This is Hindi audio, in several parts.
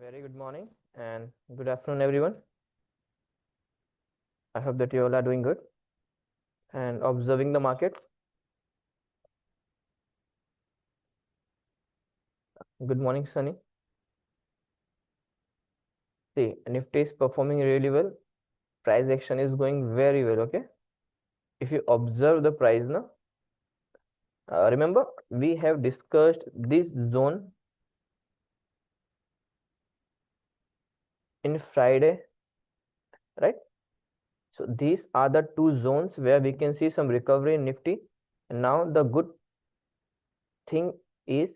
Very good morning and good afternoon, everyone. I hope that you all are doing good and observing the market. Good morning, Sunny. See, Nifty is performing really well. Price action is going very well. Okay. If you observe the price now, remember we have discussed this zone in Friday, right? So these are the two zones where we can see some recovery in Nifty. And now the good thing is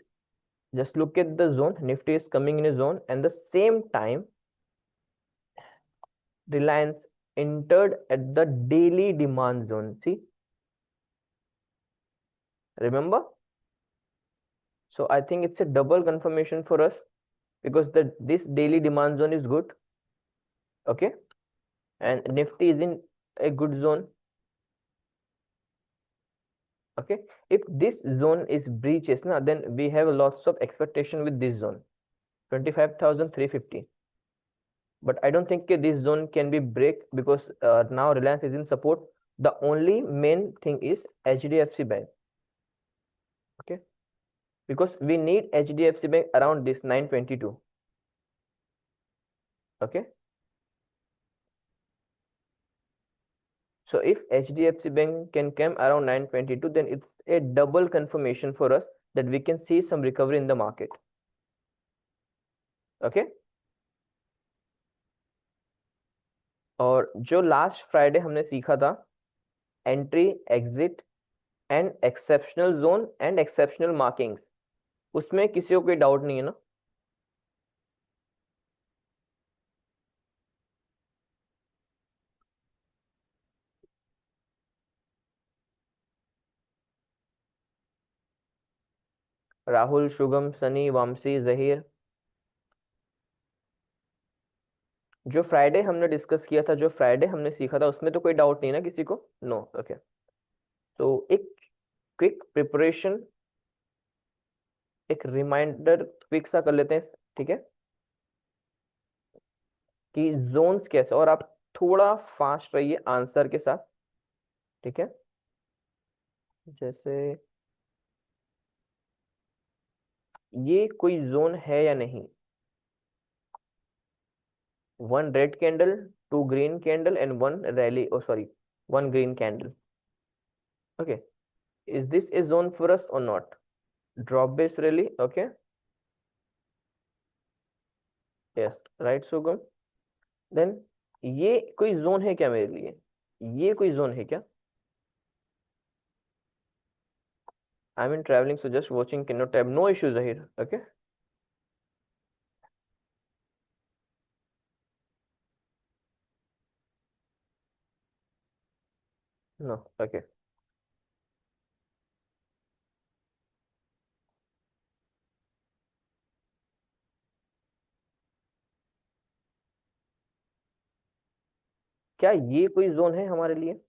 just look at the zone. Nifty is coming in a zone, and the same time Reliance entered at the daily demand zone. See, remember? So I think it's a double confirmation for us because this daily demand zone is good. Okay, and Nifty is in a good zone. Okay, if this zone is breaches now, then we have lots of expectation with this zone, 25,350. But I don't think this zone can be break because now Reliance is in support. The only main thing is HDFC Bank. Okay, because we need HDFC Bank around this 922. Okay, so if HDFC Bank can come around 922, then it's a double confirmation for us that we can see some recovery in the market. Okay, और जो लास्ट फ्राइडे हमने सीखा था entry exit and exceptional zone and exceptional markings, उसमें किसी को कोई डाउट नहीं है ना? राहुल, शुभम, सनी, वामसी, जहीर, जो फ्राइडे हमने डिस्कस किया था, जो फ्राइडे हमने सीखा था, उसमें तो कोई डाउट नहीं ना किसी को? नो। ओके, तो एक क्विक प्रिपरेशन, एक रिमाइंडर क्विक सा कर लेते हैं, ठीक है, कि जोन्स कैसे, और आप थोड़ा फास्ट रहिए आंसर के साथ, ठीक है? जैसे ये कोई जोन है या नहीं? One red candle, two green candle and one rally, oh sorry, one green candle. Okay, is this a zone for us or not? Drop based rally. Okay, yes, right, Sugam. Then ये कोई जोन है क्या मेरे लिए? ये कोई जोन है क्या? I'm in traveling, so just watching, cannot type. No issues here. Okay. No. Okay. क्या ये कोई जोन है हमारे लिए?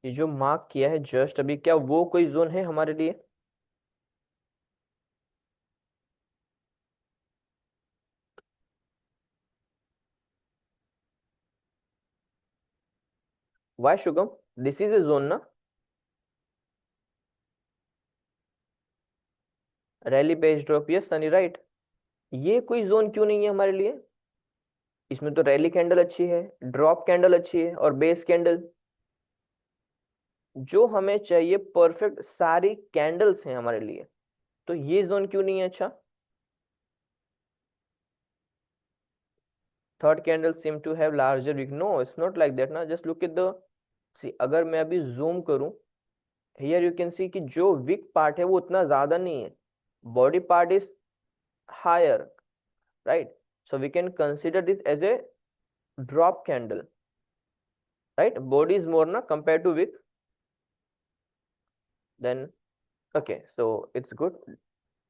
ये जो मार्क किया है जस्ट अभी, क्या वो कोई जोन है हमारे लिए? Why, Shugam? This is a zone ना? Rally based drop, yes Sunny, right. ये कोई जोन क्यों नहीं है हमारे लिए? इसमें तो रैली कैंडल अच्छी है, ड्रॉप कैंडल अच्छी है, और बेस कैंडल जो हमें चाहिए, परफेक्ट सारी कैंडल्स हैं हमारे लिए. तो ये जोन क्यों नहीं है? अच्छा, third candle seem to have larger wick. No, it's not like that ना. Just look at the, see, अगर मैं अभी जूम करूं, हियर यू कैन सी कि जो वीक पार्ट है वो उतना ज्यादा नहीं है, body part is higher, right? So we can consider this as a drop candle, right? Body is more ना compare to weak. then okay, so it's good,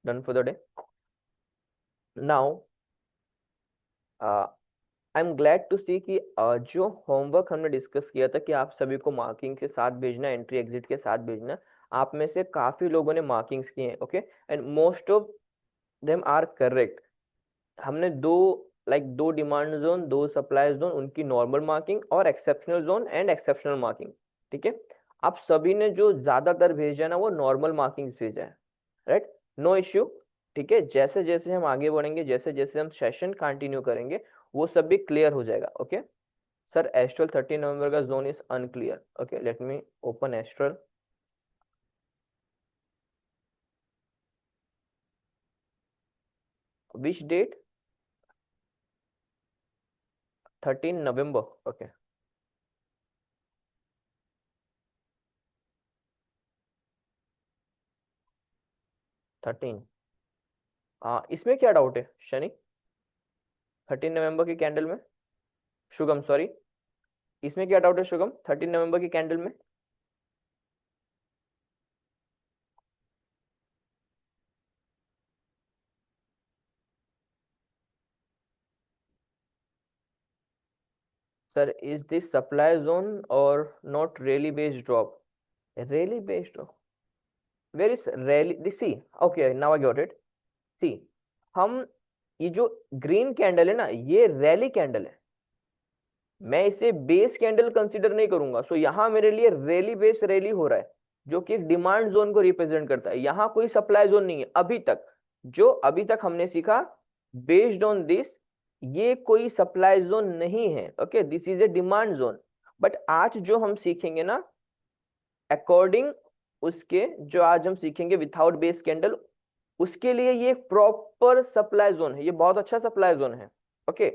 done for the day. Now I am glad to see कि जो होमवर्क हमने डिस्कस किया था कि आप सभी को मार्किंग के साथ भेजना, एंट्री एग्जिट के साथ भेजना, आप में से काफी लोगों ने मार्किंग्स किए हैं, okay, and most of them are correct. हमने दो डिमांड जोन, दो सप्लाई जोन, उनकी नॉर्मल मार्किंग और exceptional zone and exceptional marking, ठीक है। आप सभी ने जो ज्यादातर भेजा है ना वो नॉर्मल मार्किंग भेजा है, राइट, नो इश्यू, ठीक है। जैसे जैसे हम आगे बढ़ेंगे, जैसे जैसे हम सेशन कंटिन्यू करेंगे, वो सब भी क्लियर हो जाएगा, ओके। सर एस्ट्रल 13 नवंबर का zone is unclear, okay, let me open Astral. Which date? 13 नवंबर, ओके। 13, इसमें क्या डाउट है शनि? 13 नवंबर की कैंडल में, शुगम सॉरी, इसमें क्या डाउट है शुगम 13 नवंबर की कैंडल में? Sir is this supply zone और not rally based drop? Rally based drop, where is rally, see, okay now I got it. See, हम ये जो ग्रीन कैंडल है ना, ये रैली कैंडल है, मैं इसे बेस कैंडल कंसीडर नहीं करूंगा। सो यहाँ मेरे लिए रैली बेस रैली हो रहा है, जो कि एक डिमांड जोन को रिप्रेजेंट करता है। यहाँ कोई सप्लाई जोन नहीं है अभी तक, जो अभी तक हमने सीखा बेस्ड ऑन दिस, ये कोई सप्लाई जोन नहीं है, okay, this is a demand zone. But आज जो हम सीखेंगे ना, अकॉर्डिंग उसके, जो आज हम सीखेंगे विथआउट बेस कैंडल, उसके लिए ये प्रॉपर सप्लाई जोन है, ये बहुत अच्छा सप्लाई जोन है, ओके।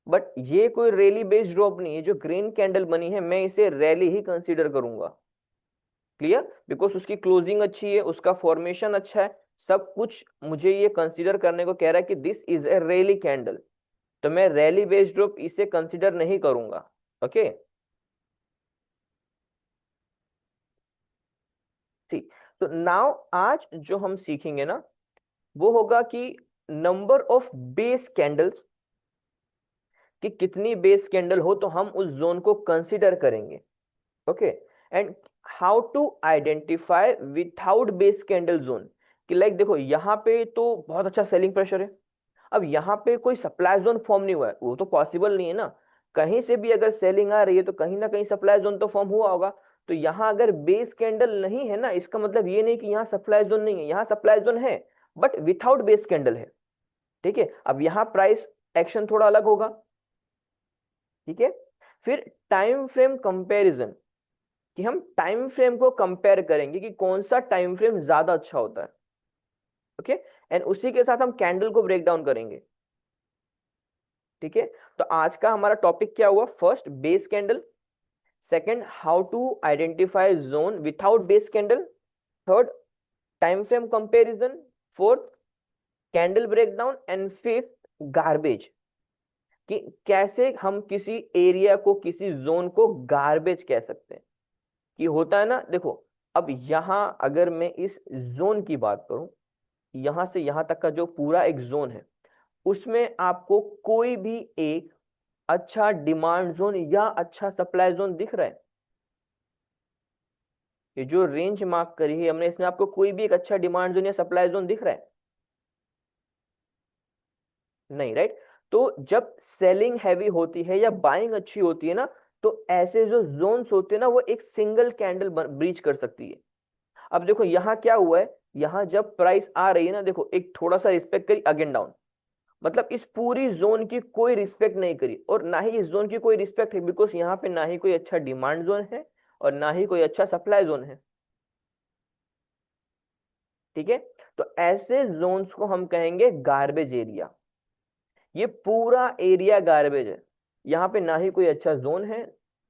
बट ये कोई रैली बेस्ड ड्रॉप नहीं है। जो ग्रीन कैंडल बनी है मैं इसे रैली ही कंसीडर करूंगा, क्लियर, बिकॉज उसकी क्लोजिंग अच्छी है, उसका फॉर्मेशन अच्छा है, सब कुछ मुझे ये कंसीडर करने को कह रहा है कि this is A rally candle. तो मैं रैली बेस्ड ड्रॉप इसे कंसीडर नहीं करूंगा, ओके। ठीक, तो नाउ आज जो हम सीखेंगे ना, वो होगा कि नंबर ऑफ बेस कैंडल्स, कि कितनी बेस कैंडल हो तो हम उस जोन को कंसीडर करेंगे, okay. And how to identify without base candle zone, कि लाइक देखो यहाँ पे तो बहुत अच्छा सेलिंग प्रेशर है, अब यहाँ पे कोई सप्लाई जोन फॉर्म नहीं हुआ है, वो तो पॉसिबल नहीं है ना। कहीं से भी अगर सेलिंग आ रही है तो कहीं ना कहीं सप्लाई जोन तो फॉर्म हुआ होगा। तो यहाँ अगर बेस कैंडल नहीं है ना, इसका मतलब ये नहीं कि यहाँ सप्लाई जोन नहीं है, यहाँ सप्लाई जोन है, बट विथआउट बेस कैंडल है, ठीक है। अब यहाँ प्राइस एक्शन थोड़ा अलग होगा, ठीक है। फिर टाइम फ्रेम कंपैरिजन, कि हम टाइम फ्रेम को कंपेयर करेंगे कि कौन सा टाइम फ्रेम ज्यादा अच्छा होता है, ओके। एंड उसी के साथ हम कैंडल को ब्रेक डाउन करेंगे, ठीक है। तो आज का हमारा टॉपिक क्या हुआ? First base candle, second how to identify zone without base candle, third time frame comparison, fourth candle breakdown, and fifth garbage, कि कैसे हम किसी एरिया को, किसी जोन को गार्बेज कह सकते हैं। कि होता है ना, देखो, अब यहां अगर मैं इस जोन की बात करूं, यहां से यहां तक का जो पूरा एक जोन है, उसमें आपको कोई भी एक अच्छा डिमांड जोन या अच्छा सप्लाई जोन दिख रहा है? ये जो रेंज मार्क करी है हमने, इसमें आपको कोई भी एक अच्छा डिमांड जोन या सप्लाई जोन दिख रहा है? नहीं, राइट। तो जब सेलिंग हैवी होती है या बाइंग अच्छी होती है ना, तो ऐसे जो जोन्स होते हैं ना, वो एक सिंगल कैंडल ब्रीच कर सकती है। अब देखो यहाँ क्या हुआ है, यहाँ जब प्राइस आ रही है ना, देखो एक थोड़ा सा रिस्पेक्ट करी, अगेन डाउन, मतलब इस पूरी जोन की कोई रिस्पेक्ट नहीं करी, और ना ही इस जोन की कोई रिस्पेक्ट है, बिकॉज यहाँ पे ना ही कोई अच्छा डिमांड जोन है और ना ही कोई अच्छा सप्लाई जोन है, ठीक है। तो ऐसे जोन्स को हम कहेंगे गार्बेज एरिया। ये पूरा एरिया गार्बेज है, यहाँ पे ना ही कोई अच्छा जोन है,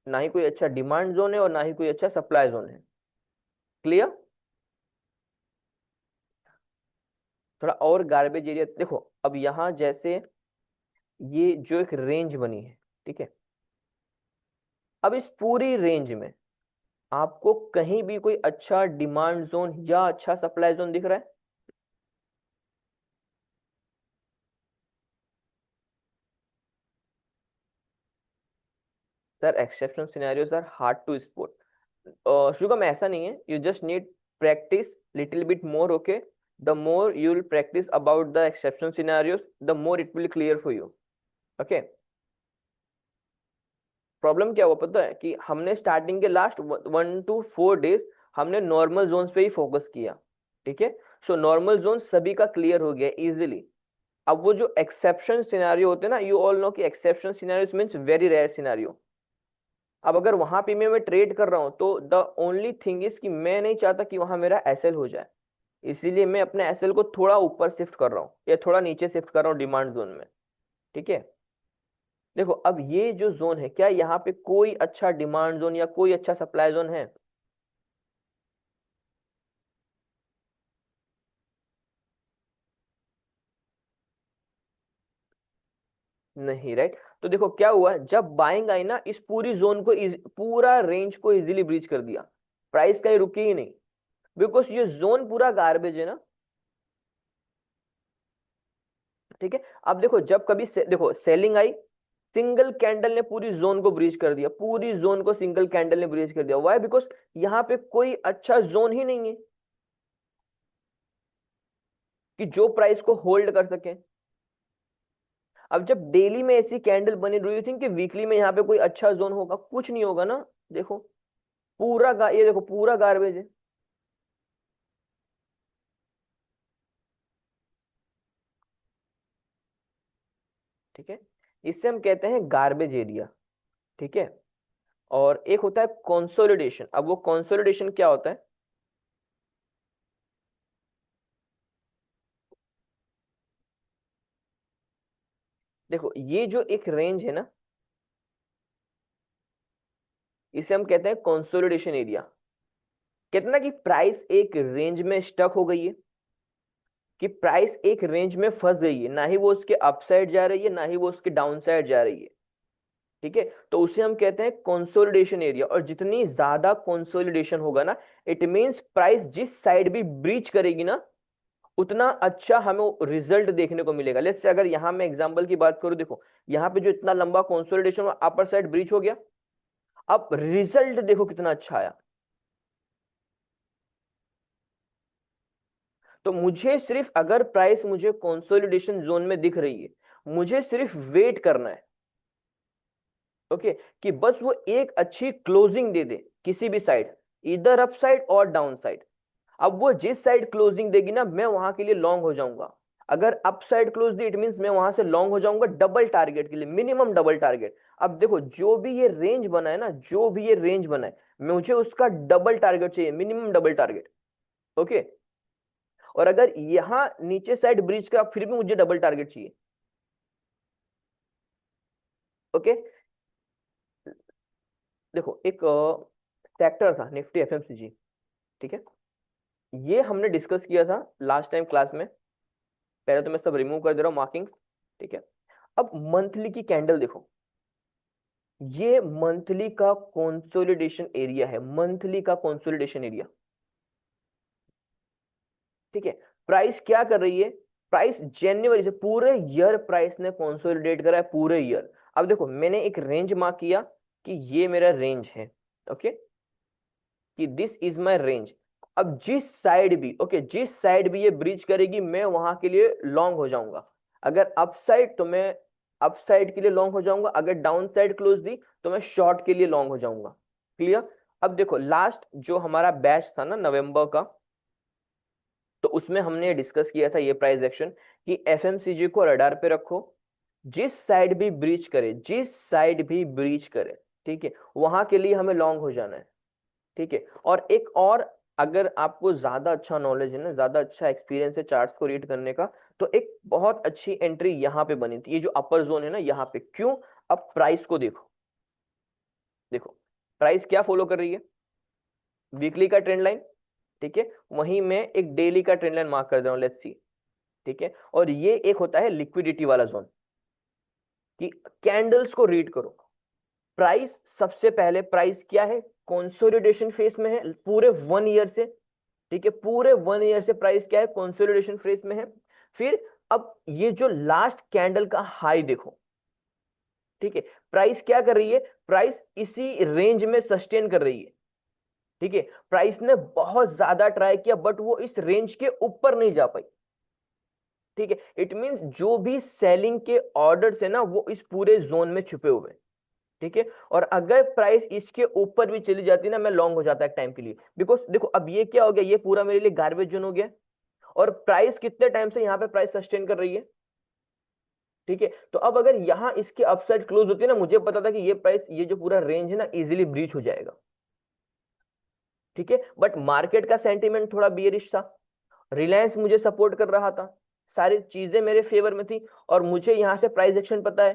ना ही कोई अच्छा डिमांड जोन है, और ना ही कोई अच्छा सप्लाई जोन है, क्लियर। थोड़ा और गार्बेज एरिया देखो, अब यहाँ जैसे ये जो एक रेंज बनी है, ठीक है, अब इस पूरी रेंज में आपको कहीं भी कोई अच्छा डिमांड जोन या अच्छा सप्लाई जोन दिख रहा है? Sir exceptional scenarios are hard to spot. Shubham ऐसा नहीं है, you just need practice little bit more, okay? The more you will practice about the exceptional scenarios, the more it will clear for you, okay? Problem क्या हुआ पता है कि हमने स्टार्टिंग के लास्ट 1 to 4 डेज हमने नॉर्मल जोन्स पे ही फोकस किया, ठीक है? सो नॉर्मल जोन सभी का क्लियर हो गया इजीली। अब वो जो एक्सेप्शन सिनेरियो होते हैं ना, यू ऑल नो कि exception scenarios means very rare scenario. अब अगर वहां पे मैं ट्रेड कर रहा हूं तो द ओनली थिंग इज कि मैं नहीं चाहता कि वहां मेरा एसएल हो जाए, इसीलिए मैं अपने एसएल को थोड़ा ऊपर शिफ्ट कर रहा हूँ या थोड़ा नीचे शिफ्ट कर रहा हूँ डिमांड जोन में, ठीक है? देखो अब ये जो जोन है, क्या यहाँ पे कोई अच्छा डिमांड जोन या कोई अच्छा सप्लाई जोन है? नहीं, राइट? तो देखो क्या हुआ, जब बाइंग आई ना, इस पूरी जोन को पूरा रेंज को इजीली ब्रीच कर दिया, प्राइस कहीं रुकी ही नहीं, बिकॉज ये जोन पूरा गार्बेज है ना, ठीक है? अब देखो जब कभी देखो सेलिंग आई, सिंगल कैंडल ने पूरी जोन को ब्रीच कर दिया, पूरी जोन को सिंगल कैंडल ने ब्रीच कर दिया। व्हाई? बिकॉज यहाँ पे कोई अच्छा जोन ही नहीं है कि जो प्राइस को होल्ड कर सके। अब जब डेली में ऐसी कैंडल बनी, डू यू थिंक कि वीकली में यहाँ पे कोई अच्छा जोन होगा? कुछ नहीं होगा ना। देखो ये देखो पूरा गार्बेज है, ठीक है? इससे हम कहते हैं गार्बेज एरिया, ठीक है? और एक होता है कंसोलिडेशन। अब वो कंसोलिडेशन क्या होता है? देखो ये जो एक रेंज है ना, इसे हम कहते हैं कंसोलिडेशन एरिया। कहते हैं ना कि प्राइस एक रेंज में स्टक हो गई है, कि प्राइस एक रेंज में फंस गई है, ना ही वो उसके अपसाइड जा रही है ना ही वो उसके डाउन साइड जा रही है, ठीक है? तो उसे हम कहते हैं कंसोलिडेशन एरिया। और जितनी ज्यादा कंसोलिडेशन होगा ना, इट मींस प्राइस जिस साइड भी ब्रीच करेगी ना, उतना अच्छा हमें रिजल्ट देखने को मिलेगा। लेट्स से अगर यहां मैं एग्जांपल की बात करूं, देखो यहाँ पे जो इतना लंबा कंसोलिडेशन अपर साइड ब्रीच हो गया, अब रिजल्ट देखो कितना अच्छा आया। तो मुझे सिर्फ, अगर प्राइस मुझे कंसोलिडेशन जोन में दिख रही है, मुझे सिर्फ वेट करना है, ओके? कि बस वो एक अच्छी क्लोजिंग दे दे किसी भी साइड, इधर अप साइड और डाउन साइड। अब वो जिस साइड क्लोजिंग देगी ना, मैं वहां के लिए लॉन्ग हो जाऊंगा। अगर up side close the, it means मैं वहां से लॉन्ग हो जाऊंगा डबल टारगेट के लिए, मिनिमम डबल टारगेट। अब देखो जो भी ये रेंज बना है ना, जो भी ये रेंज बना है, मुझे उसका डबल टारगेट चाहिए, मिनिमम डबल टारगेट, ओके? और अगर यहां नीचे साइड ब्रीच का, फिर भी मुझे डबल टारगेट चाहिए, ओके? देखो एक सेक्टर था निफ्टी एफएमसीजी, ठीक है? ये हमने डिस्कस किया था लास्ट टाइम क्लास में। पहले तो मैं सब रिमूव कर दे रहा हूँ मार्किंग, ठीक है? अब मंथली की कैंडल देखो, ये मंथली का कंसोलिडेशन एरिया है, मंथली का कंसोलिडेशन एरिया, ठीक है? प्राइस क्या कर रही है? प्राइस जनवरी से पूरे ईयर प्राइस ने कंसोलिडेट करा है, पूरे ईयर। अब देखो मैंने एक रेंज मार्क किया कि ये मेरा रेंज है, ओके? कि दिस इज माय रेंज। अब जिस साइड भी, ओके, जिस साइड भी ये ब्रीच करेगी, मैं वहां के लिए लॉन्ग हो जाऊंगा। अगर अप साइड तो मैं अप साइड के लिए लॉन्ग हो जाऊंगा, अगर डाउन साइड क्लोज दी तो मैं शॉर्ट के लिए लॉन्ग हो जाऊंगा। क्लियर? अब देखो लास्ट जो हमारा बैच था ना नवंबर का, तो उसमें हमने डिस्कस किया था ये प्राइस एक्शन, कि एफएमसीजी को रडार पे रखो, जिस साइड भी ब्रीच करे, जिस साइड भी ब्रीच करे, ठीक है, वहां के लिए हमें लॉन्ग हो जाना है, ठीक है? और एक और, अगर आपको ज्यादा अच्छा नॉलेज है ना, ज्यादा अच्छा एक्सपीरियंस है चार्ट्स को रीड करने का, तो एक बहुत अच्छी एंट्री यहाँ पे बनी थी, ये जो अपर जोन है ना यहाँ पे। क्यों? अब प्राइस को देखो, देखो प्राइस क्या फॉलो कर रही है? वीकली का ट्रेंड लाइन, ठीक है? वहीं मैं एक डेली का ट्रेंड लाइन मार्क कर दे रहा हूँ, लेट्स सी, ठीक है? और ये एक होता है लिक्विडिटी वाला जोन, कि कैंडल्स को रीड करो, प्राइस, सबसे पहले प्राइस क्या है, कंसोलिडेशन फेज में है पूरे 1 ईयर से, ठीक है, पूरे 1 ईयर से प्राइस क्या है, कंसोलिडेशन फेज में है। फिर अब ये जो लास्ट कैंडल का हाई देखो, ठीक है, प्राइस क्या कर रही है, प्राइस इसी रेंज में सस्टेन कर रही है, ठीक है, प्राइस ने बहुत ज्यादा ट्राई किया बट वो इस रेंज के ऊपर नहीं जा पाई, ठीक है, इट मींस जो भी सेलिंग के ऑर्डर्स है ना वो इस पूरे जोन में छुपे हुए हैं, ठीक है, और अगर प्राइस इसके ऊपर भी चली जाती ना, मैं लॉन्ग हो जाता है एक टाइम के लिए, बिकॉज देखो अब ये क्या हो गया, ये पूरा मेरे लिए गार्बेज जोन हो गया, और प्राइस कितने टाइम से यहाँ पे प्राइस सस्टेन कर रही है, ठीक है, तो अब अगर यहाँ इसके अपसाइड क्लोज होती है ना, मुझे पता था कि ये प्राइस, ये जो पूरा रेंज है ना इजीली ब्रीच हो जाएगा, ठीक है, बट मार्केट का सेंटीमेंट थोड़ा बियरिश था, रिलायंस मुझे सपोर्ट कर रहा था, सारी चीजें मेरे फेवर में थी, और मुझे यहाँ से प्राइस एक्शन पता है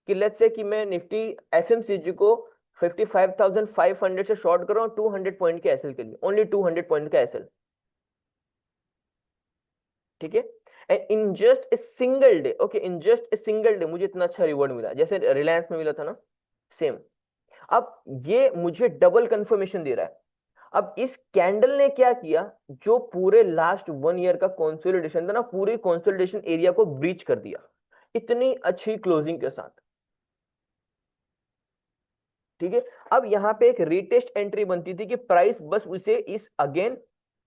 कि लेट्स से कि मैं निफ्टी एफएमसीजी को 55,500 से शॉर्ट कर रहा हूँ 200 पॉइंट के एसएल के लिए, ओनली 200 पॉइंट का एसएल, ठीक है, and in just a single day, okay, in just a single day मुझे इतना अच्छा रिवॉर्ड मिला जैसे रिलायंस में मिला था ना, सेम। अब ये मुझे डबल कंफर्मेशन दे रहा है। अब इस कैंडल ने क्या किया, जो पूरे लास्ट 1 ईयर का कंसोलिडेशन था ना, पूरे कंसोलिडेशन एरिया को ब्रीच कर दिया इतनी अच्छी क्लोजिंग के साथ, ठीक है। अब यहाँ पे एक रीटेस्ट एंट्री बनती थी कि प्राइस बस उसे इस अगेन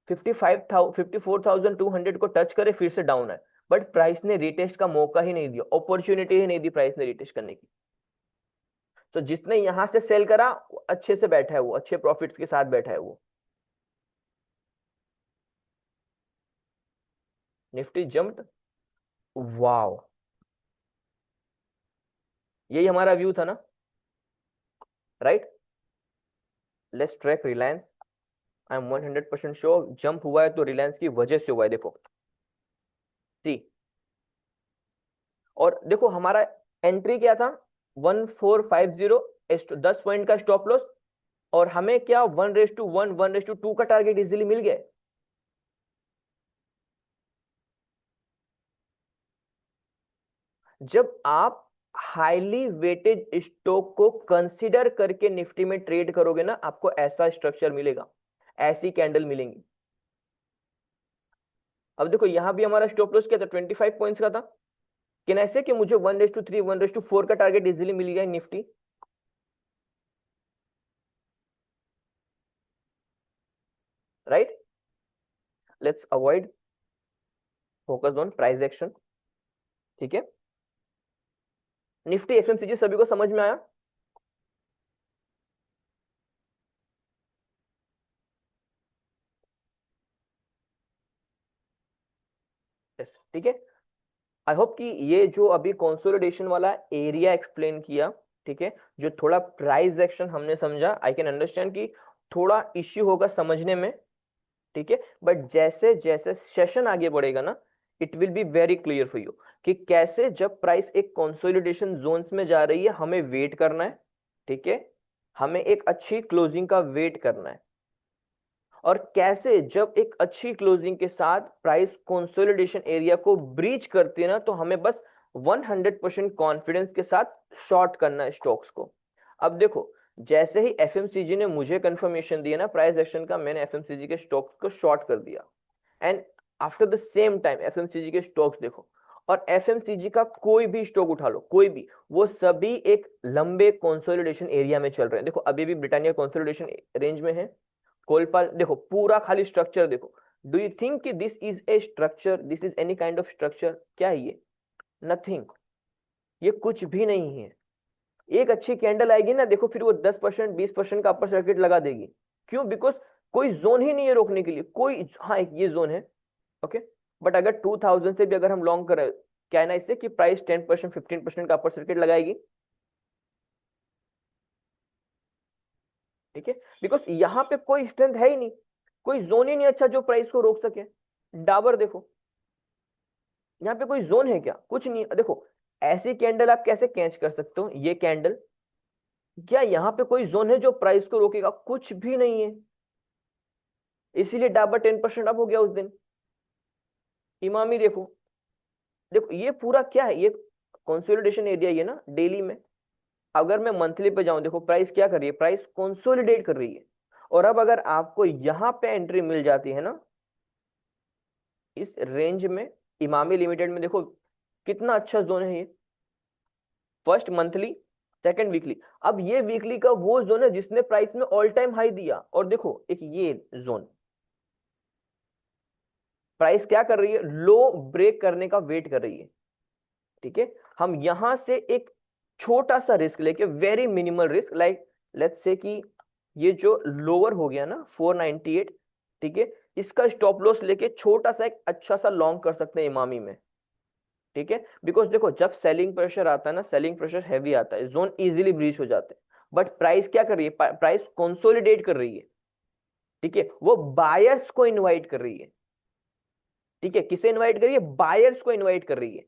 54,200 को टच करे फिर से डाउन है, बट प्राइस ने रीटेस्ट का मौका ही नहीं दिया, अपॉर्चुनिटी ही नहीं दी प्राइस ने रीटेस्ट करने की। तो जिसने यहां से सेल करा वो अच्छे से बैठा है, वो अच्छे प्रॉफिट्स के साथ बैठा है वो। निफ्टी जंप्ड, वाओ, यही हमारा व्यू था ना, right. Let's track Reliance, I am 100% sure jump हुआ है तो रिलायंस की वजह से हुआ है, देखो सी, और देखो हमारा एंट्री क्या था, 1450, 10 पॉइंट का स्टॉप लॉस, और हमें क्या 1:1, 1:2 का टारगेट इजीली मिल गया। जब आप हाईली वेटेड स्टॉक को कंसीडर करके निफ्टी में ट्रेड करोगे ना, आपको ऐसा स्ट्रक्चर मिलेगा, ऐसी कैंडल मिलेंगी। अब देखो यहां भी हमारा स्टॉप लॉस क्या था, 25 पॉइंट्स का था, कैन ऐसे कि मुझे 1:3, 1:4 का टारगेट इजीली मिल गया Nifty, right. Let's avoid, focus on price action, ठीक है। निफ्टी एफएमसीजी सभी को समझ में आया, yes, ठीक है। आई होप कि ये जो अभी कंसोलिडेशन वाला एरिया एक्सप्लेन किया, ठीक है, जो थोड़ा प्राइस एक्शन हमने समझा, आई कैन अंडरस्टैंड कि थोड़ा इश्यू होगा समझने में, ठीक है, बट जैसे जैसे सेशन आगे बढ़ेगा ना, it will be very clear for you कि कैसे जब प्राइस एक कंसोलिडेशन जोन्स में जा रही है हमें वेट करना है, ठीक है, हमें एक अच्छी क्लोजिंग का वेट करना है, और कैसे जब एक अच्छी क्लोजिंग के साथ प्राइस कंसोलिडेशन एरिया को ब्रीच करती है ना, तो हमें बस 100% कॉन्फिडेंस के साथ शॉर्ट करना है स्टॉक्स को। अब देखो जैसे ही एफएमसीजी ने मुझे कंफर्मेशन दिया ना प्राइस एक्शन का, मैंने एफएमसीजी के स्टॉक्स को शॉर्ट कर दिया, and after the same time FMCG के स्टॉक्स देखो, और एफएमसीजी का कोई भी स्टॉक उठा लो, कोई भी, वो सभी एक लंबे कंसोलिडेशन एरिया में चल रहे हैं। देखो अभी भी ब्रिटानिया कंसोलिडेशन रेंज में है, कोलपाल देखो पूरा खाली स्ट्रक्चर देखो, डू यू थिंक कि this is A structure, this is any kind of structure, क्या है ये, नथिंग, ये कुछ भी नहीं है। एक अच्छी कैंडल आएगी ना, देखो फिर वो 10%, 20% का अपर सर्किट लगा देगी, क्यों, बिकॉज कोई जोन ही नहीं है रोकने के लिए, कोई, हाँ एक ये जोन है, ओके, बट अगर 2000 से भी अगर हम लॉन्ग करें, क्या है ना इससे कि प्राइस 10%, 15% का अपर सर्किट लगाएगी, ठीक है, बिकॉज यहाँ पे कोई स्ट्रेंथ है ही नहीं, कोई जोन ही नहीं अच्छा जो प्राइस को रोक सके। डाबर देखो, यहाँ पे कोई जोन है क्या, कुछ नहीं है। देखो ऐसी कैंडल आप कैसे कैच कर सकते हो, ये कैंडल, क्या यहाँ पे कोई जोन है जो प्राइस को रोकेगा, कुछ भी नहीं है, इसीलिए डाबर 10% अप हो गया उस दिन। इमामी देखो, देखो ये पूरा क्या है, ये कंसोलिडेशन एरिया ये ना डेली में, अगर मैं मंथली पे जाऊं, देखो प्राइस क्या कर रही है, प्राइस कंसोलिडेट कर रही है। और अब अगर आपको यहां पे एंट्री मिल जाती है ना इस रेंज में, इमामी लिमिटेड में, देखो कितना अच्छा जोन है ये। फर्स्ट मंथली, सेकंड वीकली, अब ये वीकली का वो जोन है जिसने प्राइस में ऑल टाइम हाई दिया। और देखो एक ये जोन, प्राइस क्या कर रही है, लो ब्रेक करने का वेट कर रही है। ठीक है, हम यहां से एक छोटा सा रिस्क लेके, very minimal risk, like let's say कि ये जो लोअर हो गया ना 498, ठीक है, इसका स्टॉप लॉस लेके छोटा सा एक अच्छा सा लॉन्ग कर सकते हैं इमामी में। ठीक है, बिकॉज देखो जब सेलिंग प्रेशर आता है ना, सेलिंग प्रेशर हैवी आता है, जोन इजीली ब्रीच हो जाते हैं। बट प्राइस क्या कर रही है, प्राइस कंसोलिडेट कर रही है। ठीक है, वो बायर्स को इनवाइट कर रही है। ठीक है, किसे इनवाइट कर रही है, बायर्स को इनवाइट कर रही है।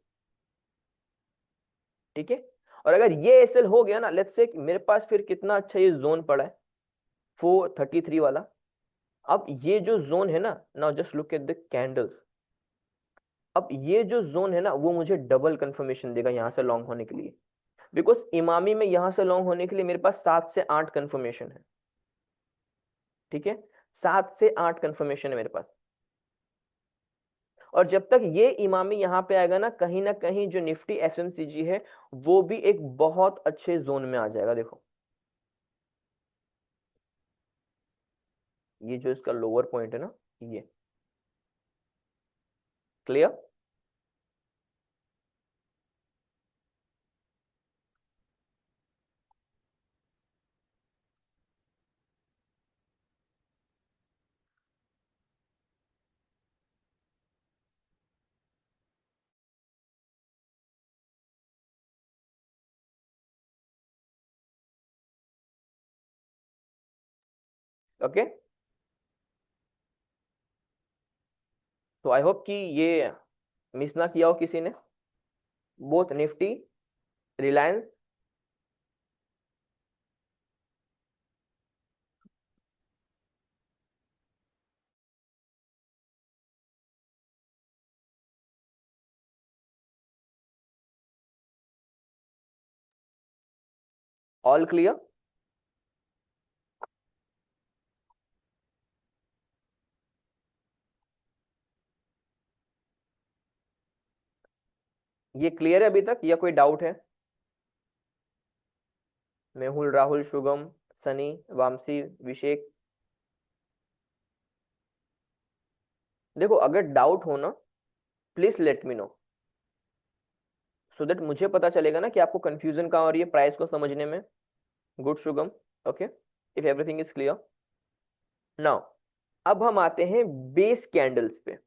ठीक है, और अगर ये एसएल हो गया ना, लेट्स से मेरे पास फिर कितना अच्छा ये जोन पड़ा है 433 वाला। अब ये जो जोन है ना, now just look at the candles. अब ये जो जोन है ना वो मुझे डबल कंफर्मेशन देगा यहां से लॉन्ग होने के लिए। बिकॉज इमामी में यहां से लॉन्ग होने के लिए मेरे पास 7 से 8 कंफर्मेशन है। ठीक है, 7 से 8 कंफर्मेशन है मेरे पास। और जब तक ये इमामी यहां पे आएगा ना कहीं जो निफ्टी एफएमसीजी है वो भी एक बहुत अच्छे जोन में आ जाएगा। देखो ये जो इसका लोअर पॉइंट है ना, ये क्लियर। ओके, तो आई होप कि ये मिस ना किया हो किसी ने, both Nifty, Reliance. All clear. ये क्लियर है अभी तक या कोई डाउट है? मेहुल, राहुल, शुभम, सनी, वामसी, विशेक। देखो अगर डाउट हो ना, please let me know, so that मुझे पता चलेगा ना कि आपको कंफ्यूजन कहाँ हो रही है प्राइस को समझने में। Good Shugam. Okay, if everything is clear now, अब हम आते हैं बेस कैंडल्स पे,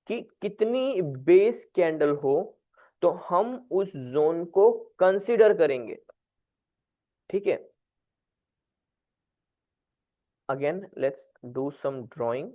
कि कितनी बेस कैंडल हो तो हम उस जोन को कंसीडर करेंगे। ठीक है, again let's do some drawing.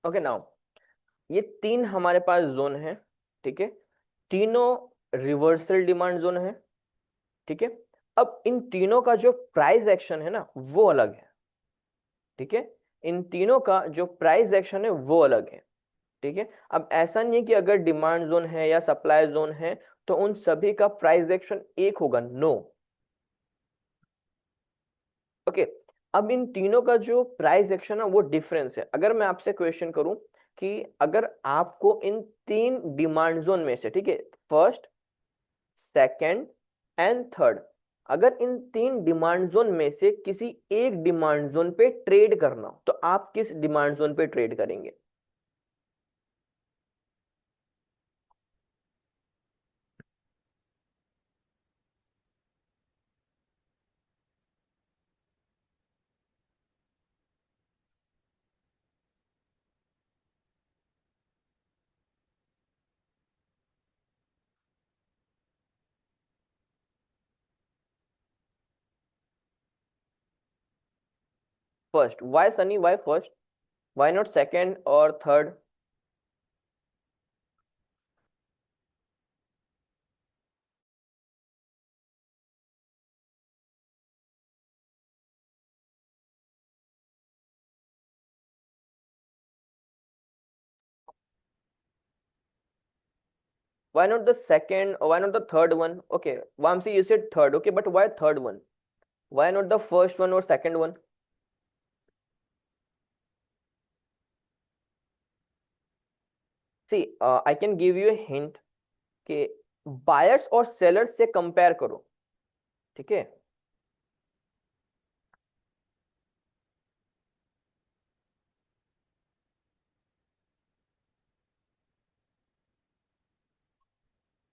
Okay now, ये तीन हमारे पास जोन है, ठीक है, तीनों रिवर्सल डिमांड जोन है, ठीक है। अब इन तीनों का जो प्राइस एक्शन है ना वो अलग है, ठीक है, इन तीनों का जो प्राइस एक्शन है वो अलग है, ठीक है। अब ऐसा नहीं है कि अगर डिमांड जोन है या सप्लाई जोन है तो उन सभी का प्राइस एक्शन एक होगा, नो। ओके, अब इन तीनों का जो प्राइस एक्शन है वो डिफरेंस है। अगर मैं आपसे क्वेश्चन करूं कि अगर आपको इन तीन डिमांड जोन में से, ठीक है, फर्स्ट, सेकंड एंड थर्ड, अगर इन तीन डिमांड जोन में से किसी एक डिमांड जोन पे ट्रेड करना हो तो आप किस डिमांड जोन पे ट्रेड करेंगे? First, why Sunny, why first, why not second और third? Why not the second or why not the third one? Okay, Vamsi, you said third. Okay, but why third one? Why not the first one or second one? See, I can give you a hint कि बायर्स और सेलर्स से कंपेयर करो, ठीक है।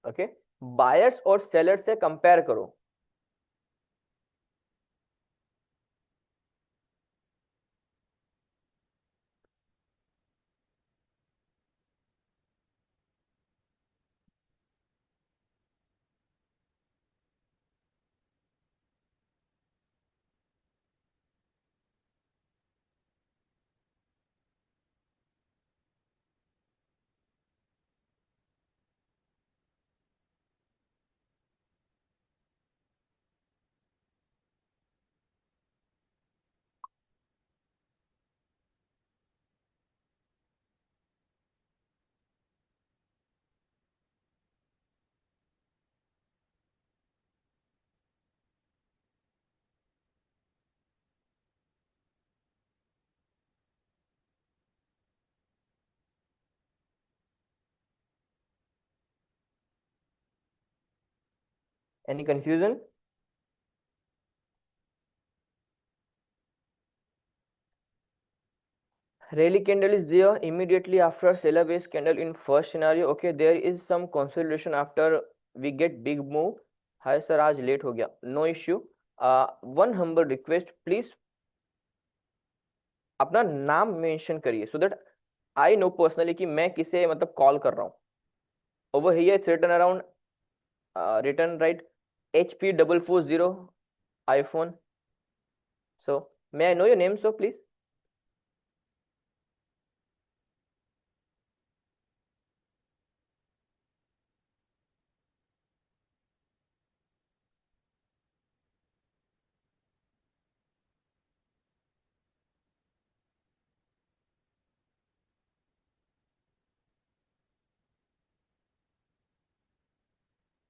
ओके, बायर्स और सेलर्स से कंपेयर करो। Any confusion? Rally candle is there immediately after seller base candle in first scenario. Okay, there is some consolidation after we get big move. Hi sir, आज लेट हो गया, no issue. One humble request, please अपना नाम मेंशन करिए so that I know personally कि मैं किसे मतलब कॉल कर रहा हूँ. Over here it's written around, written right, HP 440 iPhone. So may I know your name, so please?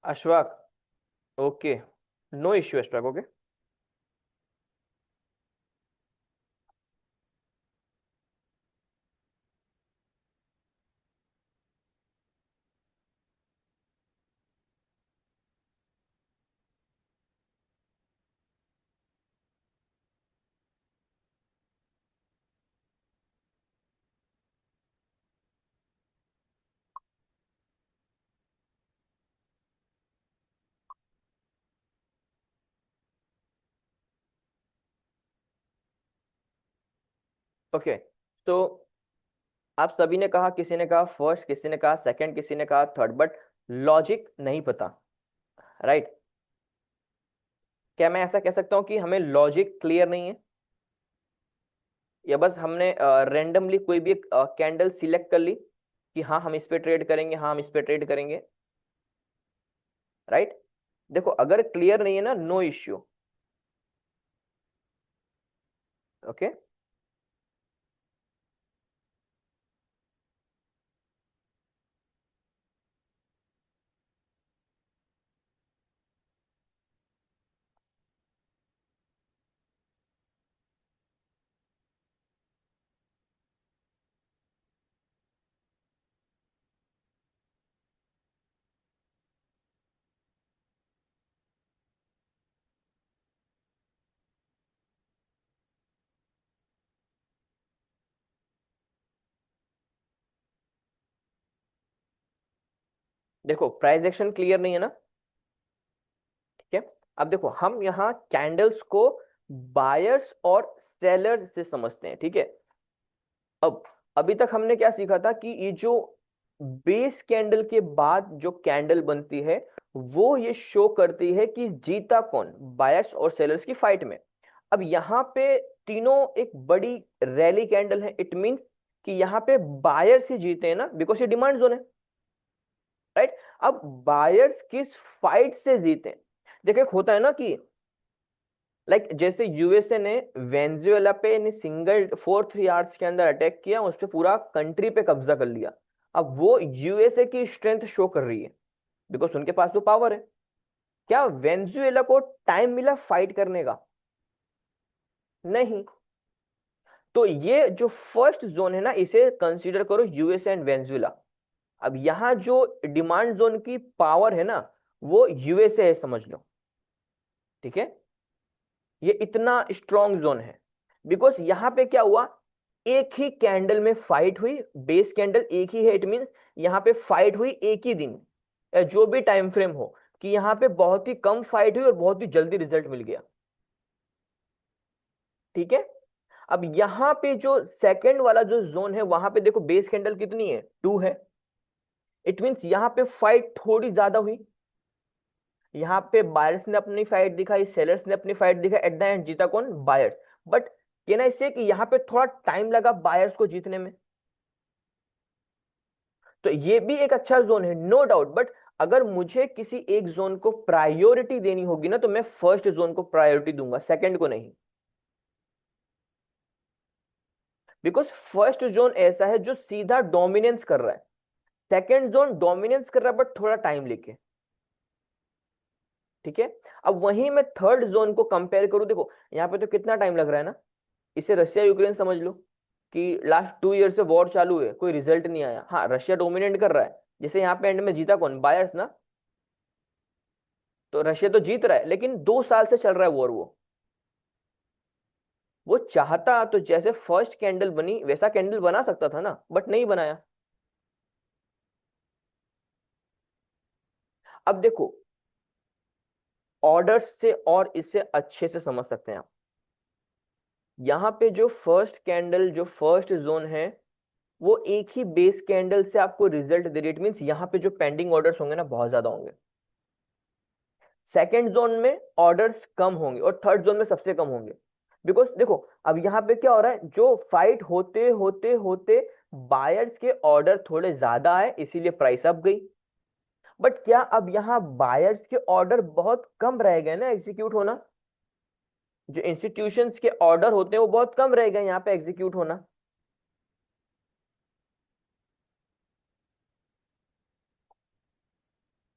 Ashfaq. Okay, no issue Ashfaq. Okay. Okay, तो आप सभी ने कहा, किसी ने कहा फर्स्ट, किसी ने कहा सेकंड, किसी ने कहा थर्ड, बट लॉजिक नहीं पता, राइट? क्या मैं ऐसा कह सकता हूं कि हमें लॉजिक क्लियर नहीं है? या बस हमने रेंडमली कोई भी एक कैंडल सिलेक्ट कर ली कि हाँ हम इस पे ट्रेड करेंगे, हाँ हम इस पे ट्रेड करेंगे, राइट? देखो अगर क्लियर नहीं है ना, नो इश्यू। ओके, देखो प्राइस एक्शन क्लियर नहीं है ना, ठीक है। अब देखो हम यहाँ कैंडल्स को बायर्स और सेलर्स से समझते हैं, ठीक है। अब अभी तक हमने क्या सीखा था कि ये जो बेस कैंडल के बाद जो कैंडल बनती है वो ये शो करती है कि जीता कौन, बायर्स और सेलर्स की फाइट में। अब यहाँ पे तीनों एक बड़ी रैली कैंडल है, इट मींस कि यहाँ पे बायर्स ही जीते हैं ना, बिकॉज ये डिमांड जोन है, राइट। अब बायर्स किस फाइट से जीते हैं? देखो एक होता है ना कि लाइक जैसे यूएसए ने वेनेजुएला पे ने सिंगल 4 3 आवर्स के अंदर अटैक किया, उस पे पूरा कंट्री पे कब्जा कर लिया। अब वो यूएसए की स्ट्रेंथ शो कर रही है, बिकॉज उनके पास तो पावर है। क्या वेनेजुएला को टाइम मिला फाइट करने का? नहीं। तो ये जो फर्स्ट जोन है ना, इसे कंसीडर करो यूएसए एंड वेनेजुएला। अब यहां जो डिमांड जोन की पावर है ना, वो यूएसए है, समझ लो, ठीक है। ये इतना स्ट्रॉन्ग जोन है बिकॉज यहां पे क्या हुआ, एक ही कैंडल में फाइट हुई, बेस कैंडल एक ही है, इट मीन यहां पे फाइट हुई एक ही दिन, या जो भी टाइम फ्रेम हो, कि यहां पे बहुत ही कम फाइट हुई और बहुत ही जल्दी रिजल्ट मिल गया, ठीक है। अब यहां पे जो सेकंड वाला जो जोन है, वहां पे देखो बेस कैंडल कितनी है, 2 है, इट मीन्स यहां पे फाइट थोड़ी ज्यादा हुई। यहाँ पे बायर्स ने अपनी फाइट दिखाई, सेलर्स ने अपनी फाइट दिखाई, एट द एंड जीता कौन, बायर्स। बट कहना इससे कि यहाँ पे थोड़ा टाइम लगा बायर्स को जीतने में। तो ये भी एक अच्छा जोन है, नो डाउट। बट अगर मुझे किसी एक जोन को प्रायोरिटी देनी होगी ना, तो मैं फर्स्ट जोन को प्रायोरिटी दूंगा, सेकंड को नहीं। बिकॉज फर्स्ट जोन ऐसा है जो सीधा डोमिनेंस कर रहा है, सेकंड जोन डोमिनेंस कर रहा है बट थोड़ा टाइम लेके, ठीक है। अब वहीं मैं थर्ड जोन को कंपेयर करूं, देखो यहाँ पे तो कितना टाइम लग रहा है ना। इसे रशिया यूक्रेन समझ लो कि लास्ट 2 ईयर से वॉर चालू है, कोई रिजल्ट नहीं आया। हाँ रशिया डोमिनेट कर रहा है, जैसे यहाँ पे एंड में जीता कौन, बायर्स ना। तो रशिया तो जीत रहा है, लेकिन 2 साल से चल रहा है वॉर। वो चाहता तो जैसे फर्स्ट कैंडल बनी वैसा कैंडल बना सकता था ना, बट नहीं बनाया। अब देखो ऑर्डर्स से और इससे अच्छे से समझ सकते हैं आप। यहाँ पे जो फर्स्ट कैंडल, जो फर्स्ट जोन है, वो एक ही बेस कैंडल से आपको रिजल्ट दे रही है, इट मीन्स यहाँ पे जो पेंडिंग ऑर्डर्स होंगे ना बहुत ज्यादा होंगे। सेकेंड जोन में ऑर्डर्स कम होंगे और थर्ड जोन में सबसे कम होंगे। बिकॉज देखो अब यहाँ पे क्या हो रहा है, जो फाइट होते होते होते बायर्स के ऑर्डर थोड़े ज्यादा आए, इसीलिए प्राइस अप गई। बट क्या अब यहाँ बायर्स के ऑर्डर बहुत कम रह गए ना एग्जीक्यूट होना, जो इंस्टीट्यूशंस के ऑर्डर होते हैं वो बहुत कम रह गए यहाँ पे एग्जीक्यूट होना,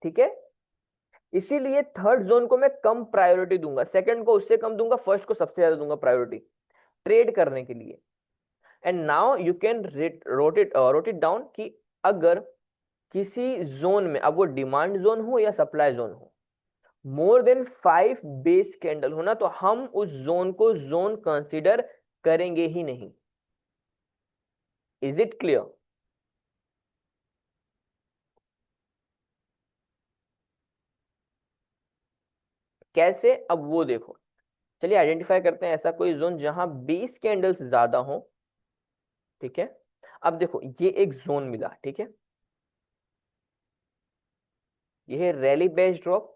ठीक है। इसीलिए थर्ड जोन को मैं कम प्रायोरिटी दूंगा, सेकंड को उससे कम दूंगा, फर्स्ट को सबसे ज्यादा दूंगा प्रायोरिटी ट्रेड करने के लिए। And now you can wrote it down कि अगर किसी जोन में, अब वो डिमांड जोन हो या सप्लाई जोन हो, मोर देन 5 बेस कैंडल होना, तो हम उस जोन को जोन कंसीडर करेंगे ही नहीं। Is it clear? कैसे, अब वो देखो। चलिए आइडेंटिफाई करते हैं ऐसा कोई जोन जहां बेस कैंडल्स ज्यादा हो, ठीक है। अब देखो ये एक जोन मिला, ठीक है, ये है रैली बेस्ड ड्रॉप।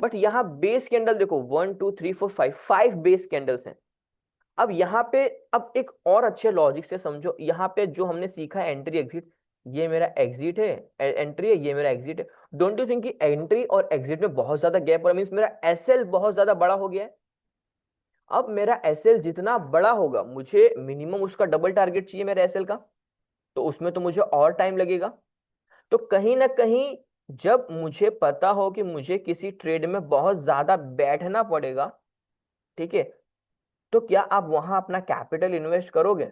बट यहाँ बेस कैंडल देखो 1 2 3 4 5, 5 बेस कैंडल्स हैं। अब यहाँ पे, अब एक और अच्छे लॉजिक से समझो, यहाँ पे जो हमने सीखा है एंट्री एग्जिट, ये मेरा एग्जिट है, एंट्री है, ये मेरा एग्जिट है। डोंट यू थिंक कि एंट्री और एग्जिट में बहुत ज्यादा गैप और मीन्स मेरा एसएल बहुत ज्यादा बड़ा हो गया है। अब मेरा एसएल जितना बड़ा होगा, मुझे मिनिमम उसका डबल टारगेट चाहिए मेरे एसएल का, तो उसमें तो मुझे और टाइम लगेगा। तो कहीं ना कहीं जब मुझे पता हो कि मुझे किसी ट्रेड में बहुत ज्यादा बैठना पड़ेगा, ठीक है, तो क्या आप वहां अपना कैपिटल इन्वेस्ट करोगे?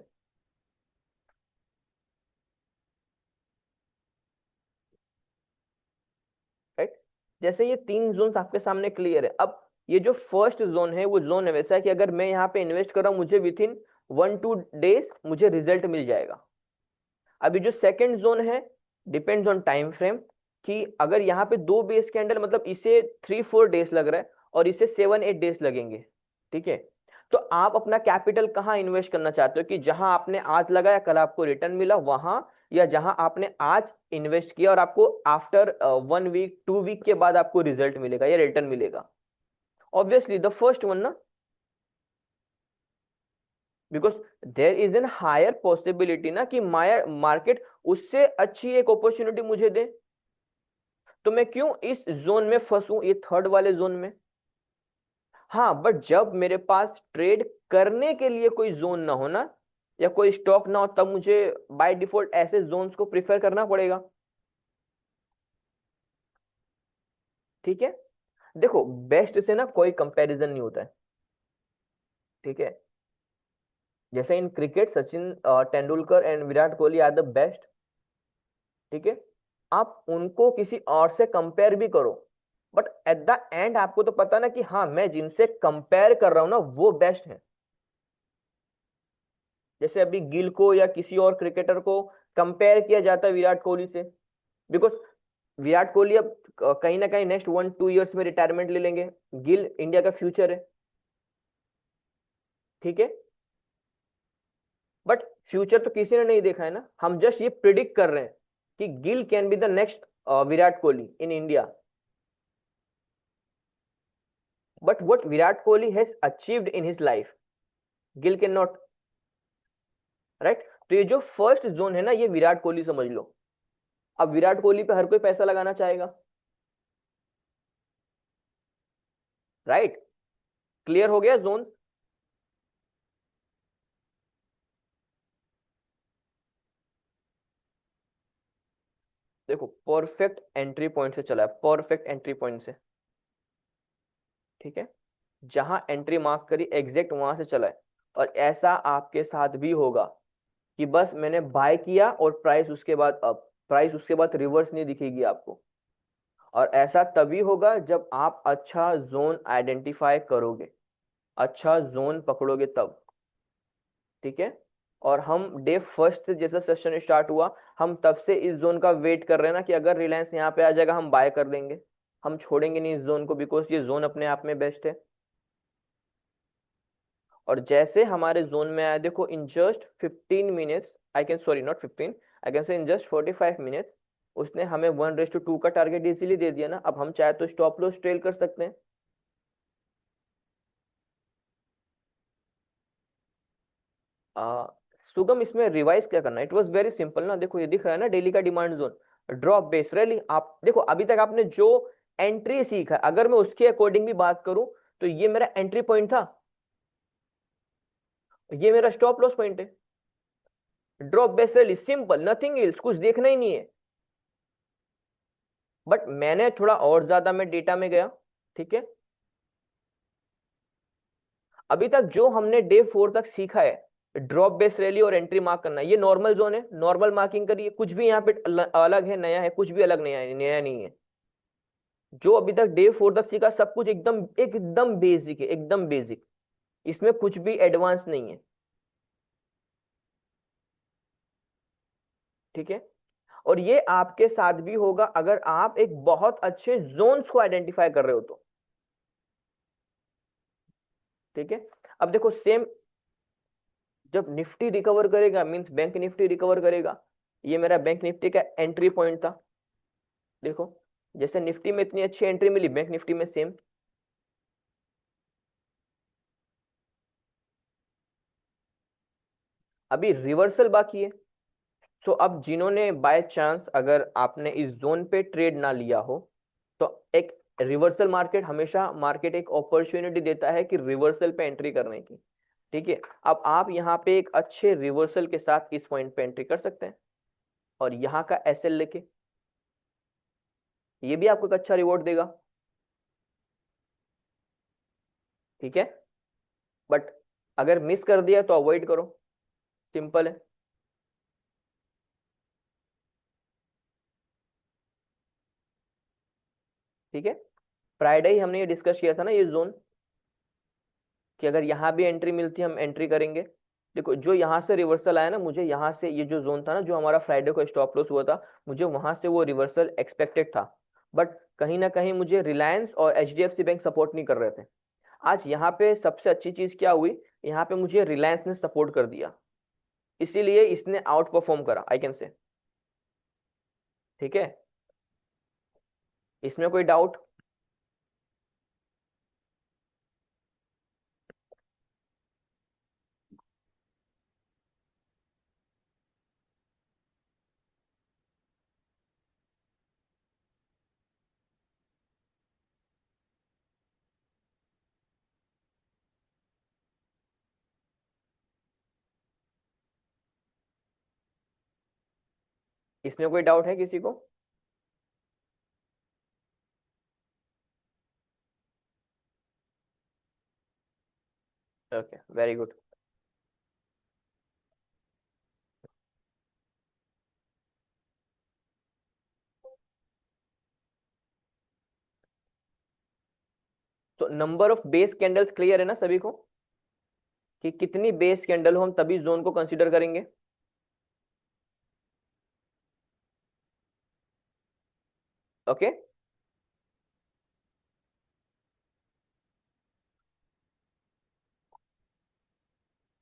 राइट। जैसे ये तीन जोन्स आपके सामने क्लियर है। अब ये जो फर्स्ट जोन है, वो जोन है वैसा है कि अगर मैं यहाँ पे इन्वेस्ट कर रहा हूँ, मुझे विथ इन 1-2 डेज मुझे रिजल्ट मिल जाएगा। अभी जो सेकंड जोन है, डिपेंड्स ऑन टाइम फ्रेम, कि अगर यहाँ पे दो बेस कैंडल, मतलब इसे 3-4 डेज लग रहा है और इसे 7-8 डेज लगेंगे, ठीक है, तो आप अपना कैपिटल कहाँ इन्वेस्ट करना चाहते हो, कि जहां आपने आज लगाया कल आपको रिटर्न मिला वहां, या जहां आपने आज इन्वेस्ट किया और आपको आफ्टर 1 वीक 2 वीक के बाद आपको रिजल्ट मिलेगा या रिटर्न मिलेगा? ऑब्वियसली द फर्स्ट वन ना, because there is an higher possibility ना कि मायर मार्केट उससे अच्छी एक अपॉर्चुनिटी मुझे दे। तो मैं क्यों इस जोन में फंसूं, ये थर्ड वाले जोन में? हाँ, बट जब मेरे पास ट्रेड करने के लिए कोई जोन ना हो ना, या कोई स्टॉक ना हो, तब मुझे बाय डिफॉल्ट ऐसे जोन्स को प्रिफर करना पड़ेगा। ठीक है। देखो, बेस्ट से ना कोई कंपैरिजन नहीं होता है, ठीक है। जैसे in cricket Sachin Tendulkar and Virat Kohli are the best, ठीक है। आप उनको किसी और से कंपेयर भी करो, बट एट द एंड आपको तो पता ना कि हाँ, मैं जिनसे कंपेयर कर रहा हूं ना वो बेस्ट है। जैसे अभी गिल को या किसी और क्रिकेटर को कंपेयर किया जाता है विराट कोहली से, बिकॉज विराट कोहली अब कहीं ना कहीं नेक्स्ट 1-2 ईयर्स में रिटायरमेंट ले लेंगे। गिल इंडिया का फ्यूचर है, ठीक है। बट फ्यूचर तो किसी ने नहीं देखा है ना, हम जस्ट ये प्रिडिक्ट कर रहे हैं कि Gill can be the next Virat Kohli in India. But what Virat Kohli has achieved in his life, Gill can not. Right. तो ये जो फर्स्ट जोन है ना, ये विराट कोहली समझ लो। अब विराट कोहली पे हर कोई पैसा लगाना चाहेगा। राइट। क्लियर हो गया जोन? देखो, परफेक्ट एंट्री पॉइंट से चला है, परफेक्ट एंट्री पॉइंट से, ठीक है। जहां एंट्री मार्क करी एग्जैक्ट वहां से चला है। और ऐसा आपके साथ भी होगा कि बस मैंने बाय किया और प्राइस उसके बाद अप, प्राइस उसके बाद रिवर्स नहीं दिखेगी आपको। और ऐसा तभी होगा जब आप अच्छा जोन आइडेंटिफाई करोगे, अच्छा जोन पकड़ोगे तब, ठीक है। और हम डे फर्स्ट से जैसा सेशन स्टार्ट हुआ, हम तब से इस जोन का वेट कर रहे हैं ना, कि अगर रिलायंस यहाँ पे आ जाएगा हम बाय कर देंगे। हम छोड़ेंगे नहीं इस जोन को, बिकॉज ये जोन अपने आप में बेस्ट है। और जैसे हमारे जोन में आया, देखो in just 15 minutes, I can sorry not 15, I can से इन जस्ट 45 मिनट्स, उसने हमें 1:2 का टारगेट इजीली दे दिया ना। अब हम चाहे तो स्टॉप लॉस ट्रेल कर सकते हैं। आ, सुगम, इसमें रिवाइज क्या करना है? इट वॉज वेरी सिंपल ना। देखो ये दिख रहा है ना, डेली का demand zone, drop base rally. आप देखो अभी तक आपने जो एंट्री सीखा, अगर मैं उसके अकॉर्डिंग भी बात करूं, तो ये मेरा एंट्री पॉइंट था, ये मेरा स्टॉप लॉस पॉइंट है। Drop base rally, simple, nothing else, कुछ देखना ही नहीं है। बट मैंने थोड़ा और ज्यादा मैं डेटा में गया, ठीक है। अभी तक जो हमने डे 4 तक सीखा है, ड्रॉप बेस रैली और एंट्री मार्क करना, ये नॉर्मल जोन है, नॉर्मल मार्किंग करिए। कुछ भी यहाँ पे अलग है, नया है, कुछ भी अलग नया है, नया नहीं है। जो अभी तक डे 4 तक सीखा सब कुछ एकदम एकदम बेसिक है, एकदम बेसिक। इसमें कुछ भी एडवांस नहीं है, ठीक है। और ये आपके साथ भी होगा अगर आप एक बहुत अच्छे जोन्स को आइडेंटिफाई कर रहे हो तो, ठीक है। अब देखो सेम, जब निफ्टी रिकवर करेगा, मींस बैंक निफ्टी रिकवर करेगा, ये मेरा बैंक निफ्टी का एंट्री पॉइंट था। देखो, जैसे निफ्टी में इतनी अच्छी एंट्री मिली, बैंक निफ्टी में सेम। अभी रिवर्सल बाकी है। तो अब जिन्होंने बाय चांस, अगर आपने इस जोन पे ट्रेड ना लिया हो, तो एक रिवर्सल मार्केट, हमेशा मार्केट एक अपॉर्चुनिटी देता है कि रिवर्सल पे एंट्री करने की। ठीक है, अब आप यहाँ पे एक अच्छे रिवर्सल के साथ इस पॉइंट पे एंट्री कर सकते हैं, और यहाँ का एसएल लेके ये भी आपको एक अच्छा रिवॉर्ड देगा। ठीक है, बट अगर मिस कर दिया तो अवॉइड करो, सिंपल है। ठीक है, फ्राइडे ही हमने ये डिस्कस किया था ना ये जोन, कि अगर यहाँ भी एंट्री मिलती है हम एंट्री करेंगे। देखो जो यहाँ से रिवर्सल आया ना, मुझे यहाँ से ये जो जोन था ना, जो हमारा फ्राइडे को स्टॉप लॉस हुआ था, मुझे वहां से वो रिवर्सल एक्सपेक्टेड था। बट कहीं ना कहीं मुझे रिलायंस और एचडीएफसी बैंक सपोर्ट नहीं कर रहे थे। आज यहाँ पे सबसे अच्छी चीज क्या हुई, यहाँ पे मुझे रिलायंस ने सपोर्ट कर दिया, इसीलिए इसने आउट परफॉर्म करा, आई कैन से। ठीक है, इसमें कोई डाउट? इसमें कोई डाउट है किसी को? Okay, very good. तो number of base candles clear है ना सभी को, कि कितनी बेस कैंडल हो हम तभी जोन को कंसीडर करेंगे? ओके,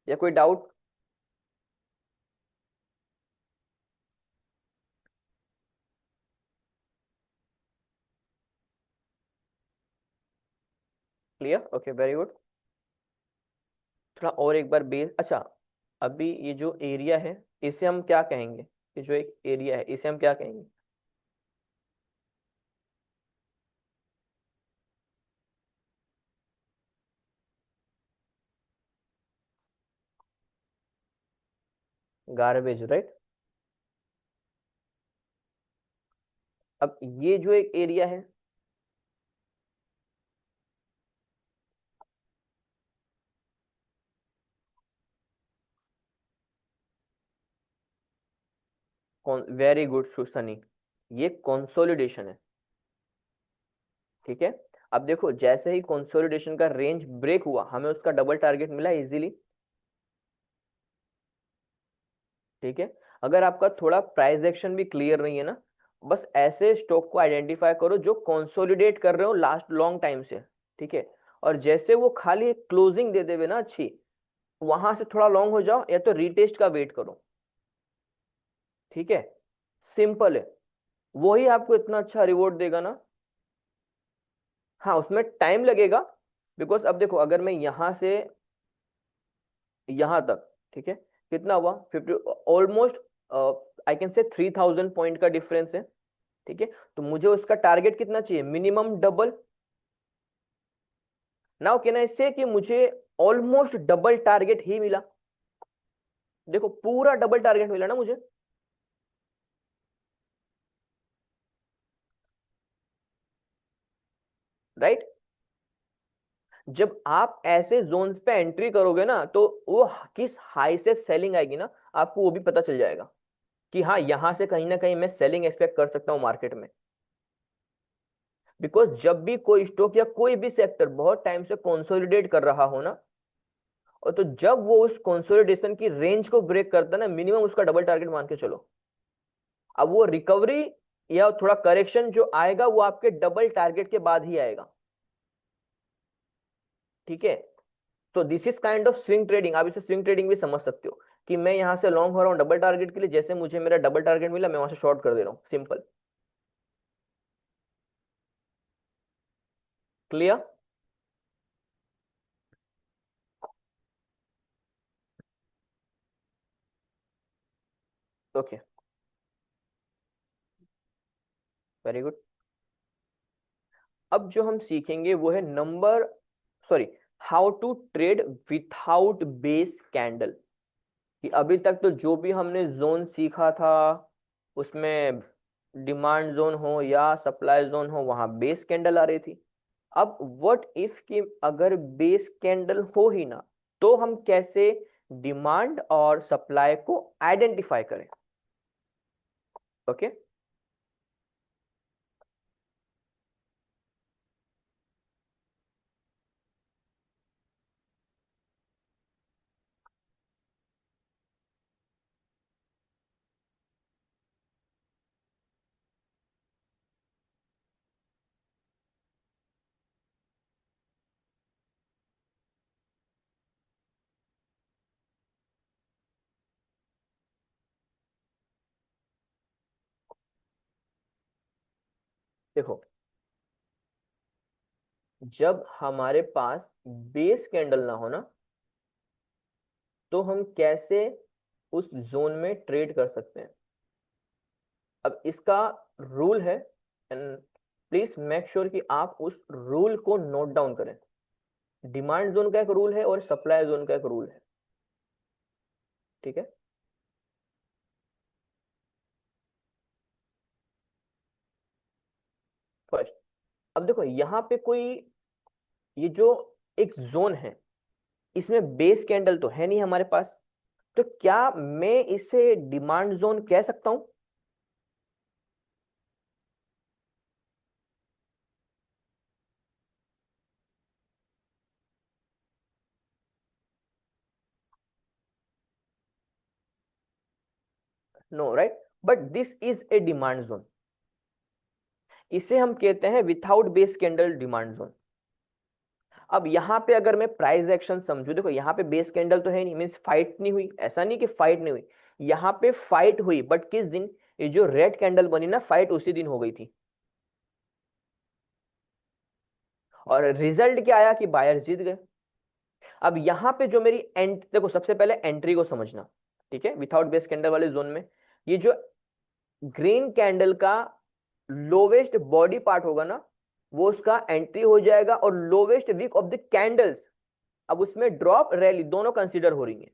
या कोई doubt? Clear, okay, very good. थोड़ा और एक बार बेस, अच्छा, अभी ये जो एरिया है इसे हम क्या कहेंगे? ये जो एक एरिया है इसे हम क्या कहेंगे? Garbage, right. अब ये जो एक एरिया है, कौन, वेरी गुड सनी, ये कंसोलिडेशन है। ठीक है, अब देखो जैसे ही कंसोलिडेशन का रेंज ब्रेक हुआ, हमें उसका डबल टारगेट मिला इजीली। ठीक है, अगर आपका थोड़ा प्राइस एक्शन भी क्लियर नहीं है ना, बस ऐसे स्टॉक को आइडेंटिफाई करो जो कंसोलिडेट कर रहे हो लास्ट लॉन्ग टाइम से। ठीक है, और जैसे वो खाली एक क्लोजिंग दे देवे ना अच्छी, वहां से थोड़ा लॉन्ग हो जाओ, या तो रीटेस्ट का वेट करो। ठीक है, सिंपल है, वही आपको इतना अच्छा रिवॉर्ड देगा ना। हाँ, उसमें टाइम लगेगा, बिकॉज अब देखो अगर मैं यहां से यहां तक, ठीक है, कितना हुआ, 50, ऑलमोस्ट आई कैन से 3000 पॉइंट का डिफरेंस है। ठीक है, तो मुझे उसका टारगेट कितना चाहिए, minimum double. Now can I से कि मुझे ऑलमोस्ट डबल टारगेट ही मिला। देखो पूरा डबल टारगेट मिला ना मुझे, राइट। जब आप ऐसे जोन पे एंट्री करोगे ना, तो वो किस हाई से सेलिंग आएगी ना, आपको वो भी पता चल जाएगा कि हाँ यहां से कहीं ना कहीं मैं सेलिंग एक्सपेक्ट कर सकता हूँ मार्केट में। बिकॉज जब भी कोई स्टॉक या कोई भी सेक्टर बहुत टाइम से कंसोलिडेट कर रहा हो ना, और तो जब वो उस कंसोलिडेशन की रेंज को ब्रेक करता है ना, मिनिमम उसका डबल टारगेट मान के चलो। अब वो रिकवरी या थोड़ा करेक्शन जो आएगा, वो आपके डबल टारगेट के बाद ही आएगा। ठीक है, तो this is kind of swing trading, आप इसे स्विंग ट्रेडिंग भी समझ सकते हो, कि मैं यहां से लॉन्ग हो रहा हूँ डबल टारगेट के लिए, जैसे मुझे मेरा डबल टारगेट मिला मैं वहां से शॉर्ट कर दे रहा हूँ, simple. Clear? Okay, very good. अब जो हम सीखेंगे वो है number, sorry, how to trade without base candle. कि अभी तक तो जो भी हमने जोन सीखा था उसमें डिमांड जोन हो या सप्लाई जोन हो, वहां बेस कैंडल आ रही थी। अब व्हाट इफ कि अगर बेस कैंडल हो ही ना, तो हम कैसे डिमांड और सप्लाई को आइडेंटिफाई करें? ओके, देखो, जब हमारे पास बेस कैंडल ना हो ना, तो हम कैसे उस जोन में ट्रेड कर सकते हैं? अब इसका रूल है, एंड प्लीज मेक श्योर कि आप उस रूल को नोट डाउन करें। डिमांड जोन का एक रूल है और सप्लाई जोन का एक रूल है, ठीक है? फर्स्ट, अब देखो यहाँ पे कोई, ये जो एक जोन है, इसमें बेस कैंडल तो है नहीं हमारे पास, तो क्या मैं इसे डिमांड जोन कह सकता हूं? No, right? But this is a demand zone. इसे हम कहते हैं without base candle demand zone. अब यहाँ पे अगर मैं प्राइस एक्शन समझू, देखो यहाँ पे बेस कैंडल तो है नहीं, मीन्स फाइट नहीं हुई, ऐसा नहीं कि फाइट नहीं हुई, यहाँ पे फाइट हुई, बट किस दिन? ये जो रेड कैंडल बनी ना, फाइट उसी दिन हो गई थी। और रिजल्ट क्या आया कि बायर जीत गए। अब यहाँ पे जो मेरी एंट, देखो सबसे पहले एंट्री को समझना, ठीक है? विथआउट बेस कैंडल वाले जोन में ये जो ग्रीन कैंडल का लोवेस्ट बॉडी पार्ट होगा ना, वो उसका एंट्री हो जाएगा, और lowest wick of the candles, अब उसमें ड्रॉप रैली दोनों कंसीडर हो रही है।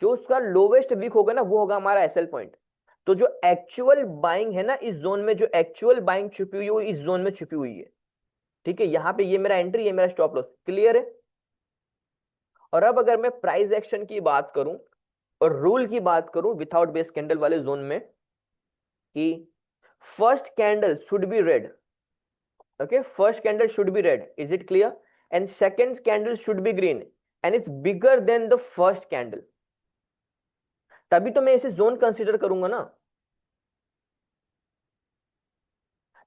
जो उसका लोवेस्ट वीक होगा ना, वो होगा हमारा एसएल पॉइंट। तो जो एक्चुअल बाइंग है ना इस जोन में, जो एक्चुअल बाइंग छुपी हुई है वो इस जोन में छुपी हुई है, ठीक है? यहाँ पे ये मेरा एंट्री, ये मेरा स्टॉप लॉस, क्लियर है? और अब अगर मैं प्राइस एक्शन की बात करूं और रूल की बात करूं विथआउट बेस कैंडल वाले जोन में, कि first candle should be red, okay, first candle should be red, is it clear? And second candle should be green, and it's bigger than the first candle, तभी तो मैं इसे जोन कंसीडर करूंगा ना।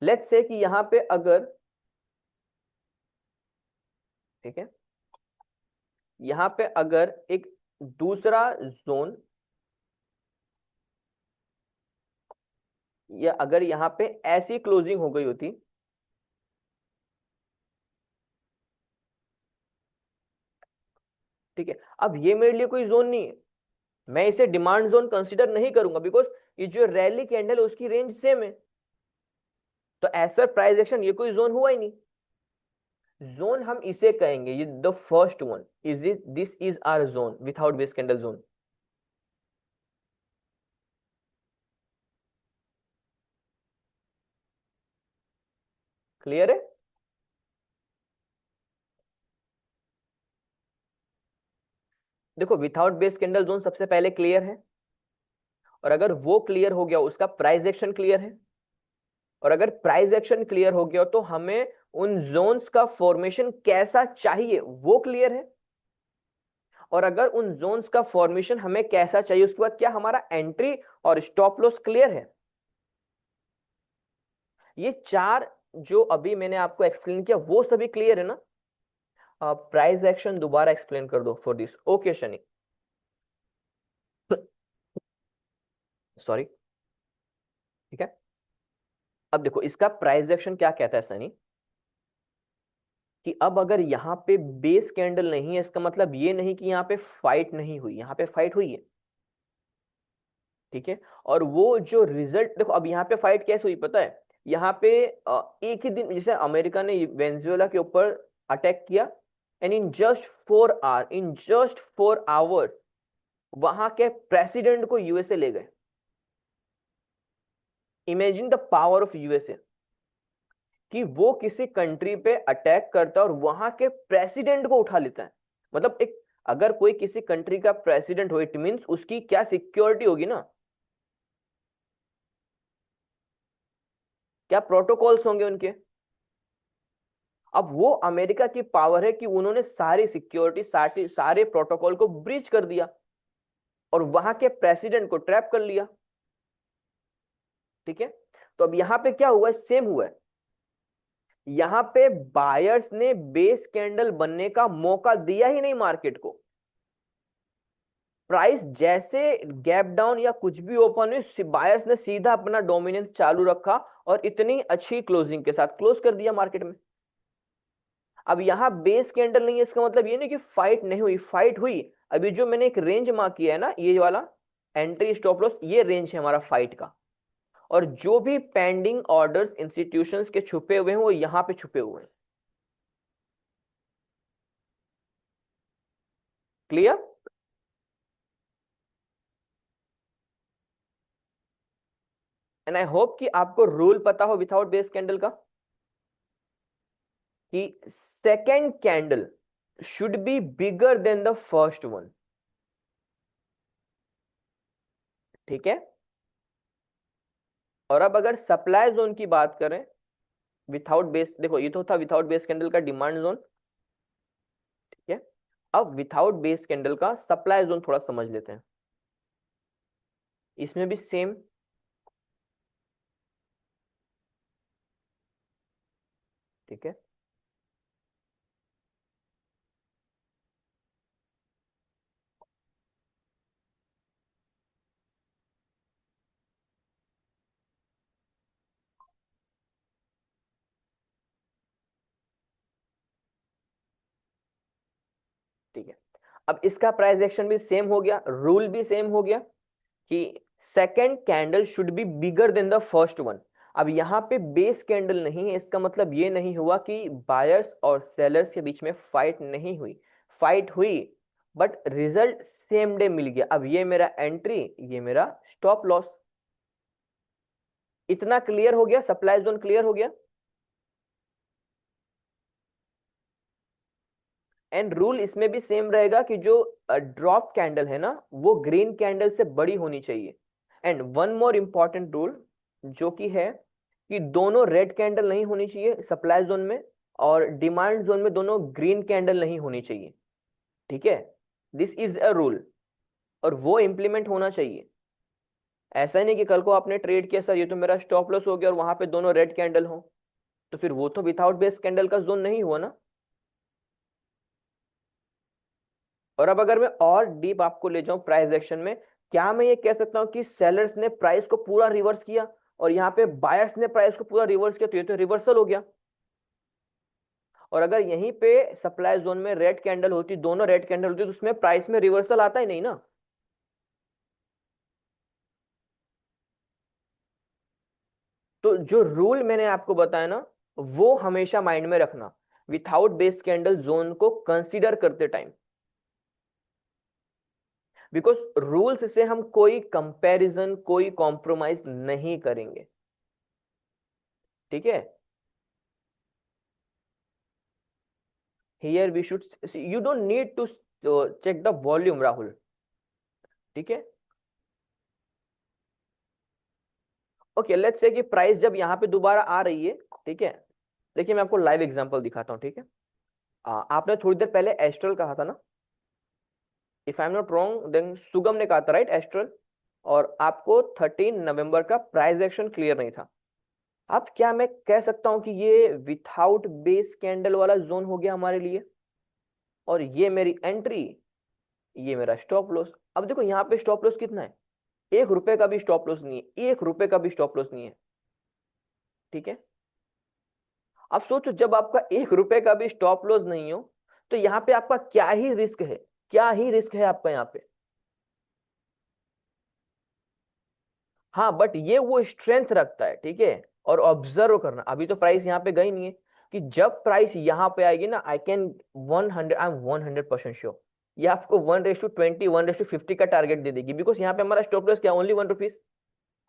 लेट्स से कि यहां पे अगर, ठीक है, यहां पे अगर एक दूसरा जोन, या अगर यहां पे ऐसी क्लोजिंग हो गई होती, ठीक है, अब ये मेरे लिए कोई जोन नहीं है, मैं इसे डिमांड जोन कंसीडर नहीं करूंगा, बिकॉज ये जो रैली कैंडल है उसकी रेंज सेम है, तो एज पर प्राइस एक्शन ये कोई जोन हुआ ही नहीं। जोन हम इसे कहेंगे, ये the first one is it, this is our zone, without base candle zone. Clear है? देखो विथआउट बेस कैंडल जोन सबसे पहले क्लियर है, और अगर वो क्लियर हो गया उसका प्राइस एक्शन क्लियर है, और अगर प्राइस एक्शन क्लियर हो गया तो हमें उन जोन्स का फॉर्मेशन कैसा चाहिए वो क्लियर है, और अगर उन जोन्स का फॉर्मेशन हमें कैसा चाहिए उसके बाद क्या हमारा एंट्री और स्टॉप लॉस क्लियर है। ये चार जो अभी मैंने आपको एक्सप्लेन किया वो सभी क्लियर है ना? प्राइस एक्शन दोबारा एक्सप्लेन कर दो for this, okay Shani, sorry, ठीक है? अब देखो इसका प्राइस एक्शन क्या कहता है सनी, कि अब अगर यहाँ पे बेस कैंडल नहीं है, इसका मतलब ये नहीं कि यहाँ पे फाइट नहीं हुई, यहाँ पे फाइट हुई है, ठीक है। और वो जो रिजल्ट देखो, अब यहाँ पे फाइट कैसे हुई पता है? यहाँ पे एक ही दिन जैसे अमेरिका ने वेनेजुएला के ऊपर अटैक किया, एंड इन जस्ट 4 आवर वहां के प्रेसिडेंट को यूएसए ले गए। Imagine the power of USA, कि वो किसी कंट्री पे अटैक करता है और वहां के प्रेसिडेंट को उठा लेता है। मतलब एक, अगर कोई किसी कंट्री का प्रेसिडेंट हो, इट मींस उसकी क्या सिक्योरिटी होगी ना, क्या प्रोटोकॉल्स होंगे उनके। अब वो अमेरिका की पावर है कि उन्होंने सारी सिक्योरिटी, सारे प्रोटोकॉल को ब्रीच कर दिया और वहां के प्रेसिडेंट को ट्रैप कर लिया। ठीक है। तो अब यहां पे क्या हुआ है? सेम हुआ है। यहां पे बायर्स ने बेस कैंडल बनने का मौका दिया ही नहीं मार्केट को। प्राइस जैसे गैप डाउन या कुछ भी ओपन हुई, बायर्स ने सीधा अपना डोमिनेंस चालू रखा और इतनी अच्छी क्लोजिंग के साथ क्लोज कर दिया मार्केट में। अब यहां बेस कैंडल नहीं है, इसका मतलब ये नहीं कि फाइट नहीं हुई, फाइट हुई। अभी जो मैंने एक रेंज मार्क किया है ना, ये वाला एंट्री स्टॉप लॉस, ये रेंज है हमारा फाइट का। और जो भी पेंडिंग ऑर्डर्स इंस्टीट्यूशंस के छुपे हुए हैं वो यहां पे छुपे हुए हैं। क्लियर? एंड आई होप कि आपको रूल पता हो विथआउट बेस कैंडल का, कि second candle should be bigger than the first one. ठीक है। और अब अगर सप्लाई जोन की बात करें, विथआउट बेस, देखो ये तो था विथआउट बेस कैंडल का डिमांड जोन। ठीक है। अब विथआउट बेस कैंडल का सप्लाई जोन थोड़ा समझ लेते हैं। इसमें भी सेम। ठीक है। ठीक है। अब इसका प्राइस एक्शन भी सेम हो गया, रूल भी सेम हो गया, कि second candle should be bigger than the first one. अब यहां पे बेस कैंडल नहीं है, इसका मतलब ये नहीं हुआ कि बायर्स और सेलर्स के बीच में फाइट नहीं हुई। फाइट हुई, but result same day meal गया। अब ये मेरा एंट्री, ये मेरा स्टॉप लॉस। इतना क्लियर हो गया? सप्लाई जोन क्लियर हो गया? एंड रूल इसमें भी सेम रहेगा कि जो ड्रॉप कैंडल है ना, वो ग्रीन कैंडल से बड़ी होनी चाहिए। And one more important rule जो कि है, कि दोनों रेड कैंडल नहीं होनी चाहिए सप्लाई जोन में, और डिमांड जोन में दोनों ग्रीन कैंडल नहीं होनी चाहिए। ठीक है। दिस इज अ रूल, और वो इंप्लीमेंट होना चाहिए। ऐसा ही नहीं कि कल को आपने ट्रेड किया, सर ये तो मेरा स्टॉप लॉस हो गया और वहां पे दोनों रेड कैंडल हो, तो फिर वो तो विथआउट बेस कैंडल का जोन नहीं हुआ ना। और अब अगर मैं और डीप आपको ले जाऊं प्राइस एक्शन में, क्या मैं ये कह सकता हूं कि सेलर्स ने प्राइस को पूरा रिवर्स किया और यहाँ पे बायर्स ने प्राइस को पूरा रिवर्स किया, तो ये तो रिवर्सल हो गया। और अगर यहीं पे सप्लाई जोन में रेड कैंडल होती, दोनों रेड कैंडल होती, तो उसमें प्राइस में रिवर्सल आता ही नहीं ना। तो जो रूल मैंने आपको बताया ना, वो हमेशा माइंड में रखना विथआउट बेस कैंडल जोन को कंसीडर करते टाइम, बिकॉज रूल्स से हम कोई कंपैरिजन, कोई कॉम्प्रोमाइज नहीं करेंगे। ठीक है। Here we should, you don't need to check the volume Rahul. ठीक है। ओके, लेट्स से कि प्राइस जब यहाँ पे दोबारा आ रही है, ठीक है, देखिए मैं आपको लाइव एग्जांपल दिखाता हूँ। ठीक है। आपने थोड़ी देर पहले एस्ट्रल कहा था ना, if I am not wrong then Sugam ने कहा था, राइट, एस्ट्रल। और आपको 13 नवंबर का प्राइस एक्शन क्लियर नहीं था। अब क्या मैं कह सकता हूं कि ये विथआउट बेस कैंडल वाला जोन हो गया हमारे लिए, और ये मेरी एंट्री, ये मेरा स्टॉप लॉस। अब देखो यहाँ पे स्टॉप लॉस कितना है? 1 रुपए का भी स्टॉप लॉस नहीं है, 1 रुपए का भी स्टॉप लॉस नहीं है। ठीक है। अब सोचो, जब आपका 1 रुपए का भी स्टॉप लॉस नहीं हो, तो यहाँ पे आपका क्या ही रिस्क है, क्या ही रिस्क है आपका यहाँ पे। हाँ बट ये वो स्ट्रेंथ रखता है, ठीक है। और ऑब्जर्व करना, अभी तो प्राइस यहाँ पे गई नहीं है, कि जब प्राइस यहाँ पे आएगी ना, I can 100, I am 100% sure, ये आपको 1:20, 1:50 का टारगेट दे देगी, बिकॉज यहाँ पे हमारा स्टॉप लॉस क्या, ओनली ₹1।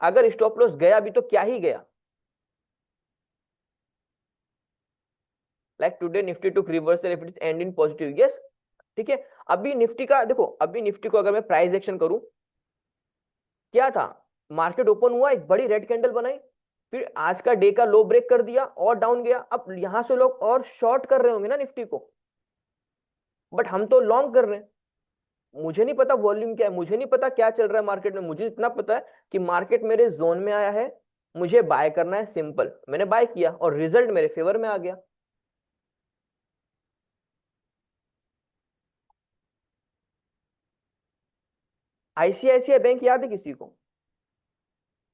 अगर स्टॉप लॉस गया भी तो क्या ही गया। Like today Nifty to reversal if it end in positive, yes, ठीक है। अभी निफ्टी का देखो, अभी निफ्टी को अगर मैं प्राइस एक्शन करूं, क्या था, मार्केट ओपन हुआ, एक बड़ी रेड कैंडल बनाई, फिर आज का डे का लो ब्रेक कर दिया और डाउन गया। अब यहां से लोग और शॉर्ट कर रहे होंगे ना निफ्टी को, बट हम तो लॉन्ग कर रहे हैं। मुझे नहीं पता वॉल्यूम क्या है, मुझे नहीं पता क्या चल रहा है मार्केट में, मुझे इतना पता है कि मार्केट मेरे जोन में आया है, मुझे बाय करना है, सिंपल। मैंने बाय किया और रिजल्ट मेरे फेवर में आ गया। आईसीआईसीआई बैंक याद है किसी को?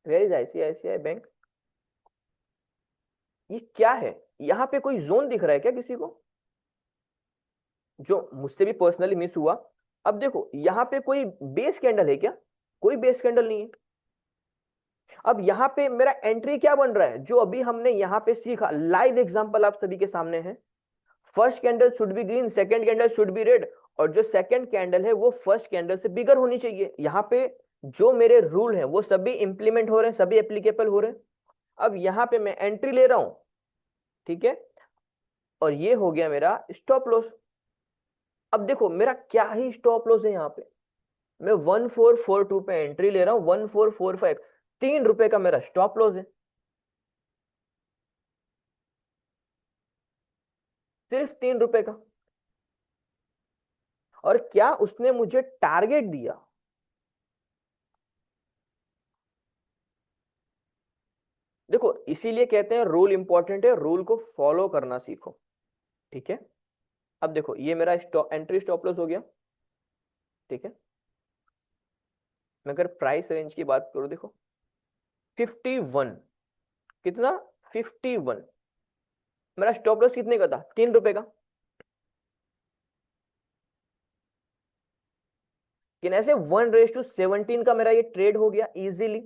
Where is ICICI bank? ये क्या है? यहाँ पे कोई जोन दिख रहा है क्या किसी को? जो मुझसे भी पर्सनली मिस हुआ। अब देखो यहाँ पे कोई बेस कैंडल है क्या? कोई बेस कैंडल नहीं है। अब यहाँ पे मेरा एंट्री क्या बन रहा है, जो अभी हमने यहाँ पे सीखा, लाइव एग्जांपल आप सभी के सामने है। First candle should be green, second candle should be red, और जो सेकंड कैंडल है वो फर्स्ट कैंडल से बिगर होनी चाहिए। यहाँ पे जो मेरे रूल हैं वो सभी इंप्लीमेंट हो रहे हैं, सभी एप्लीकेबल हो रहे हैं। अब यहाँ पे मैं एंट्री ले रहा हूं, ठीक है, और ये हो गया मेरा स्टॉप लॉस। अब देखो मेरा क्या ही स्टॉप लॉस है यहाँ पे, मैं 1442 पे एंट्री ले रहा हूँ, 1445, ₹3 का मेरा स्टॉप लॉस है, सिर्फ ₹3 का। और क्या उसने मुझे टारगेट दिया? देखो इसीलिए कहते हैं रूल इंपॉर्टेंट है, रूल को फॉलो करना सीखो, ठीक है। अब देखो ये मेरा एंट्री स्टॉप लॉस हो गया, ठीक है। मैं अगर प्राइस रेंज की बात करूं, देखो 51, कितना, 51, मेरा स्टॉप लॉस कितने का था, ₹3 का। कि ऐसे 1:17 का मेरा ये ट्रेड हो गया इजीली।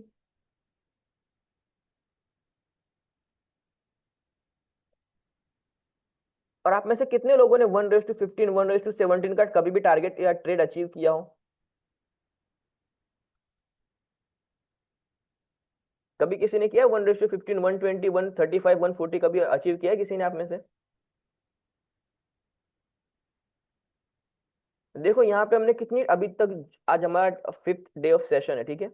और आप में से कितने लोगों ने 1:15, 1:17 का कभी भी टारगेट या ट्रेड अचीव किया हो? कभी किसी ने किया 1:15, 120, 135, 140 कभी अचीव किया है किसी ने आप में से? देखो यहाँ पे हमने कितनी अभी तक, आज हमारा 5th डे ऑफ सेशन है, ठीक है।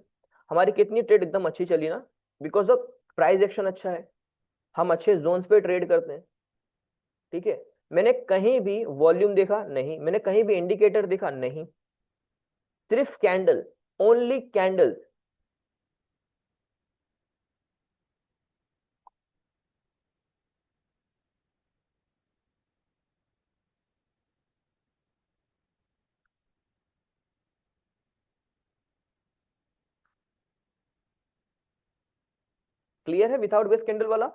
हमारी कितनी ट्रेड एकदम अच्छी चली ना, बिकॉज ऑफ प्राइस एक्शन अच्छा है, हम अच्छे जोन्स पे ट्रेड करते हैं, ठीक है। मैंने कहीं भी वॉल्यूम देखा नहीं, मैंने कहीं भी इंडिकेटर देखा नहीं, सिर्फ कैंडल, ओनली कैंडल। क्लियर है विदाउट बेस कैंडल वाला?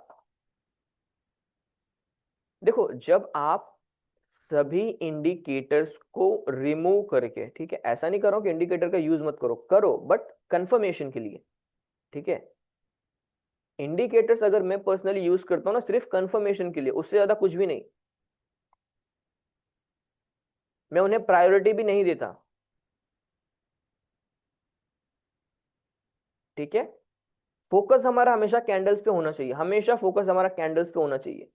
देखो जब आप सभी इंडिकेटर्स को रिमूव करके, ठीक है, ऐसा नहीं करो कि इंडिकेटर का यूज मत करो, करो बट कंफर्मेशन के लिए, ठीक है। इंडिकेटर्स अगर मैं पर्सनली यूज करता हूँ ना, सिर्फ कंफर्मेशन के लिए, उससे ज्यादा कुछ भी नहीं। मैं उन्हें प्रायोरिटी भी नहीं देता, ठीक है। फोकस हमारा हमेशा कैंडल्स पे होना चाहिए, हमेशा फोकस हमारा कैंडल्स पे होना चाहिए।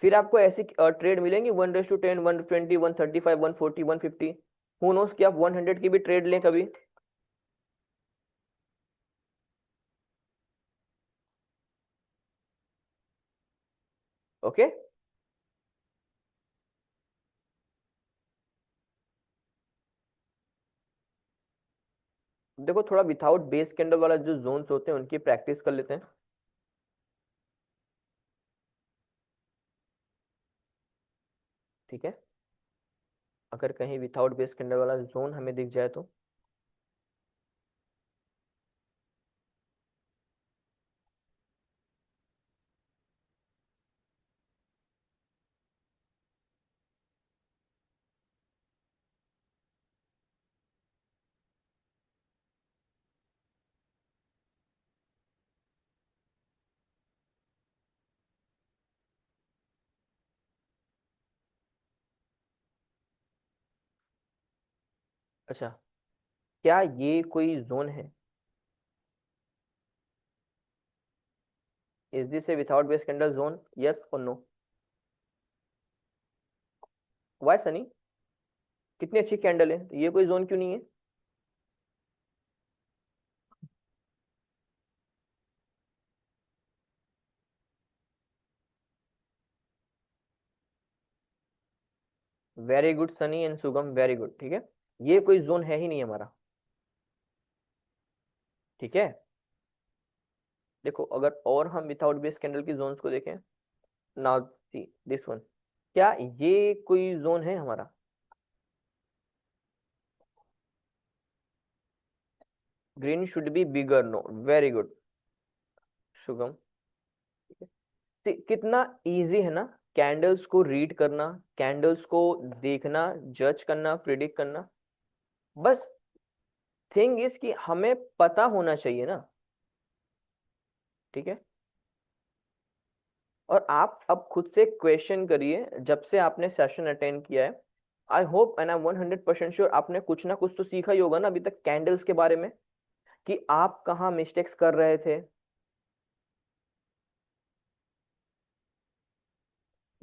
फिर आपको ऐसी ट्रेड मिलेंगी 1:10, 120, 135, 140, 150, हु नोस कि आप 100 की भी ट्रेड लें कभी। ओके। देखो थोड़ा विथआउट बेस कैंडल वाला जो जोन्स होते हैं उनकी प्रैक्टिस कर लेते हैं, ठीक है। अगर कहीं विथआउट बेस कैंडल वाला जोन हमें दिख जाए तो, अच्छा, क्या ये कोई जोन है? Is this A without base candle zone, yes और नो? वाई सनी? कितनी अच्छी कैंडल है, तो ये कोई जोन क्यों नहीं है? वेरी गुड सनी एंड सुगम, वेरी गुड। ठीक है, ये कोई जोन है ही नहीं हमारा। ठीक है, देखो अगर और हम विदाउट बेस कैंडल की जोन्स को देखें, नाउ सी दिस वन, क्या ये कोई जोन है हमारा? Green should be bigger, no, very good Shubham. कितना इजी है ना कैंडल्स को रीड करना, कैंडल्स को देखना, जज करना, प्रिडिक्ट करना। बस थिंग इज कि हमें पता होना चाहिए ना। ठीक है, और आप अब खुद से क्वेश्चन करिए, जब से आपने सेशन अटेंड किया है, I hope and I 100% sure आपने कुछ ना कुछ तो सीखा ही होगा ना अभी तक कैंडल्स के बारे में, कि आप कहाँ मिस्टेक्स कर रहे थे।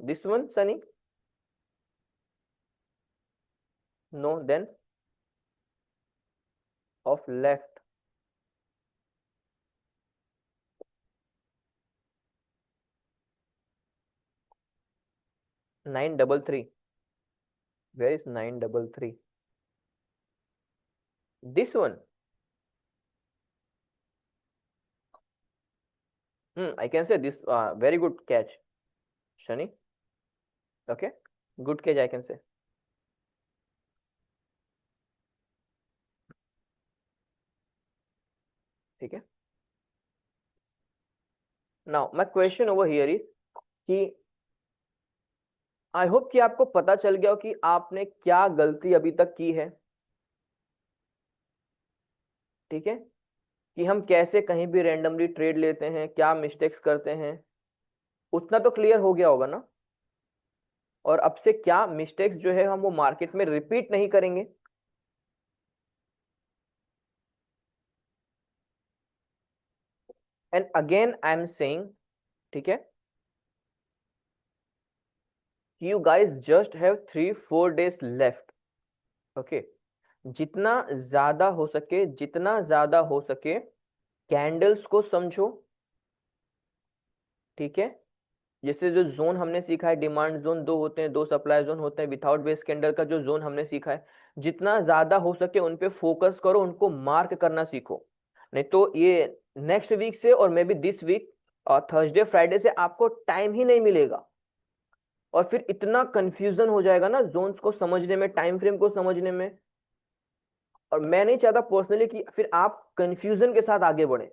This one Sunny? No, then of left. 933? Where is 933? This one? I can say this. Very good catch, Shani. Okay, good catch, I can say. ठीक है, now my question over here is कि आई होप कि आपको पता चल गया हो कि आपने क्या गलती अभी तक की है। ठीक है, कि हम कैसे कहीं भी रैंडमली ट्रेड लेते हैं, क्या मिस्टेक्स करते हैं, उतना तो क्लियर हो गया होगा ना। और अब से क्या मिस्टेक्स जो है हम वो मार्केट में रिपीट नहीं करेंगे। And again I am saying, ठीक है, you guys just have 3-4 days left. Okay, जितना ज्यादा हो सके, जितना ज्यादा हो सके कैंडल्स को समझो। ठीक है, जैसे जो जोन हमने सीखा है, डिमांड जोन दो होते हैं, दो सप्लाई जोन होते हैं, विदाउट बेस कैंडल का जो जोन हमने सीखा है, जितना ज्यादा हो सके उन पे फोकस करो, उनको मार्क करना सीखो। नहीं तो ये नेक्स्ट वीक से और मे बी दिस वीक और थर्सडे फ्राइडे से आपको टाइम ही नहीं मिलेगा, और फिर इतना कंफ्यूजन हो जाएगा ना जोन्स को समझने में, टाइम फ्रेम को समझने में। और मैं नहीं चाहता पर्सनली कि फिर आप कंफ्यूजन के साथ आगे बढ़े।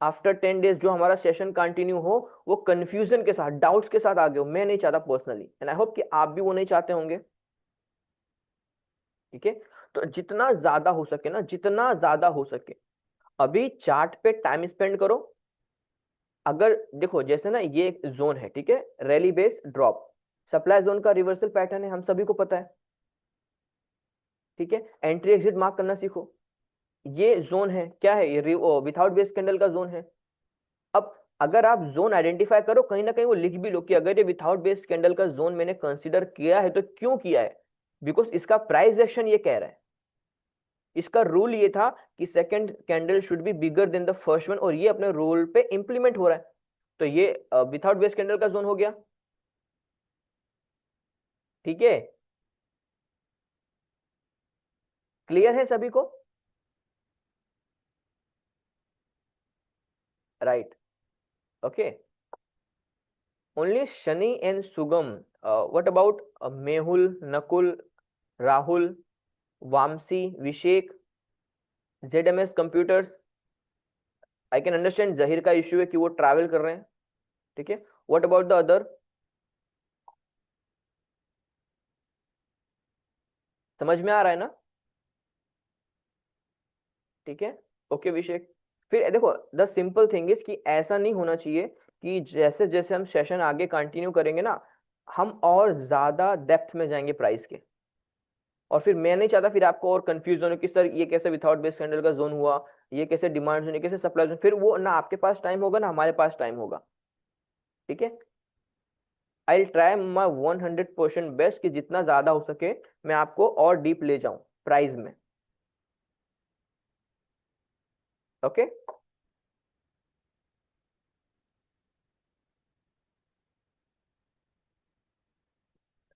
आफ्टर 10 days जो हमारा सेशन कंटिन्यू हो, वो कंफ्यूजन के साथ, डाउट्स के साथ आगे हो, मैं नहीं चाहता पर्सनली, एंड आई होप कि आप भी वो नहीं चाहते होंगे। ठीक है, तो जितना ज्यादा हो सके ना, जितना ज्यादा हो सके अभी चार्ट पे टाइम स्पेंड करो। अगर देखो जैसे ना ये एक जोन है, ठीक है, rally base drop, supply zone का रिवर्सल पैटर्न है, हम सभी को पता है। ठीक है, एंट्री एग्जिट मार्क करना सीखो। ये जोन है, क्या है ये? विदाउट बेस कैंडल का जोन है। अब अगर आप जोन आइडेंटिफाई करो, कहीं ना कहीं वो लिख भी लो कि अगर ये विदाउट बेस कैंडल का जोन मैंने कंसीडर किया है तो क्यों किया है, बिकॉज इसका प्राइस एक्शन ये कह रहा है। इसका रूल ये था कि second candle should be bigger than the first one, और ये अपने रूल पे इंप्लीमेंट हो रहा है। तो ये विदाउट बेस कैंडल का जोन हो गया। ठीक है, क्लियर है सभी को? Right, okay. Only Shani and Sugam, what about Mehul, Nakul, Rahul, Vamsi, Vishek, ZMS computers? I can understand Zaheer का इश्यू है कि वो ट्रैवल कर रहे हैं। ठीक है, व्हाट अबाउट द अदर? समझ में आ रहा है ना? ठीक है, ओके विशेक। फिर देखो द सिंपल थिंग इज कि ऐसा नहीं होना चाहिए कि जैसे जैसे हम सेशन आगे कंटिन्यू करेंगे ना, हम और ज्यादा डेप्थ में जाएंगे प्राइस के। और फिर मैं नहीं चाहता फिर आपको और कंफ्यूजन हो कि सर ये कैसे विदाउट बेस कैंडल का जोन हुआ, ये कैसे डिमांड जोन, ये कैसे सप्लाई जोन, फिर वो ना आपके पास टाइम होगा ना हमारे पास टाइम होगा। ठीक है, आई ट्राई माई 100% बेस्ट कि जितना ज्यादा हो सके मैं आपको और डीप ले जाऊं प्राइस में। ओके,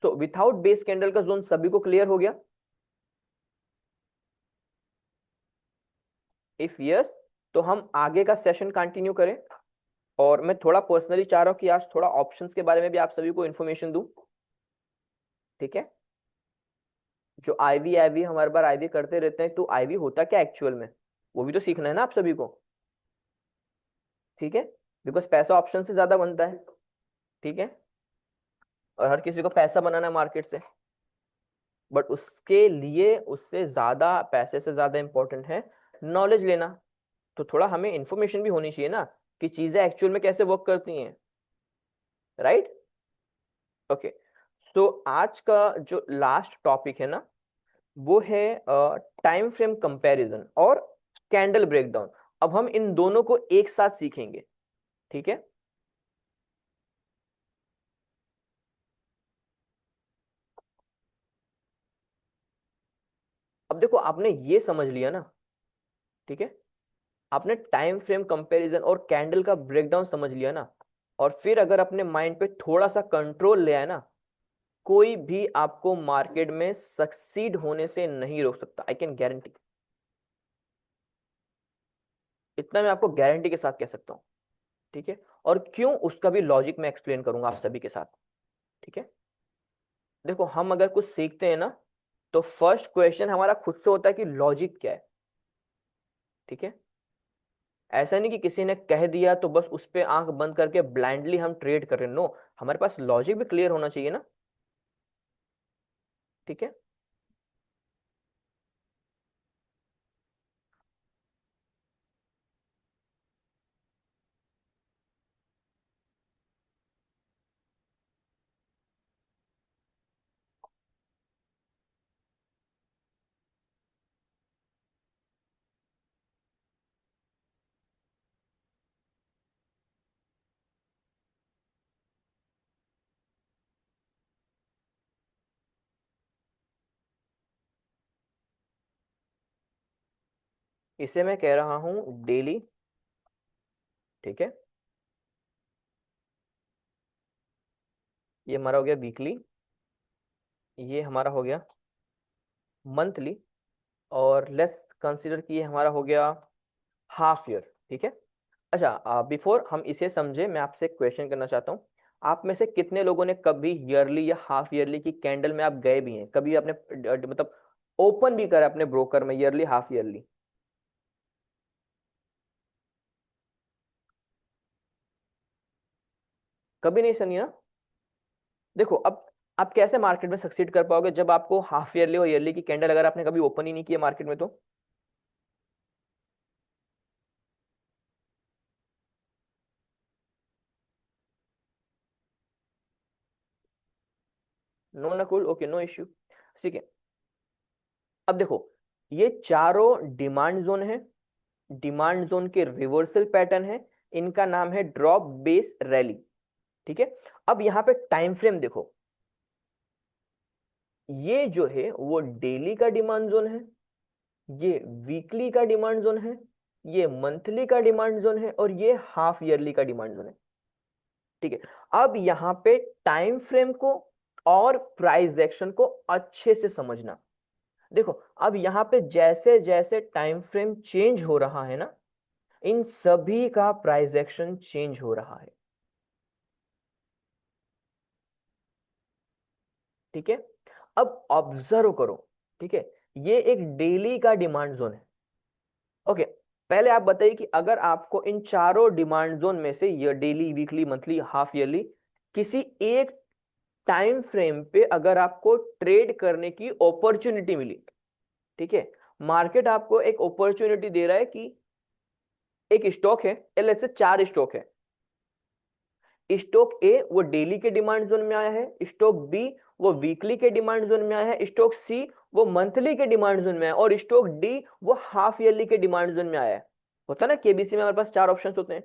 तो विदाउट बेस कैंडल का जोन सभी को क्लियर हो गया? इफ यस, तो हम आगे का सेशन कंटिन्यू करें। और मैं थोड़ा पर्सनली चाह रहा हूँ कि आज थोड़ा ऑप्शंस के बारे में भी आप सभी को इन्फॉर्मेशन दूं। ठीक है, जो आईवी आईवी हम हर बार आईवी करते रहते हैं, तो आईवी होता क्या एक्चुअल में, वो भी तो सीखना है ना आप सभी को। ठीक है, बिकॉज पैसा ऑप्शन से ज्यादा बनता है। ठीक है, और हर किसी को पैसा बनाना है मार्केट से, बट उसके लिए उससे ज्यादा, पैसे से ज्यादा इंपॉर्टेंट है नॉलेज लेना। तो थोड़ा हमें इंफॉर्मेशन भी होनी चाहिए ना कि चीजें एक्चुअल में कैसे वर्क करती हैं। Right, okay. तो आज का जो लास्ट टॉपिक है ना, वो है टाइम फ्रेम कंपैरिजन और कैंडल ब्रेकडाउन। अब हम इन दोनों को एक साथ सीखेंगे। ठीक है, अब देखो आपने ये समझ लिया ना। ठीक है, आपने टाइम फ्रेम कंपैरिजन और कैंडल का ब्रेकडाउन समझ लिया ना, और फिर अगर अपने माइंड पे थोड़ा सा कंट्रोल ले आए ना, कोई भी आपको मार्केट में सक्सीड होने से नहीं रोक सकता, आई कैन गारंटी। इतना मैं आपको गारंटी के साथ कह सकता हूं। ठीक है, और क्यों उसका भी लॉजिक मैं एक्सप्लेन करूंगा आप सभी के साथ। ठीक है, देखो हम अगर कुछ सीखते हैं ना, तो फर्स्ट क्वेश्चन हमारा खुद से होता है कि लॉजिक क्या है। ठीक है, ऐसा नहीं कि किसी ने कह दिया तो बस उस पे आंख बंद करके ब्लाइंडली हम ट्रेड कर रहे हैं। नो, हमारे पास लॉजिक भी क्लियर होना चाहिए ना। ठीक है, इसे मैं कह रहा हूं डेली। ठीक है, ये हमारा हो गया वीकली, ये हमारा हो गया मंथली, और लेट्स कंसीडर कि ये हमारा हो गया हाफ ईयर। ठीक है, अच्छा, बिफोर हम इसे समझे मैं आपसे एक क्वेश्चन करना चाहता हूँ। आप में से कितने लोगों ने कभी ईयरली या हाफ ईयरली की कैंडल में आप गए भी हैं, कभी आपने मतलब ओपन भी करा अपने ब्रोकर में ईयरली हाफ ईयरली? कभी नहीं सुनी ना। देखो अब आप कैसे मार्केट में सक्सीड कर पाओगे जब आपको हाफ ईयरली और ईयरली की कैंडल अगर आपने कभी ओपन ही नहीं किया मार्केट में तो? No Nakul, okay, no issue. ठीक है, अब देखो ये चारों डिमांड जोन है, डिमांड जोन के रिवर्सल पैटर्न है, इनका नाम है ड्रॉप बेस रैली। ठीक है, अब यहां पे टाइम फ्रेम देखो, ये जो है वो डेली का डिमांड जोन है, ये वीकली का डिमांड जोन है, ये मंथली का डिमांड जोन है, और ये हाफ ईयरली का डिमांड जोन है। ठीक है, अब यहां पे टाइम फ्रेम को और प्राइस एक्शन को अच्छे से समझना। देखो अब यहां पे जैसे जैसे टाइम फ्रेम चेंज हो रहा है ना, इन सभी का प्राइस एक्शन चेंज हो रहा है। ठीक है, अब ऑब्जर्व करो। ठीक है, ये एक डेली का डिमांड जोन है। ओके, पहले आप बताइए कि अगर आपको इन चारों डिमांड जोन में से ये daily, weekly, monthly, half yearly, किसी एक टाइम फ्रेम पे अगर आपको ट्रेड करने की अपॉर्चुनिटी मिली। ठीक है, मार्केट आपको एक अपॉर्चुनिटी दे रहा है कि एक स्टॉक है, लेट्स से चार स्टॉक है, स्टॉक ए वो डेली के डिमांड जोन में आया है, स्टॉक बी वो वीकली के डिमांड जोन में आया है, स्टॉक सी वो मंथली के डिमांड जोन में आया है, और स्टॉक डी वो हाफ ईयरली के डिमांड जोन में आया है। होता है ना केबीसी में हमारे पास 4 ऑप्शंस होते हैं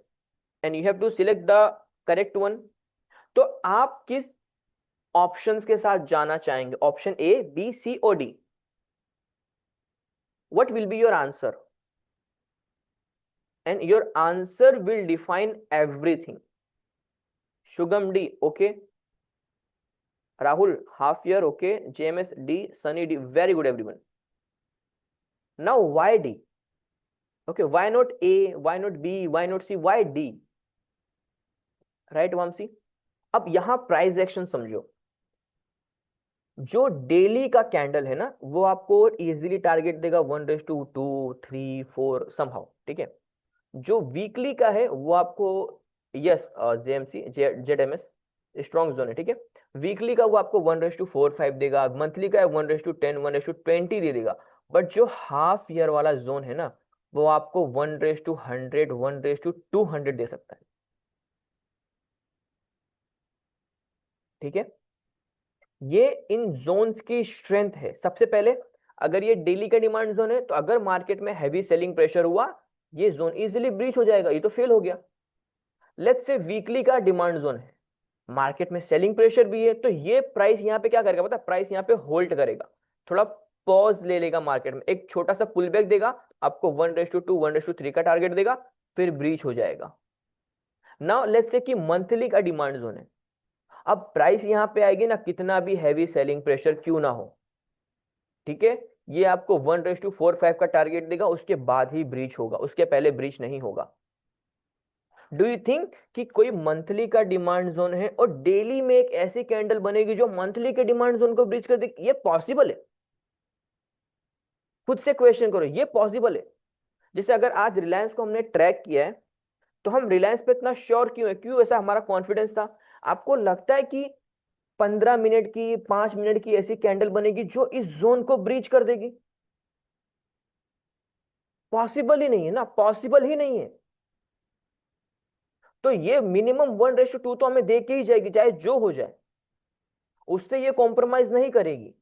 and you have to select the correct one. तो आप किस ऑप्शंस के साथ जाना चाहेंगे, ऑप्शन ए बी सी और D? What will be your answer? And your answer will define everything. Shugam D, okay. Rahul, half year, okay. JMS D, Sunny D, very good everyone. Now why D? Okay, why not A? Why not B? Why not C? Why D? Right, Vamsi? अब यहां प्राइस एक्शन समझो। जो डेली का कैंडल है ना वो आपको इजीली टारगेट देगा 1:2, 3, 4 समहाउ, ठीक है। जो वीकली का है वो आपको, यस जेएमसी जेडएमएस स्ट्रॉन्ग जोन है, ठीक है। वीकली का वो आपको 1:4, 5 देगा, मंथली का 1:10, 1:20 दे देगा। बट जो हाफ ईयर वाला जोन है ना वो आपको 1:100, 1:200 दे सकता है, ठीक है। ये इन जोन्स की स्ट्रेंथ है। सबसे पहले अगर ये डेली का डिमांड जोन है तो अगर मार्केट में हैवी सेलिंग प्रेशर हुआ ये जोन इजीली ब्रीच हो जाएगा, ये तो फेल हो गया। लेट्स से वीकली का डिमांड जोन है, मार्केट में सेलिंग प्रेशर भी है, तो ये प्राइस यहाँ पे क्या करेगा पता है? प्राइस यहाँ पे होल्ड करेगा, थोड़ा पॉज ले लेगा, मार्केट में एक छोटा सा पुल बैक देगा, आपको 1:2, 1:3 का टारगेट देगा, फिर ब्रीच हो जाएगा। नाउ लेट्स से कि मंथली का डिमांड जोन है, अब प्राइस यहाँ पे आएगी ना कितना भी हैवी सेलिंग प्रेशर क्यों ना हो, ठीक है, ये आपको 1:4, 5 का टारगेट देगा, उसके बाद ही ब्रीच होगा, उसके पहले ब्रीच नहीं होगा। डू यू थिंक कि कोई मंथली का डिमांड जोन है और डेली में एक ऐसी कैंडल बनेगी जो मंथली के डिमांड जोन को ब्रीच कर देगी? ये पॉसिबल है? खुद से क्वेश्चन करो, ये पॉसिबल है? जैसे अगर आज रिलायंस को हमने ट्रैक किया है तो हम रिलायंस पे इतना श्योर क्यों है, क्यों ऐसा हमारा कॉन्फिडेंस था? आपको लगता है कि 15 मिनट की, 5 मिनट की ऐसी कैंडल बनेगी जो इस जोन को ब्रीच कर देगी? पॉसिबल ही नहीं है ना, पॉसिबल ही नहीं है। तो ये मिनिमम 1:2 तो हमें दे के ही जाएगी, चाहे जो हो जाए, उससे ये कॉम्प्रोमाइज नहीं करेगी,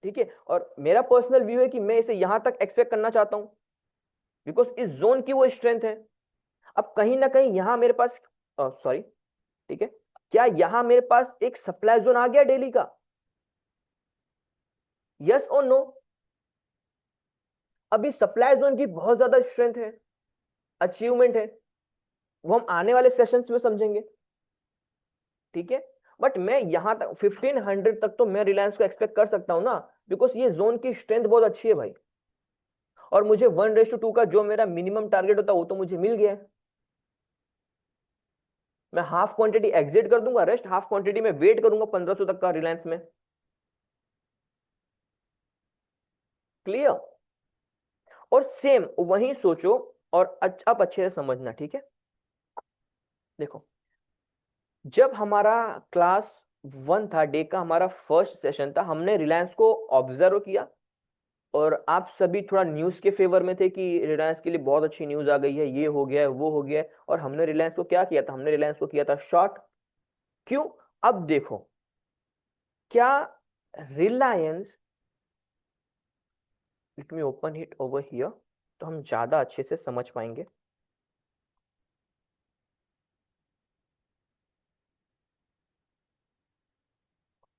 ठीक है। और मेरा पर्सनल व्यू है कि मैं इसे यहां तक एक्सपेक्ट करना चाहता हूं बिकॉज इस जोन की वो स्ट्रेंथ है। अब कहीं ना कहीं यहां मेरे पास, सॉरी, ठीक है, क्या यहां मेरे पास एक सप्लाई जोन आ गया डेली का? यस और नो? अभी सप्लाई जोन की बहुत ज्यादा स्ट्रेंथ है, अचीवमेंट है, वो हम आने वाले सेशंस में समझेंगे, ठीक है। बट मैं यहां तक 1500 तक तो मैं रिलायंस को एक्सपेक्ट कर सकता हूं ना, बिकॉज ये जोन की स्ट्रेंथ बहुत अच्छी है भाई, और मुझे 1:2 का जो मेरा मिनिमम टारगेट होता है वो तो मुझे मिल गया है। मैं हाफ क्वांटिटी एग्जिट कर दूंगा, रेस्ट हाफ क्वांटिटी में वेट करूंगा 1500 तक का रिलायंस में। क्लियर? और सेम वही सोचो, और अब अच्छे से समझना, ठीक है। देखो, जब हमारा क्लास 1 था, डे का हमारा फर्स्ट सेशन था, हमने रिलायंस को ऑब्जर्व किया और आप सभी थोड़ा न्यूज के फेवर में थे कि रिलायंस के लिए बहुत अच्छी न्यूज आ गई है, ये हो गया है, वो हो गया है, और हमने रिलायंस को क्या किया था? हमने रिलायंस को किया था शॉर्ट। क्यों? अब देखो, क्या Reliance, late me open it over here तो हम ज्यादा अच्छे से समझ पाएंगे।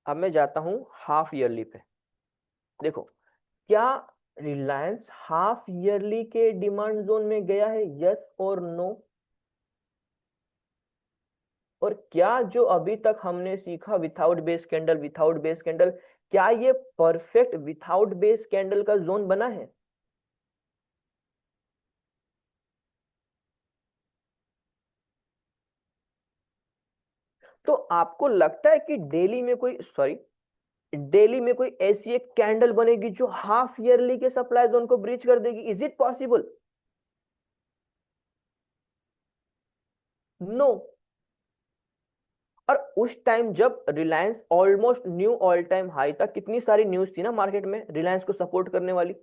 अब मैं जाता हूं हाफ ईयरली पे। देखो, क्या रिलायंस हाफ ईयरली के डिमांड जोन में गया है? यस और नो? और क्या जो अभी तक हमने सीखा without base candle, without base candle, क्या ये परफेक्ट विथआउट बेस कैंडल का जोन बना है? तो आपको लगता है कि डेली में कोई, सॉरी, डेली में कोई ऐसी एक कैंडल बनेगी जो हाफ ईयरली के सप्लाई जोन को ब्रीच कर देगी? Is it possible? नो। और उस टाइम जब Reliance almost knew all time high था, कितनी सारी न्यूज थी ना मार्केट में रिलायंस को सपोर्ट करने वाली,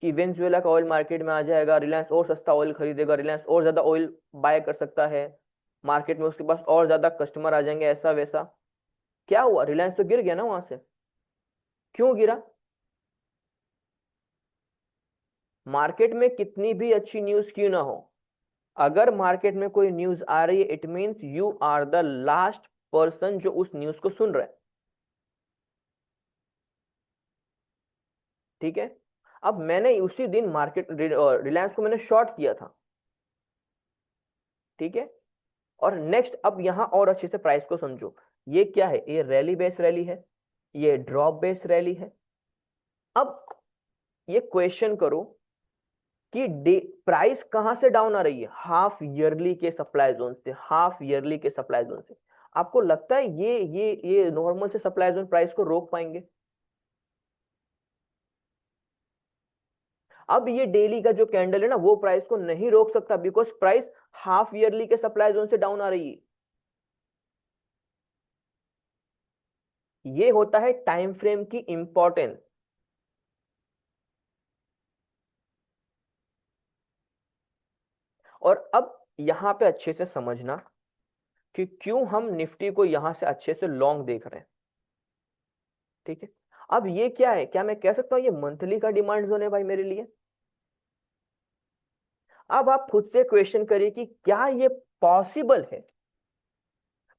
कि वेनेजुएला का ऑयल मार्केट में आ जाएगा, रिलायंस और सस्ता ऑयल खरीदेगा, रिलायंस और ज्यादा ऑयल बाय कर सकता है मार्केट में, उसके पास और ज्यादा कस्टमर आ जाएंगे, ऐसा वैसा। क्या हुआ, रिलायंस तो गिर गया ना वहां से। क्यों गिरा? मार्केट में कितनी भी अच्छी न्यूज क्यों ना हो, अगर मार्केट में कोई न्यूज आ रही है, it means you are the last person जो उस न्यूज को सुन रहे हैं। ठीक है। अब मैंने उसी दिन मार्केट रिलायंस को मैंने शॉर्ट किया था। ठीक है। और नेक्स्ट अब यहां और अच्छे से प्राइस को समझो। ये क्या है, ये रैली बेस रैली है, ये ड्रॉप बेस रैली है। अब ये क्वेश्चन करो कि प्राइस कहां से डाउन आ रही है, हाफ ईयरली के सप्लाई जोन से, हाफ ईयरली के सप्लाई जोन से। आपको लगता है ये नॉर्मल से सप्लाई जोन प्राइस को रोक पाएंगे? अब ये डेली का जो कैंडल है ना, वो प्राइस को नहीं रोक सकता, बिकॉज प्राइस हाफ ईयरली के सप्लाई जोन से डाउन आ रही है। ये होता है टाइम फ्रेम की इंपॉर्टेंस। और अब यहां पे अच्छे से समझना कि क्यों हम निफ्टी को यहां से अच्छे से लॉन्ग देख रहे हैं। ठीक है। अब ये क्या है, क्या मैं कह सकता हूं ये मंथली का डिमांड जोन है भाई मेरे लिए? अब आप खुद से क्वेश्चन करिए कि क्या ये पॉसिबल है?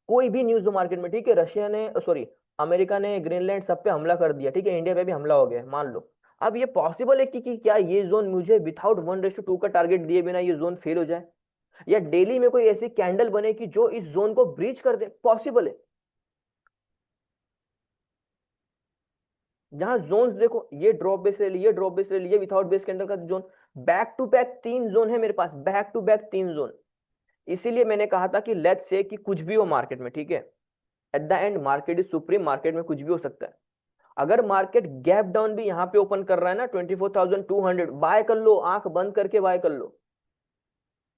कोई भी न्यूज हो मार्केट में, ठीक है, रशिया ने, सॉरी, अमेरिका ने ग्रीनलैंड सब पे हमला कर दिया, ठीक है, इंडिया पे भी हमला हो गया मान लो। अब ये पॉसिबल है कि क्या ये जोन मुझे विथआउट 1:2 का टारगेट दिए बिना ये जोन फेल हो जाए, या डेली में कोई ऐसी कैंडल बने कि जो इस जोन को ब्रीच कर दे? पॉसिबल है। जहां जोन्स देखो, ये ड्रॉप बेस ले लिए, ये ड्रॉप बेस ले लिए, विथआउट बेस कैंडल का zone, back to back 3 zone है मेरे पास, बैक टू बैक 3 जोन। इसीलिए मैंने कहा था कि लेट्स से कि कुछ भी हो मार्केट में, ठीक है, at the end market is supreme, market में कुछ भी हो सकता है। अगर मार्केट गैप डाउन भी यहां पे ओपन कर रहा है ना 24,200, बाय कर लो, आंख बंद करके बाय कर लो।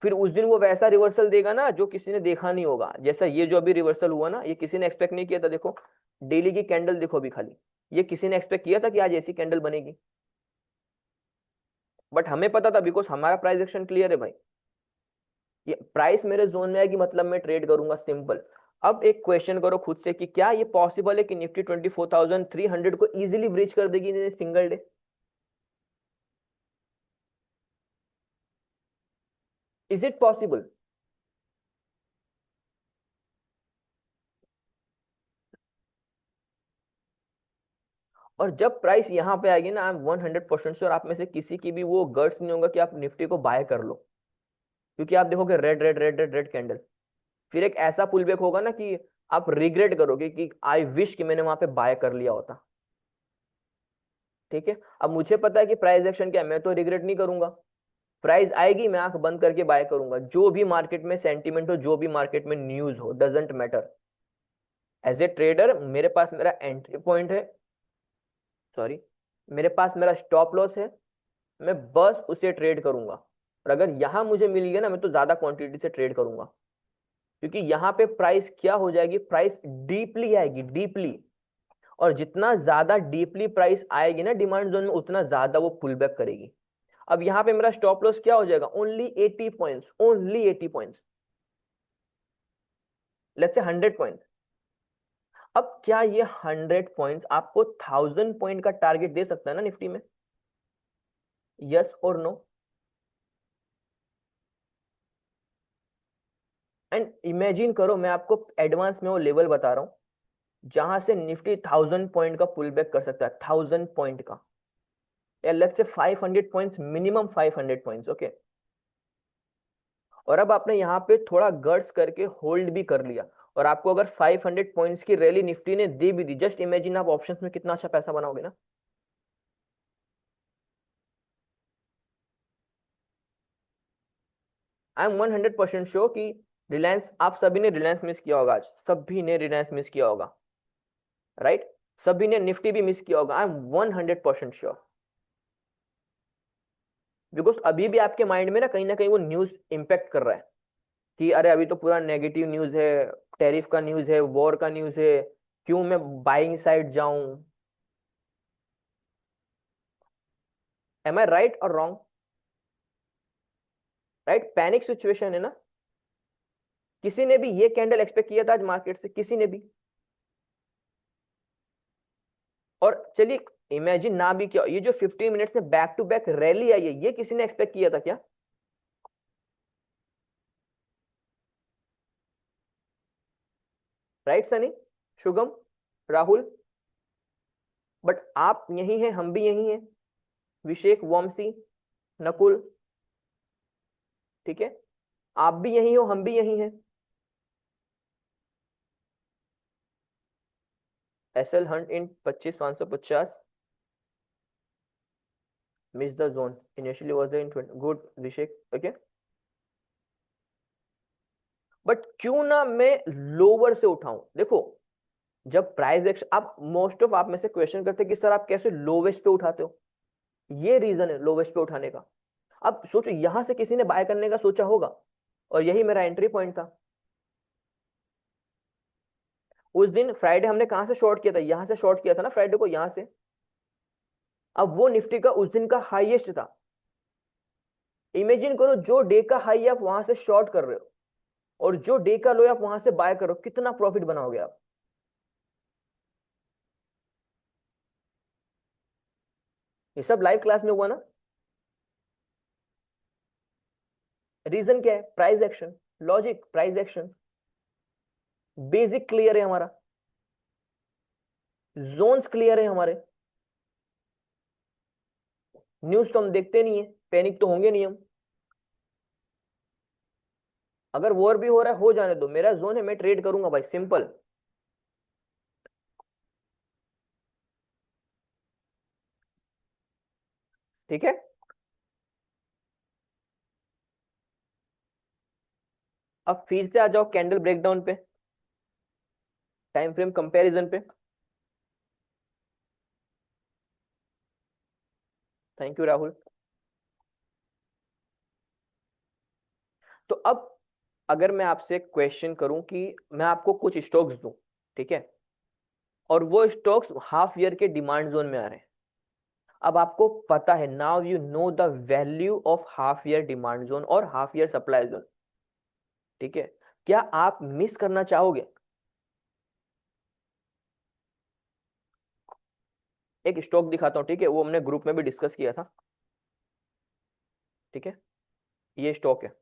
फिर उस दिन वो वैसा रिवर्सल देगा ना जो किसी ने देखा नहीं होगा, जैसा ये जो अभी रिवर्सल हुआ ना, ये किसी ने एक्सपेक्ट नहीं किया था। देखो डेली की कैंडल देखो अभी खाली, ये किसी ने एक्सपेक्ट किया था कि आज ऐसी कैंडल बनेगी? बट हमें पता था, बिकॉज हमारा प्राइस एक्शन क्लियर है भाई। ये प्राइस मेरे जोन में आएगी मतलब मैं ट्रेड करूंगा, सिंपल। अब एक क्वेश्चन करो खुद से कि क्या ये पॉसिबल है कि निफ्टी 24,300 को इजीली ब्रीच कर देगी in single day? Is it possible? और जब प्राइस यहाँ पे आएगी ना, आई एम 100% श्योर आप में से किसी की भी वो गट्स नहीं होगा कि आप निफ्टी को बाय कर लो। क्योंकि आप देखोगे red red red red red candle, फिर एक ऐसा पुल बैक होगा ना कि आप रिग्रेट करोगे कि आई विश कि मैंने वहां पे बाय कर लिया होता। ठीक है। अब मुझे पता है कि प्राइस एक्शन क्या है, मैं तो रिग्रेट नहीं करूंगा। प्राइस आएगी, मैं आंख बंद करके बाय करूंगा, जो भी मार्केट में सेंटीमेंट हो, जो भी मार्केट में न्यूज हो, doesn't matter. As a trader मेरे पास मेरा एंट्री पॉइंट है, सॉरी, मेरे पास मेरा स्टॉप लॉस है, मैं बस उसे ट्रेड करूंगा। और अगर यहां मुझे मिल गया ना, मैं तो ज्यादा क्वांटिटी से ट्रेड करूंगा। क्योंकि यहाँ पे प्राइस क्या हो जाएगी, प्राइस डीपली आएगी, डीपली। और जितना ज्यादा डीपली प्राइस आएगी ना डिमांड जोन में, उतना ज्यादा वो पुल बैक करेगी। अब यहाँ पे मेरा स्टॉप लॉस क्या हो जाएगा, only 80 points, only 80 points, let's say 100 points. अब क्या ये 100 पॉइंट्स आपको 1,000 पॉइंट का टारगेट दे सकता है ना निफ्टी में? यस और नो? एंड इमेजिन करो, मैं आपको एडवांस में वो लेवल बता रहा हूं जहां से निफ्टी 1,000 पॉइंट का पुल बैक कर सकता है, 1,000 पॉइंट का, या let's say 500 points, minimum 500 points, okay. और अब आपने यहाँ पे थोड़ा गट्स करके होल्ड भी कर लिया, और आपको अगर 500 पॉइंट्स की रैली निफ्टी ने दे भी दी, जस्ट इमेजिन आप ऑप्शंस में कितना अच्छा पैसा बनाओगे ना। आई एम 100% श्योर कि रिलायंस, आप सभी ने रिलायंस मिस किया होगा, आज सभी ने रिलायंस मिस किया होगा, राइट? सभी ने निफ्टी भी मिस किया होगा, आई एम 100% श्योर। बिकॉज अभी भी आपके माइंड में ना कहीं वो न्यूज इंपैक्ट कर रहा है कि अरे अभी तो पूरा नेगेटिव न्यूज है, टैरिफ का न्यूज है, वॉर का न्यूज है, क्यों मैं बाइंग साइड जाऊं? एम आई राइट और रॉन्ग? राइट, पैनिक सिचुएशन है ना। किसी ने भी ये कैंडल एक्सपेक्ट किया था आज मार्केट से? किसी ने भी? और चलिए इमेजिन ना भी, क्या ये जो 15 मिनट्स में बैक टू बैक रैली आई है, ये किसी ने एक्सपेक्ट किया था क्या? राइट सनी, शुभम, राहुल? बट आप यही हैं, हम भी यही हैं, विशेक, वॉमसी, नकुल, ठीक है, आप भी यही हो, हम भी यही हैं। SL hunt in 25,550 miss the zone initially was in 20, good Vishek, okay. But क्यों ना मैं लोअर से उठाऊं? देखो, जब प्राइस एक्शन, आप मोस्ट ऑफ आप में से क्वेश्चन करते हैं कि सर आप कैसे लोवेस्ट पे उठाते हो, ये रीजन है लोवेस्ट पे उठाने का। अब सोचो, यहां से किसी ने बाय करने का सोचा होगा, और यही मेरा एंट्री पॉइंट था। उस दिन फ्राइडे हमने कहां से शॉर्ट किया था? यहां से शॉर्ट किया था ना फ्राइडे को, यहां से। अब वो निफ्टी का उस दिन का हाईएस्ट था। इमेजिन करो, जो डे का हाई आप वहां से शॉर्ट कर रहे हो, और जो डे का लो आप वहां से बाय करो, कितना प्रॉफिट बनाओगे आप? ये सब लाइव क्लास में हुआ ना। रीजन क्या है? Price action, logic, price action, basic clear है हमारा, जोन्स क्लियर है हमारे। न्यूज तो हम देखते नहीं है, पैनिक तो होंगे नहीं हम। अगर वॉर भी हो रहा है, हो जाने दो, मेरा जोन है, मैं ट्रेड करूंगा भाई, सिंपल। ठीक है, अब फिर से आ जाओ कैंडल ब्रेकडाउन पे, टाइम फ्रेम कंपैरिजन पे। Thank you Rahul. तो अब अगर मैं आपसे क्वेश्चन करूं कि मैं आपको कुछ स्टॉक्स दूं, ठीक है, और वो स्टॉक्स हाफ ईयर के डिमांड जोन में आ रहे हैं। अब आपको पता है, now you know the value of half year demand zone और हाफ ईयर सप्लाई जोन, ठीक है। क्या आप मिस करना चाहोगे? एक स्टॉक दिखाता हूं, ठीक है, वो हमने ग्रुप में भी डिस्कस किया था, ठीक है। ये स्टॉक है।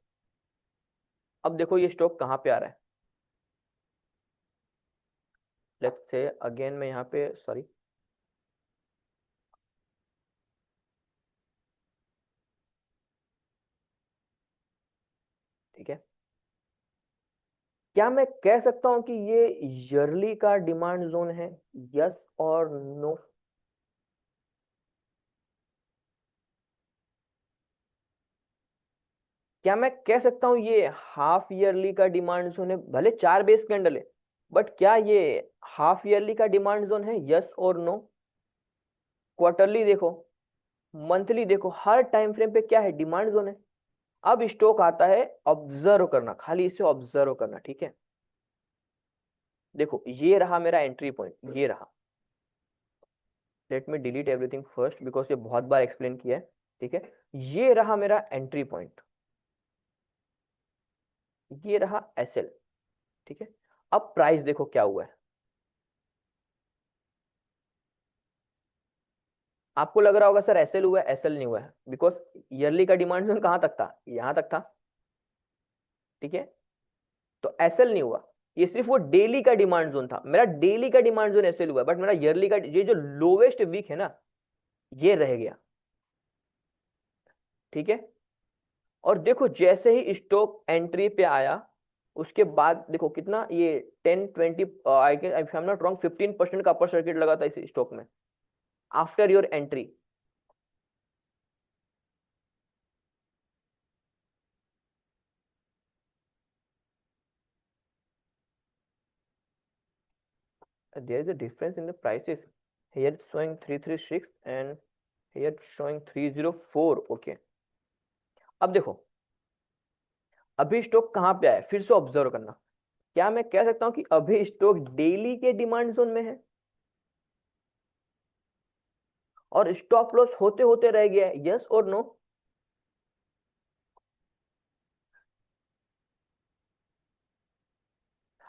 अब देखो ये स्टॉक कहां पे आ रहा है। लेट्स से अगेन, मैं यहाँ पे, सॉरी, ठीक है। क्या मैं कह सकता हूं कि ये ईयरली का डिमांड जोन है? यस और नो? क्या मैं कह सकता हूं ये हाफ ईयरली का डिमांड जोन है? भले 4 बेस कैंडल है, बट क्या ये हाफ ईयरली का डिमांड जोन है? यस और नो? क्वार्टरली देखो, मंथली देखो, हर टाइम फ्रेम पे क्या है? डिमांड जोन है। अब स्टॉक आता है, ऑब्जर्व करना, खाली इसे ऑब्जर्व करना, ठीक है। देखो ये रहा मेरा एंट्री पॉइंट, ये रहा। Let me delete everything first, because ये बहुत बार एक्सप्लेन किया है, ठीक है। ये रहा मेरा एंट्री पॉइंट, ये रहा एसएल, ठीक है। अब प्राइस देखो क्या हुआ है। आपको लग रहा होगा सर एसएल हुआ है, एसएल नहीं हुआ है, बिकॉज ईयरली का डिमांड जोन कहां तक था? यहां तक था, ठीक है। तो एसएल नहीं हुआ, ये सिर्फ वो डेली का डिमांड जोन था। मेरा डेली का डिमांड जोन एसएल हुआ है, बट मेरा ईयरली का, ये जो लोवेस्ट वीक है ना, ये रह गया, ठीक है। और देखो जैसे ही स्टॉक एंट्री पे आया, उसके बाद देखो कितना ये 10-20, I can, I am not wrong, 15% का अपर सर्किट लगा था इस स्टॉक में after your entry. There is a difference in the prices. Here it's showing 336 and here it's showing 304. Okay. अब देखो, अभी स्टॉक कहाँ पे आया फिर से ऑब्जर्व करना। क्या मैं कह सकता हूँ कि अभी स्टॉक डेली के डिमांड जोन में है? और स्टॉप लॉस होते होते रह गया है, यस और नो?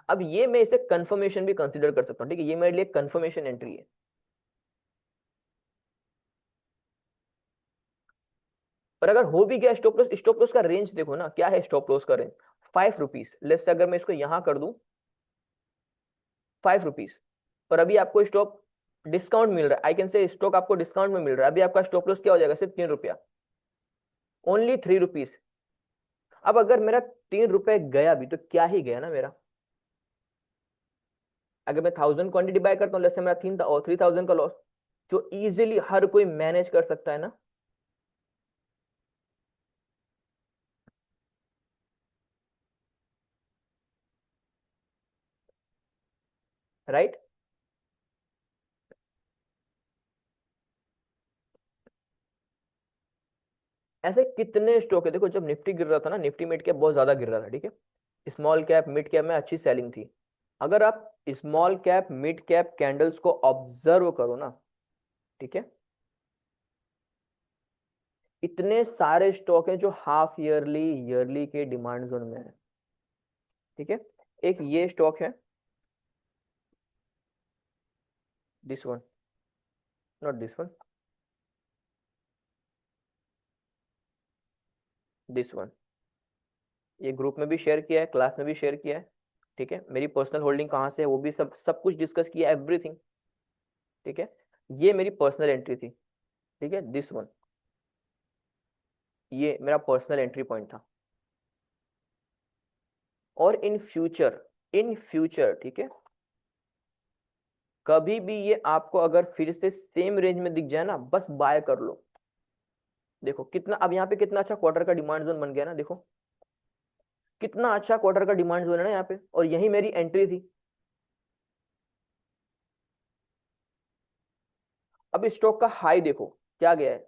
अब ये मैं इसे कंफर्मेशन भी कंसीडर कर सकता हूँ, ठीक है, ये मेरे लिए कंफर्मेशन एंट्री है। पर अगर हो भी गया स्टॉप लॉस, स्टॉप लॉस का रेंज देखो ना, क्या है स्टॉप लॉस का रेंज? 5 रुपीज। लेट्स से अगर मैं इसको यहां कर दूं 5 रुपीज, और अभी आपको स्टॉप डिस्काउंट मिल रहा है, आई कैन से स्टॉक आपको डिस्काउंट में मिल रहा है, अभी आपका स्टॉप लॉस क्या हो जाएगा? सिर्फ 3 रुपया, ओनली 3 रुपीज। अब अगर मेरा 3 रुपए गया भी तो क्या ही गया ना मेरा। अगर मैं 1000 क्वांटिटी बाय करता हूँ, लेट्स से मेरा 3000 का लॉस, जो इजीली हर कोई मैनेज कर सकता है ना। राइट? ऐसे कितने स्टॉक है, देखो जब निफ्टी गिर रहा था ना, निफ्टी मिड कैप बहुत ज्यादा गिर रहा था, ठीक है, स्मॉल कैप मिड कैप में अच्छी सेलिंग थी। अगर आप small cap mid cap candles को ऑब्जर्व करो ना, ठीक है, इतने सारे स्टॉक हैं जो हाफ ईयरली ईयरली के डिमांड जोन में है, ठीक है। एक ये स्टॉक है, this one, not this one, this one, ये ग्रुप में भी शेयर किया है, क्लास में भी शेयर किया है, ठीक है, मेरी पर्सनल होल्डिंग कहाँ से है वो भी सब सब कुछ डिस्कस किया, एवरीथिंग, ठीक है। ये मेरी पर्सनल एंट्री थी, ठीक है, दिस वन, ये मेरा पर्सनल एंट्री पॉइंट था। और इन फ्यूचर ठीक है, कभी भी ये आपको अगर फिर से सेम रेंज में दिख जाए ना, बस बाय कर लो। देखो कितना, अब यहाँ पे कितना अच्छा क्वार्टर का डिमांड जोन बन गया ना, देखो कितना अच्छा क्वार्टर का डिमांड जोन है ना यहाँ पे, और यही मेरी एंट्री थी। अब स्टॉक का हाई देखो क्या गया है,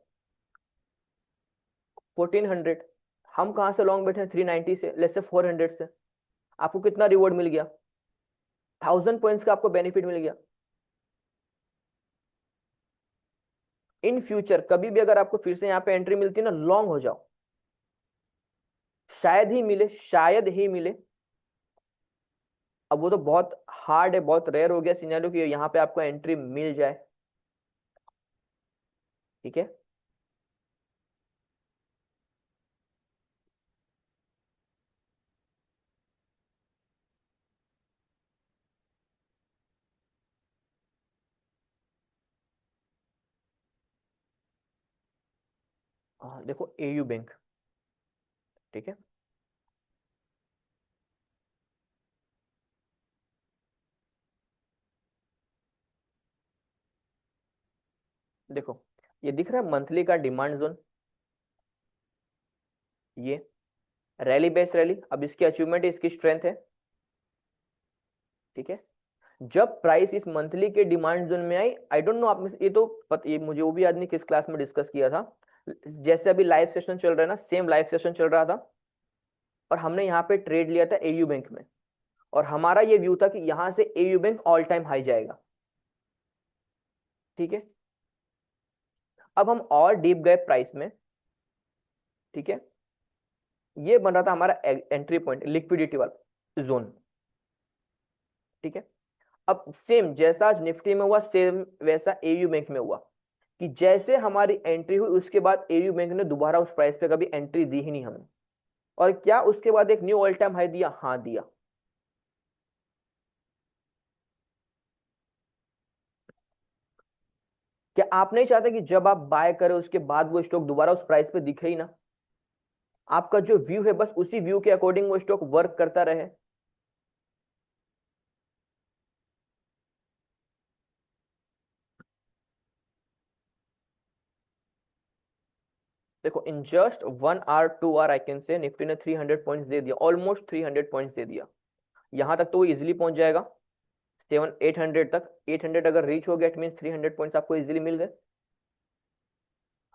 1400। हम कहाँ से लॉन्ग बैठे हैं? 390 से, लेट्स से 400 से। आपको कितना रिवॉर्ड मिल गया? 1000 पॉइंट्स का आपको बेनिफिट मिल गया। इन फ्यूचर कभी भी अगर आपको फिर से यहाँ पे एंट्री मिलती है ना, लॉन्ग हो जाओ, शायद ही मिले, शायद ही मिले। अब वो तो बहुत हार्ड है, बहुत रेयर हो गया सिनेरियो कि यहाँ पे आपको एंट्री मिल जाए, ठीक है। देखो एयू बैंक, ठीक है, देखो ये दिख रहा है मंथली का डिमांड जोन, ये रैली बेस रैली, अब इसकी अचीवमेंट इसकी स्ट्रेंथ है, ठीक है। जब प्राइस इस मंथली के डिमांड जोन में आई, आई डोंट नो आप में ये तो ये मुझे वो भी याद नहीं किस क्लास में डिस्कस किया था, जैसे अभी लाइव सेशन चल रहा है ना, सेम लाइव सेशन चल रहा था, और हमने यहाँ पे ट्रेड लिया था एयू बैंक में, और हमारा ये व्यू था कि यहाँ से AU bank all time high जाएगा, ठीक है। अब हम और डीप गए प्राइस में, ठीक है, ये बन रहा था हमारा एंट्री पॉइंट, लिक्विडिटी वाला जोन, ठीक है। अब सेम जैसा आज निफ्टी में हुआ, सेम वैसा एयू बैंक में हुआ, कि जैसे हमारी एंट्री हुई उसके बाद एयू बैंक ने दोबारा उस प्राइस पे कभी एंट्री दी ही नहीं हमें। और क्या उसके बाद एक न्यू ऑल टाइम हाई दिया? हाँ दिया। क्या आप नहीं चाहते कि जब आप बाय करें उसके बाद वो स्टॉक दोबारा उस प्राइस पे दिखे ही ना? आपका जो व्यू है बस उसी व्यू के अकॉर्डिंग वो स्टॉक वर्क करता रहे। देखो in just 1 hour 2 hour I can say Nifty ने 300 पॉइंट्स दे दिया, ऑलमोस्ट 300 पॉइंट्स दे दिया। यहां तक तो वो इजिली पहुंच जाएगा, 7 800 तक, 800 अगर रीच हो गया इट मीन 300 पॉइंट्स आपको इजिली मिल गए।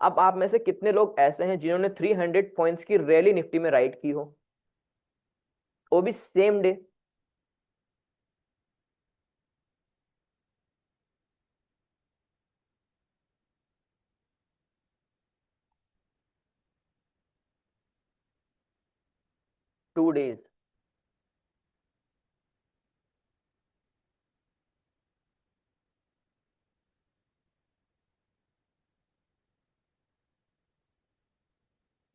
अब आप में से कितने लोग ऐसे हैं जिन्होंने 300 पॉइंट्स की रैली निफ्टी में राइड की हो, वो भी सेम डे? 2 days।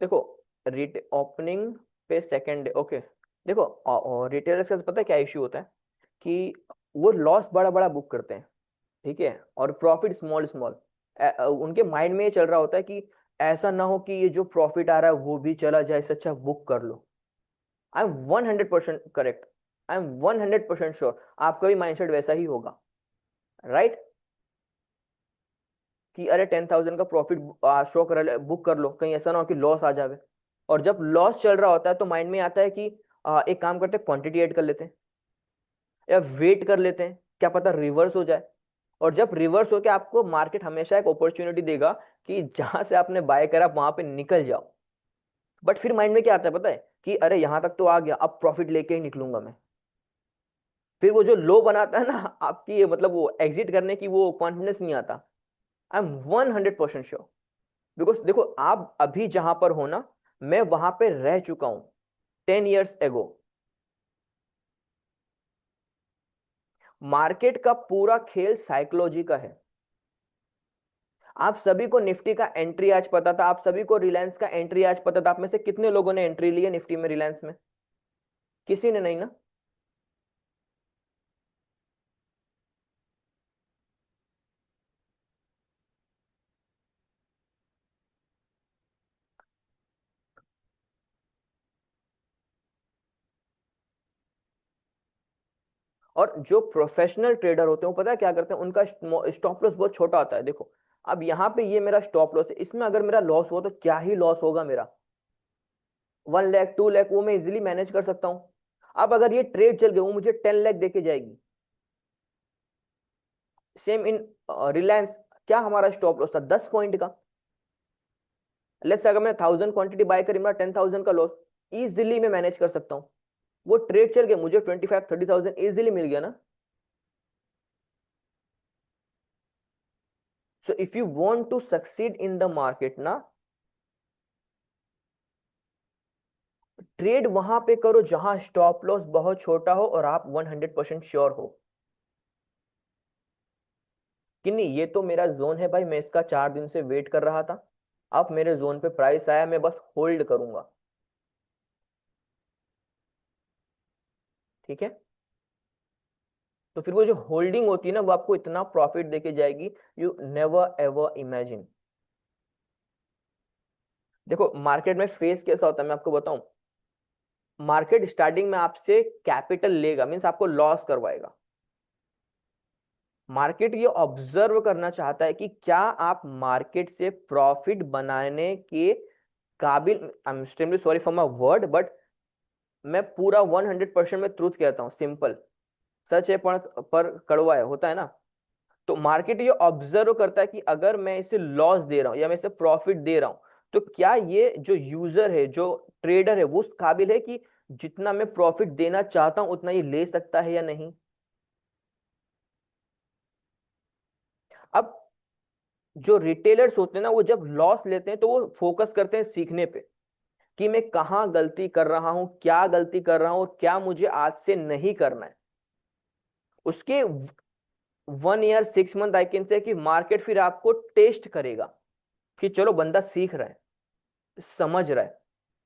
देखो ओपनिंग पे सेकेंड डे, ओके। देखो रिटेलर्स का पता है क्या इश्यू होता है कि वो लॉस बड़ा बड़ा बुक करते हैं, ठीक है, और प्रॉफिट स्मॉल स्मॉल। उनके माइंड में ये चल रहा होता है कि ऐसा ना हो कि ये जो प्रॉफिट आ रहा है वो भी चला जाए, इससे अच्छा बुक कर लो। I am 100% correct, I am 100% sure आपका भी माइंडसेट वैसा ही होगा, राइट? कि अरे 10,000 का प्रॉफिट शो कर, बुक कर लो, कहीं ऐसा ना हो कि लॉस आ जावे। और जब लॉस चल रहा होता है तो माइंड में आता है कि एक काम करते हैं, क्वांटिटी ऐड कर लेते हैं या वेट कर लेते हैं, क्या पता रिवर्स हो जाए। और जब रिवर्स हो के आपको मार्केट हमेशा एक अपॉर्चुनिटी देगा कि जहां से आपने बाय करा वहां पे निकल जाओ। बट फिर माइंड में क्या आता है पता है कि अरे यहां तक तो आ गया, अब प्रॉफिट लेके ही निकलूंगा मैं। फिर वो जो लो बनाता है ना आपकी, मतलब वो एग्जिट करने की वो कॉन्फिडेंस नहीं आता। आई एम 100% श्योर, बिकॉज देखो आप अभी जहां पर हो ना, मैं वहां पे रह चुका हूं 10 years एगो। मार्केट का पूरा खेल साइकोलॉजी का है। आप सभी को निफ्टी का एंट्री आज पता था, आप सभी को रिलायंस का एंट्री आज पता था। आप में से कितने लोगों ने एंट्री ली है निफ्टी में, रिलायंस में? किसी ने नहीं ना। और जो प्रोफेशनल ट्रेडर होते हैं वो पता है क्या करते हैं, उनका स्टॉप लॉस बहुत छोटा होता है। देखो अब यहाँ पे ये मेरा स्टॉप लॉस है, इसमें अगर मेरा लॉस हुआ तो क्या ही लॉस होगा मेरा, 1 लाख 2 लाख वो मैं इजिली मैनेज कर सकता हूँ। अब अगर ये ट्रेड चल गई, वो मुझे 10 लाख देके जाएगी। सेम इन रिलायंस, क्या हमारा स्टॉप लॉस था 10 पॉइंट का। लेट्स से अगर मैं 1,000 क्वांटिटी बाय करी, मेरा 10,000 का लॉस इजिली मैं मैनेज कर सकता हूँ। वो ट्रेड चल गया, मुझे 25-30,000 इजिली मिल गया ना। So if you want to succeed in the market ना, ट्रेड वहां पे करो जहां स्टॉप लॉस बहुत छोटा हो और आप 100% श्योर हो कि नहीं ये तो मेरा जोन है भाई, मैं इसका 4 दिन से वेट कर रहा था, अब मेरे जोन पे प्राइस आया, मैं बस होल्ड करूंगा। ठीक है, तो फिर वो जो होल्डिंग होती है ना, वो आपको इतना प्रॉफिट देके जाएगी, यू नेवर एवर इमेजिन। देखो मार्केट में फेस कैसा होता है मैं आपको बताऊं। मार्केट स्टार्टिंग में आपसे कैपिटल लेगा, मीन्स आपको लॉस करवाएगा। मार्केट ये ऑब्जर्व करना चाहता है कि क्या आप मार्केट से प्रॉफिट बनाने के काबिल। I am extremely sorry for my word, but मैं पूरा 100% में ट्रूथ कहता हूँ, सिंपल। सच है पर कड़वा है, होता है ना। तो मार्केट ये ऑब्जर्व करता है कि अगर मैं इसे लॉस दे रहा हूँ या मैं इसे प्रॉफिट दे रहा हूँ, तो क्या ये जो यूजर है, जो ट्रेडर है, वो उस काबिल है कि जितना मैं प्रॉफिट देना चाहता हूं उतना ये ले सकता है या नहीं। अब जो रिटेलर्स होते हैं ना, वो जब लॉस लेते हैं तो वो फोकस करते हैं सीखने पे कि मैं कहाँ गलती कर रहा हूं, क्या गलती कर रहा हूं और क्या मुझे आज से नहीं करना है। उसके 1 ईयर 6 मंथ आई कैन से कि मार्केट फिर आपको टेस्ट करेगा कि चलो बंदा सीख रहा है, समझ रहा है।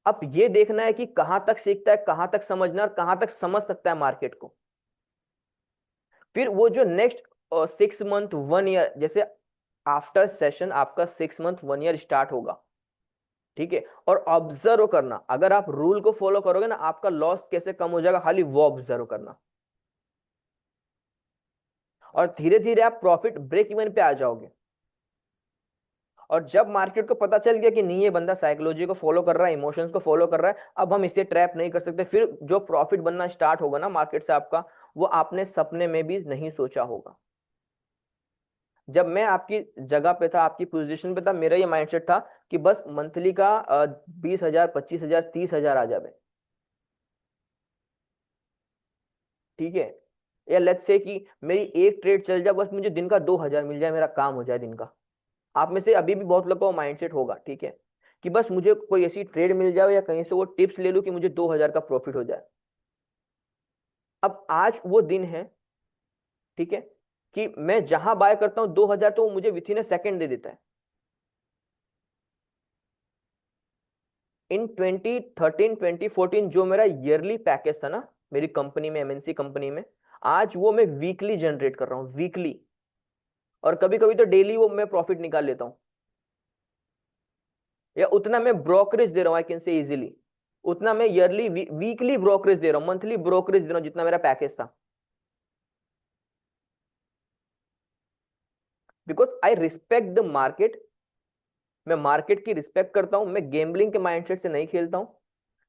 अब ये देखना है कि कहां तक सीखता है, कहां तक समझना है और कहां तक समझ सकता है मार्केट को। फिर वो जो नेक्स्ट 6 मंथ 1 ईयर, जैसे आफ्टर सेशन आपका 6 मंथ 1 ईयर स्टार्ट होगा, ठीक है। और ऑब्जर्व करना, अगर आप रूल को फॉलो करोगे ना, आपका लॉस कैसे कम हो जाएगा, खाली वो ऑब्जर्व करना। और धीरे धीरे आप प्रॉफिट ब्रेक इवन पे आ जाओगे। और जब मार्केट को पता चल गया कि नहीं ये बंदा साइकोलॉजी को फॉलो कर रहा है, इमोशंस को फॉलो कर रहा है, अब हम इसे ट्रैप नहीं कर सकते, फिर जो प्रॉफिट बनना स्टार्ट होगा ना मार्केट से आपका, वो आपने सपने में भी नहीं सोचा होगा। जब मैं आपकी जगह पे था, आपकी पोजीशन पे था, मेरा ये माइंडसेट था कि बस मंथली का 20,000 25,000 30,000 आ जाए, ठीक है। या लेट्स से कि मेरी एक ट्रेड चल जाए, बस मुझे दिन का 2,000 मिल जाए, मेरा काम हो जाए दिन का। आप में से अभी भी बहुत लोगों का माइंडसेट होगा, ठीक है। कि बस मुझे कोई ऐसी ट्रेड मिल जाए या कहीं से वो टिप्स ले लूं कि मुझे 2000 का प्रॉफिट हो जाए। अब आज वो दिन है, ठीक है, कि मैं जहां बाय करता हूं 2000 तो वो मुझे विथ इन ए सेकेंड दे देता है। इन 2013 2014 जो मेरा ईयरली पैकेज था ना मेरी कंपनी में, एमएनसी कंपनी में, आज वो मैं वीकली जनरेट कर रहा हूँ, वीकली। और कभी कभी तो डेली वो मैं प्रॉफिट निकाल लेता हूँ, या उतना मैं ब्रोकरेज दे रहा हूँ, आई कैन से इजीली उतना मैं ईयरली वीकली ब्रोकरेज दे रहा हूँ, मंथली ब्रोकरेज दे रहा हूँ जितना मेरा पैकेज था। Because I respect the market, मैं मार्केट की रिस्पेक्ट करता हूं, मैं गेम्बलिंग के माइंडसेट से नहीं खेलता हूं।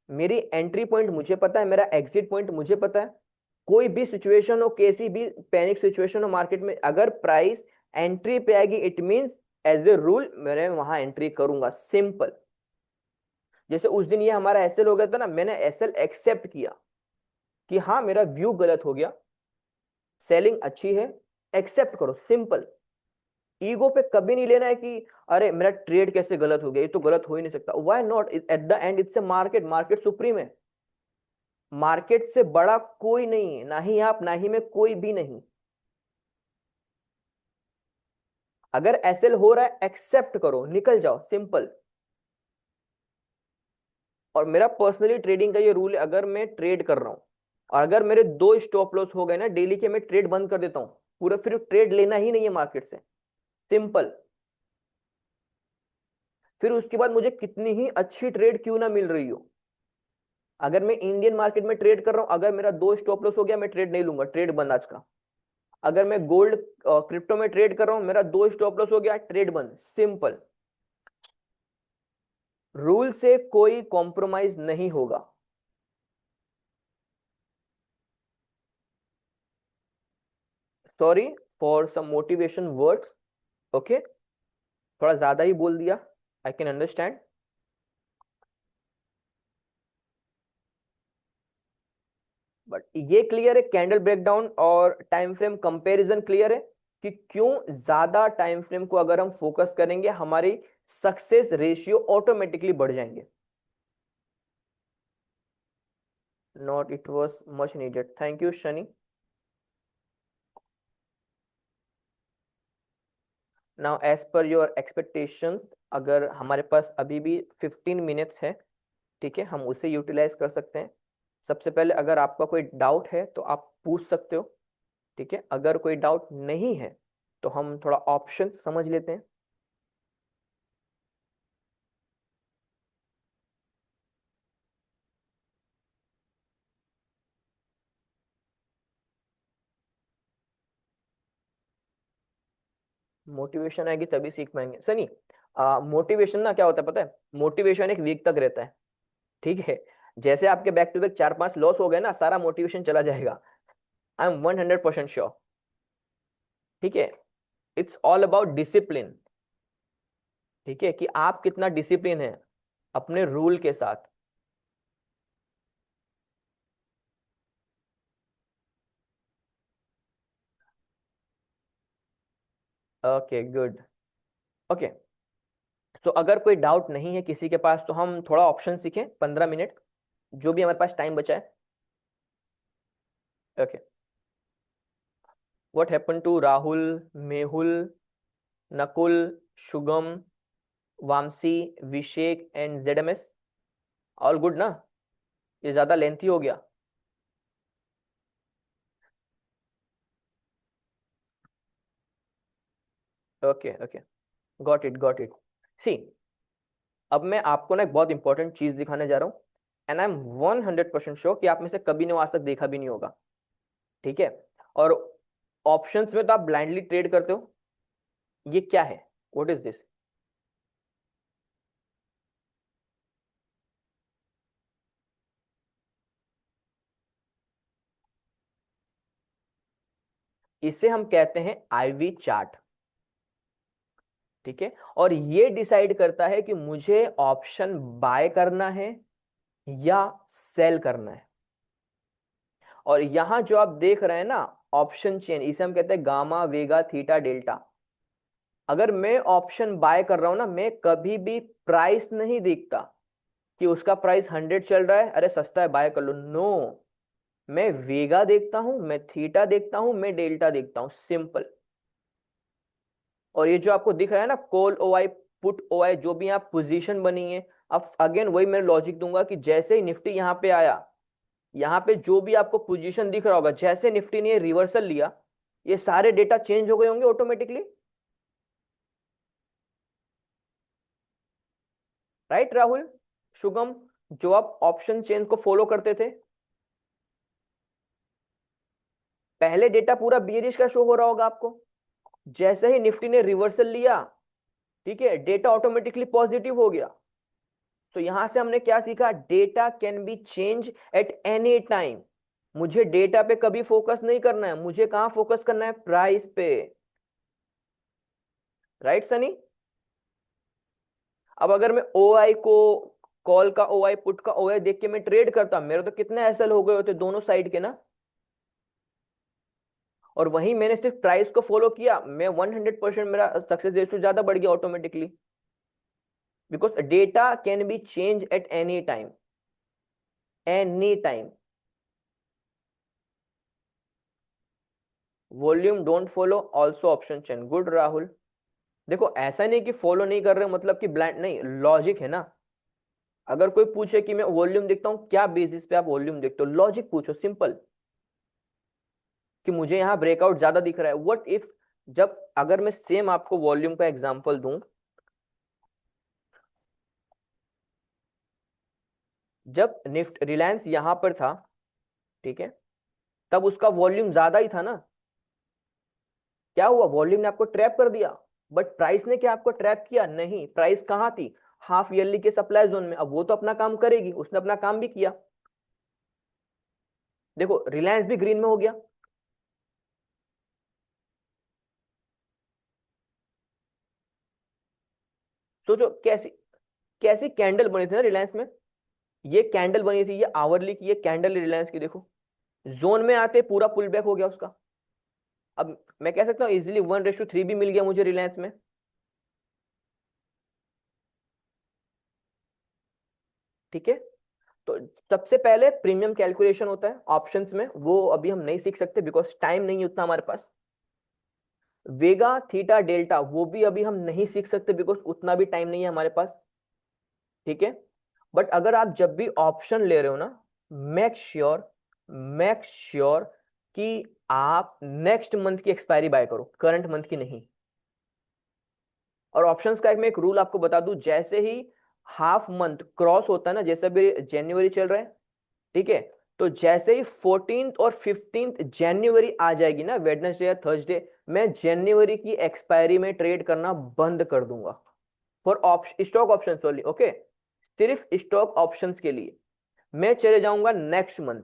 मेरी एंट्री पॉइंट मुझे पता है, मेरा एग्जिट पॉइंट मुझे पता है। कोई भी सिचुएशन हो, कैसी भी पैनिक सिचुएशन हो मार्केट में, अगर प्राइस एंट्री पे आएगी it means as a rule मैं वहां एंट्री करूंगा, सिंपल। जैसे उस दिन ये हमारा एसएल हो गया था ना, मैंने एसएल एक्सेप्ट किया कि हाँ मेरा व्यू गलत हो गया, सेलिंग अच्छी है, एक्सेप्ट करो, सिंपल। ईगो पे कभी नहीं लेना है कि अरे मेरा ट्रेड कैसे गलत हो गया, ये तो गलत हो ही नहीं सकता। Why not, at the end it's a market, market supreme है। मार्केट से बड़ा कोई नहीं है, ना ही आप ना ही मैं, कोई भी नहीं। अगर एसएल हो रहा है एक्सेप्ट करो, निकल जाओ, सिंपल। और मेरा पर्सनली ट्रेडिंग का ये रूल है, अगर मैं ट्रेड कर रहा हूं और अगर मेरे दो स्टॉप लॉस हो गए ना डेली के, मैं ट्रेड बंद कर देता हूं पूरा, फिर ट्रेड लेना ही नहीं है मार्केट से, सिंपल। फिर उसके बाद मुझे कितनी ही अच्छी ट्रेड क्यों ना मिल रही हो, अगर मैं इंडियन मार्केट में ट्रेड कर रहा हूं, अगर मेरा दो स्टॉप लॉस हो गया, मैं ट्रेड नहीं लूंगा, ट्रेड बंद आज का। अगर मैं गोल्ड क्रिप्टो में ट्रेड कर रहा हूं, मेरा दो स्टॉप लॉस हो गया, ट्रेड बंद, सिंपल। रूल से कोई कॉम्प्रोमाइज नहीं होगा। Sorry for some motivation words, okay, थोड़ा ज्यादा ही बोल दिया, आई कैन अंडरस्टैंड। बट ये क्लियर है, कैंडल ब्रेकडाउन और टाइम फ्रेम कंपैरिजन क्लियर है कि क्यों ज्यादा टाइम फ्रेम को अगर हम फोकस करेंगे हमारी सक्सेस रेशियो ऑटोमेटिकली बढ़ जाएंगे। Not it was much needed, thank you Shani. Now as per your expectation, अगर हमारे पास अभी भी 15 मिनट्स है, ठीक है, हम उसे यूटिलाइज कर सकते हैं। सबसे पहले अगर आपका कोई डाउट है तो आप पूछ सकते हो, ठीक है। अगर कोई डाउट नहीं है तो हम थोड़ा ऑप्शन समझ लेते हैं। मोटिवेशन आएगी तभी सीख पाएंगे सनी। मोटिवेशन ना क्या होता है पता है, मोटिवेशन एक वीक तक रहता है, ठीक है। जैसे आपके बैक टू बैक 4-5 लॉस हो गए ना, सारा मोटिवेशन चला जाएगा, आई एम 100% श्योर, ठीक है। इट्स ऑल अबाउट डिसिप्लिन, ठीक है, कि आप कितना डिसिप्लिन है अपने रूल के साथ। Okay good, okay. तो अगर कोई डाउट नहीं है किसी के पास तो हम थोड़ा ऑप्शन सीखें, 15 मिनट जो भी हमारे पास टाइम बचा है। Okay, what happen to Rahul, Mehul, Nakul, Shugam, Vamsi, Vishek and ZMS, all good ना? ये ज्यादा लेंथी हो गया? Okay okay, got it got it. See, अब मैं आपको ना एक बहुत इंपॉर्टेंट चीज दिखाने जा रहा हूँ, एंड आई एम 100% श्योर कि आप में से कभी ने वो आज तक देखा भी नहीं होगा, ठीक है। और ऑप्शंस में तो आप ब्लाइंडली ट्रेड करते हो, ये क्या है, व्हाट इज दिस? इसे हम कहते हैं आईवी चार्ट, ठीक है। और ये डिसाइड करता है कि मुझे ऑप्शन बाय करना है या सेल करना है। और यहां जो आप देख रहे हैं ना, ऑप्शन चेन, इसे हम कहते हैं गामा वेगा थीटा डेल्टा। अगर मैं ऑप्शन बाय कर रहा हूं ना, मैं कभी भी प्राइस नहीं देखता कि उसका प्राइस 100 चल रहा है, अरे सस्ता है बाय कर लो। नो, मैं वेगा देखता हूं, मैं थीटा देखता हूं, मैं डेल्टा देखता हूं, सिंपल। और ये जो आपको दिख रहा है ना, कॉल ओ आई, पुट ओ आई, जो भी आप पोजीशन बनी है, अब अगेन वही मैं लॉजिक दूंगा कि जैसे ही निफ्टी यहाँ पे आया, यहाँ पे जो भी आपको पोजीशन दिख रहा होगा, जैसे निफ्टी ने रिवर्सल लिया, ये सारे डेटा चेंज हो गए होंगे ऑटोमेटिकली। राइट राहुल, शुभम, जो आप ऑप्शन चेन को फॉलो करते थे, पहले डेटा पूरा बियरिश का शो हो रहा होगा आपको। जैसे ही निफ्टी ने रिवर्सल लिया, ठीक है, डेटा ऑटोमेटिकली पॉजिटिव हो गया। तो यहां से हमने क्या सीखा, data can be change at any time. मुझे डेटा पे कभी फोकस नहीं करना है, मुझे कहां फोकस करना है, प्राइस पे। राइट सनी। अब अगर मैं ओ आई को, कॉल का ओ आई, पुट का ओ आई देख के मैं ट्रेड करता, मेरे तो कितने एसएल हो गए होते दोनों साइड के ना। और वहीं मैंने सिर्फ प्राइस को फॉलो किया, मैं 100% मेरा सक्सेस रेशियो ज्यादा बढ़ गया automatically, because data can be change at any time, any time. Volume don't follow also option chain, good Rahul. देखो ऐसा नहीं कि फॉलो नहीं कर रहे हो मतलब कि ब्लाइंड नहीं, लॉजिक है ना। अगर कोई पूछे कि मैं वॉल्यूम देखता हूं, क्या बेसिस पे आप वॉल्यूम देखते हो, लॉजिक पूछो, सिंपल। कि मुझे यहाँ ब्रेकआउट ज्यादा दिख रहा है, व्हाट इफ, जब अगर मैं सेम आपको वॉल्यूम का एग्जांपल दूं, जब निफ्ट रिलायंस यहां पर था, ठीक है, तब उसका वॉल्यूम ज्यादा ही था ना। क्या हुआ, वॉल्यूम ने आपको ट्रैप कर दिया, बट प्राइस ने क्या आपको ट्रैप किया, नहीं, प्राइस कहां थी, हाफ ईयरली के सप्लाई जोन में। अब वो तो अपना काम करेगी, उसने अपना काम भी किया। देखो रिलायंस भी ग्रीन में हो गया। सोचो कैसी, कैसी कैंडल बनी थी ना रिलायंस में। ये कैंडल बनी थी, ये आवरली की, ये कैंडल रिलायंस की, देखो जोन में आते पूरा पुल बैक हो गया उसका। अब मैं कह सकता हूँ इजिली 1:3 भी मिल गया मुझे रिलायंस में। ठीक है। तो सबसे पहले प्रीमियम कैलकुलेशन होता है ऑप्शंस में, वो अभी हम नहीं सीख सकते बिकॉज टाइम नहीं उतना हमारे पास। वेगा थीटा डेल्टा वो भी अभी हम नहीं सीख सकते बिकॉज उतना भी टाइम नहीं है हमारे पास। ठीक है। बट अगर आप जब भी ऑप्शन ले रहे हो ना, मेक श्योर, मेक श्योर कि आप नेक्स्ट मंथ की एक्सपायरी बाय करो, करंट मंथ की नहीं। और ऑप्शंस का एक मैं एक रूल आपको बता दूं, जैसे ही हाफ मंथ क्रॉस होता है ना, जैसे अभी जनवरी चल रहा है, ठीक है, तो जैसे ही 14th और 15th जनवरी आ जाएगी ना, वेडनेसडे या थर्सडे, मैं जनवरी की एक्सपायरी में ट्रेड करना बंद कर दूंगा, for option, stock option only, okay, सिर्फ स्टॉक ऑप्शंस के लिए। मैं चले जाऊंगा नेक्स्ट मंथ,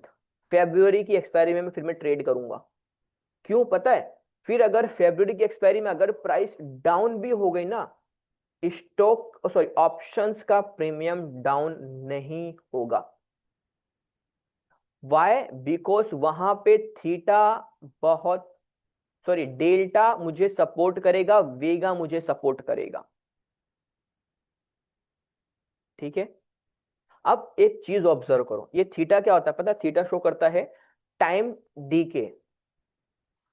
फेब्रुवरी की एक्सपायरी में फिर मैं ट्रेड करूंगा। क्यों पता है, फिर अगर फेब्रुवरी की एक्सपायरी में अगर प्राइस डाउन भी हो गई ना, स्टॉक सॉरी ऑप्शंस का प्रीमियम डाउन नहीं होगा। वाई, बिकॉज वहां पे थीटा बहुत, सॉरी डेल्टा मुझे सपोर्ट करेगा, वेगा मुझे सपोर्ट करेगा। ठीक है। अब एक चीज ऑब्जर्व करो, ये थीटा क्या होता है पता है, थीटा शो करता है टाइम डीके।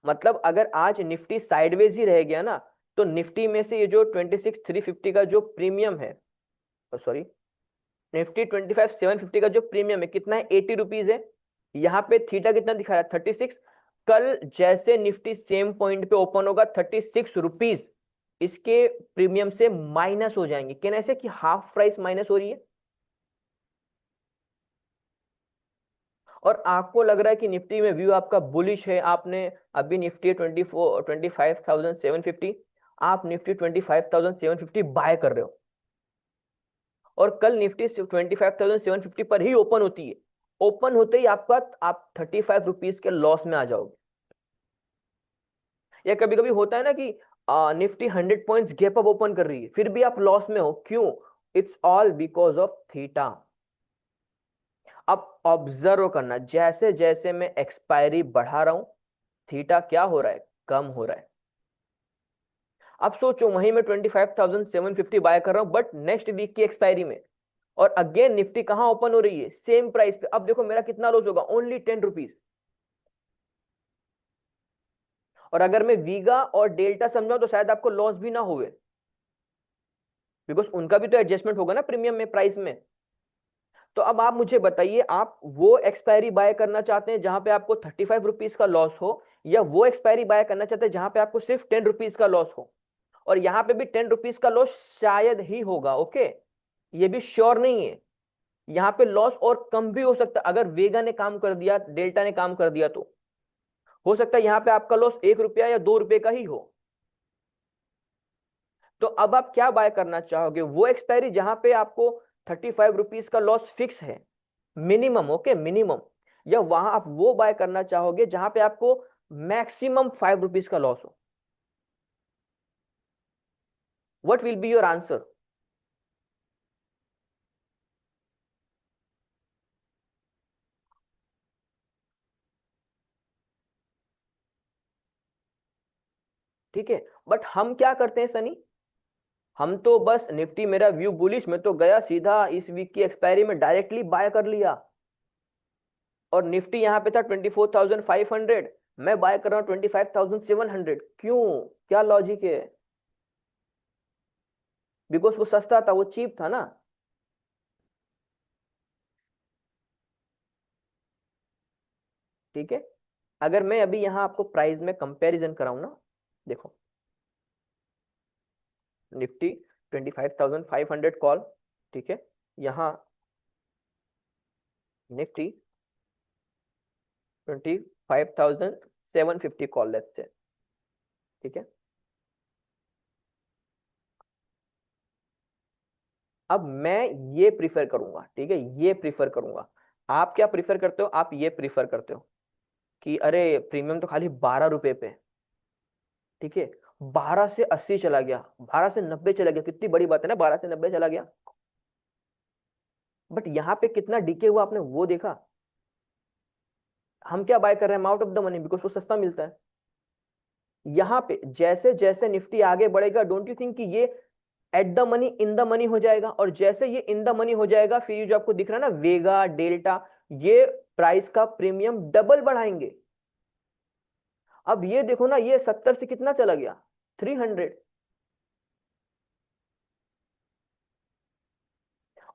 मतलब अगर आज निफ्टी साइडवेज ही रह गया ना, तो निफ्टी में से ये जो 26,350 का जो प्रीमियम है, सॉरी निफ्टी 25,750 का जो प्रीमियम है कितना है, 80 रुपीज है। यहाँ पे थीटा कितना दिखा रहा है, 36। कल जैसे निफ्टी सेम पॉइंट पे ओपन होगा, 36 रुपीज इसके प्रीमियम से माइनस हो जाएंगे। कैन ऐसे कि हाफ प्राइस माइनस हो रही है। और आपको लग रहा है कि निफ्टी में व्यू आपका बुलिश है, आपने अभी निफ्टी 25,750, आप निफ्टी 25,750 बाय कर रहे हो, और कल निफ्टी 25,750 पर ही ओपन होती है, ओपन होते ही आपका, आप 35 रुपीज के लॉस में आ जाओगे। या कभी कभी होता है ना कि Nifty 100 points gap up open कर रही है, फिर भी आप लॉस में हो, क्यों, it's all because of theta. अब ऑब्जर्व करना, जैसे जैसे मैं एक्सपायरी बढ़ा रहा हूं, थीटा क्या हो रहा है, कम हो रहा है। अब सोचो वहीं मैं 25,750 बाय कर रहा हूं बट नेक्स्ट वीक की एक्सपायरी में, और अगेन निफ्टी कहां ओपन हो रही है, सेम प्राइस पे। अब देखो मेरा कितना लॉस होगा, ओनली 10 रुपीज। और अगर मैं वीगा और डेल्टा समझाऊं तो शायद आपको लॉस भी ना हुए, बिकॉज उनका भी तो एडजस्टमेंट होगा ना प्रीमियम में, प्राइस में। तो अब आप मुझे बताइए, आप वो एक्सपायरी बाय करना चाहते हैं जहां पे आपको 35 रुपीज का लॉस हो, या वो एक्सपायरी बाय करना चाहते हैं जहां पे आपको सिर्फ 10 रुपीज का लॉस हो? और यहां पे भी 10 रुपीज का लॉस शायद ही होगा, ओके, ये भी श्योर नहीं है। यहां पे लॉस और कम भी हो सकता है, अगर वेगा ने काम कर दिया, डेल्टा ने काम कर दिया, तो हो सकता है यहां पे आपका लॉस 1 रुपया या 2 रुपए का ही हो। तो अब आप क्या बाय करना चाहोगे, वो एक्सपायरी जहां पे आपको 35 रुपीज का लॉस फिक्स है, मिनिमम, ओके, मिनिमम, या वहां आप वो बाय करना चाहोगे जहां पे आपको मैक्सिमम 5 रुपीज का लॉस हो? What will be your answer? ठीक है, बट हम क्या करते हैं सनी, हम तो बस निफ्टी मेरा व्यू बुलिश में तो गया सीधा इस वीक की एक्सपायरी में डायरेक्टली बाय कर लिया, और निफ्टी यहां पे था 24,500, मैं बाय कर रहा हूं 25,700। क्यों, क्या लॉजिक है? बिकॉज वो सस्ता था, वो चीप था ना। ठीक है, अगर मैं अभी यहां आपको प्राइस में कंपैरिजन कराऊं ना, देखो निफ्टी 25,500 कॉल, ठीक है, यहाँ निफ्टी 25,750 कॉल, लेट्स से, ठीक है। अब मैं ये प्रीफर करूंगा, ठीक है, ये प्रीफर करूंगा। आप क्या प्रीफर करते हो? आप ये प्रीफर करते हो कि अरे प्रीमियम तो खाली 12 रुपए पे है, ठीक है, 12 से 80 चला गया, 12 से 90 चला गया, कितनी बड़ी बात है ना, 12 से 90 चला गया। बट यहाँ पे कितना डीके हुआ आपने वो देखा? हम क्या बाय कर रहे हैं, out of the money, because वो सस्ता मिलता है। यहाँ पे जैसे जैसे निफ्टी आगे बढ़ेगा, डोंट यू थिंक कि ये at the money, in the money हो जाएगा? और जैसे ये इन द मनी हो जाएगा, फिर ये जो आपको दिख रहा है ना वेगा डेल्टा, ये प्राइस का प्रीमियम डबल बढ़ाएंगे। अब ये देखो ना, ये 70 से कितना चला गया, 300।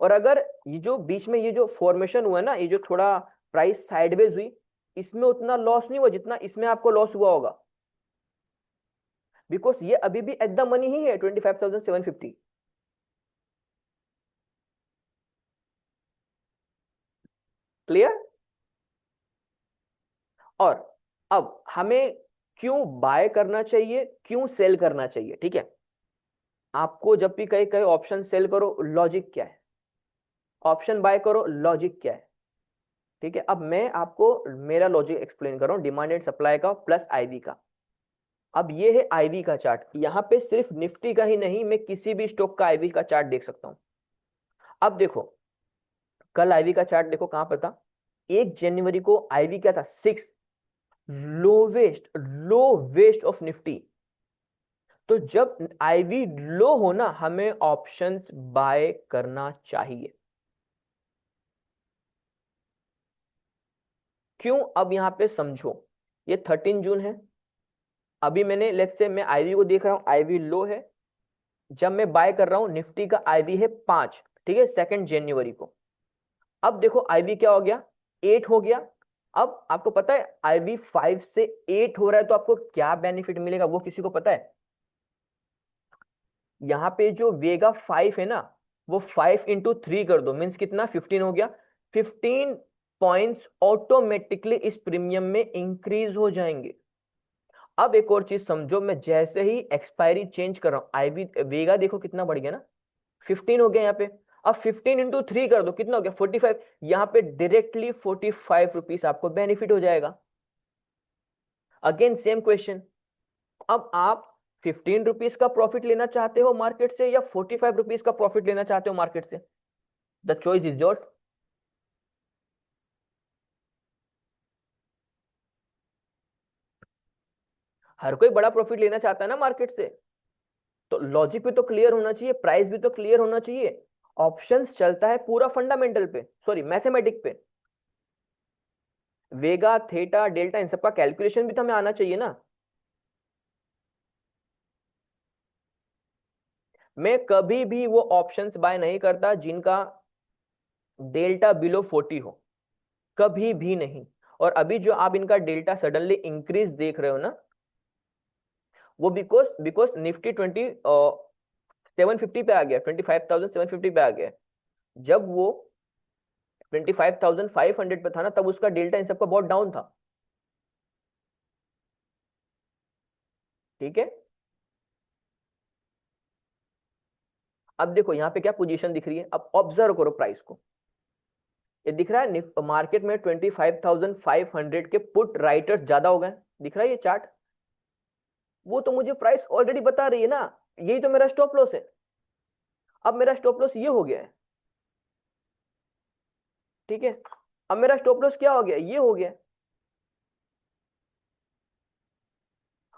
और अगर ये जो बीच में ये जो फॉर्मेशन हुआ है ना, ये जो थोड़ा प्राइस साइडवेज हुई, इसमें उतना लॉस नहीं हुआ जितना इसमें आपको लॉस हुआ होगा, बिकॉज ये अभी भी एट द मनी ही है, 25,750। क्लियर? और अब हमें क्यों बाय करना चाहिए, क्यों सेल करना चाहिए, ठीक है। आपको जब भी कहीं कहीं ऑप्शन सेल करो, लॉजिक क्या है, ऑप्शन बाय करो, लॉजिक क्या है? ठीक है, अब मैं आपको मेरा लॉजिक एक्सप्लेन कर रहा हूं, डिमांड एंड सप्लाई का प्लस आईवी का। अब ये है आईवी का चार्ट, यहाँ पे सिर्फ निफ्टी का ही नहीं, मैं किसी भी स्टॉक का आईवी का चार्ट देख सकता हूं। अब देखो, कल आईवी का चार्ट देखो कहां पर था, 1 जनवरी को आईवी क्या था, 6, लो वेस्ट ऑफ निफ्टी। तो जब आईवी लो हो ना, हमें ऑप्शंस बाय करना चाहिए। क्यों, अब यहां पे समझो, ये 13 जून है, अभी मैंने लेट्स से मैं आईवी को देख रहा हूं, आईवी लो है, जब मैं बाय कर रहा हूं निफ्टी का आईवी है 5, ठीक है, 2 जनवरी को। अब देखो आईवी क्या हो गया, 8 हो गया। अब आपको पता है आईवी 5 से 8 हो रहा है तो आपको क्या बेनिफिट मिलेगा, वो किसी को पता है? यहाँ पे जो वेगा 5 है ना, वो 5 into 3 कर दो, मीन्स कितना, 15 हो गया। 15 पॉइंट्स ऑटोमेटिकली इस प्रीमियम में इंक्रीज हो जाएंगे। अब एक और चीज समझो, मैं जैसे ही एक्सपायरी चेंज कर रहा हूं, आईवी वेगा देखो कितना बढ़ गया ना, 15 हो गया यहाँ पे। अब 15 into 3 कर दो, कितना हो गया, 45। यहाँ पे डायरेक्टली 45 रुपीज आपको बेनिफिट हो जाएगा। अगेन सेम क्वेश्चन, अब आप 15 रुपीज का प्रॉफिट लेना चाहते हो मार्केट से, या 45 रुपीज का प्रॉफिट लेना चाहते हो मार्केट से? The choice is your. हर कोई बड़ा प्रॉफिट लेना चाहता है ना मार्केट से। तो लॉजिक भी तो क्लियर होना चाहिए, प्राइस भी तो क्लियर होना चाहिए। ऑप्शंस चलता है पूरा फंडामेंटल पे, सॉरी मैथमेटिक पे। वेगा, थीटा, डेल्टा, इन सबका कैलकुलेशन भी तो हमें आना चाहिए ना। मैं कभी भी वो ऑप्शंस बाय नहीं करता जिनका डेल्टा बिलो 40 हो, कभी भी नहीं। और अभी जो आप इनका डेल्टा सडनली इंक्रीज देख रहे हो ना, वो बिकॉज बिकॉज निफ्टी 750 पे आ गया, 25,750 पे आ गया। जब वो 25,500 पे था ना, तब उसका डेल्टा इन सबका बहुत डाउन था। ठीक है। अब देखो यहाँ पे क्या पोजीशन दिख रही है, अब ऑब्जर्व करो प्राइस को। ये दिख रहा है मार्केट में 25,500 के पुट राइटर्स ज्यादा हो गए, दिख रहा है ये चार्ट। वो तो मुझे प्राइस ऑलरेडी बता रही है ना, यही तो मेरा स्टॉप लॉस है। अब मेरा स्टॉप लॉस ये हो गया है। ठीक है। अब मेरा स्टॉप लॉस क्या हो गया, ये हो गया।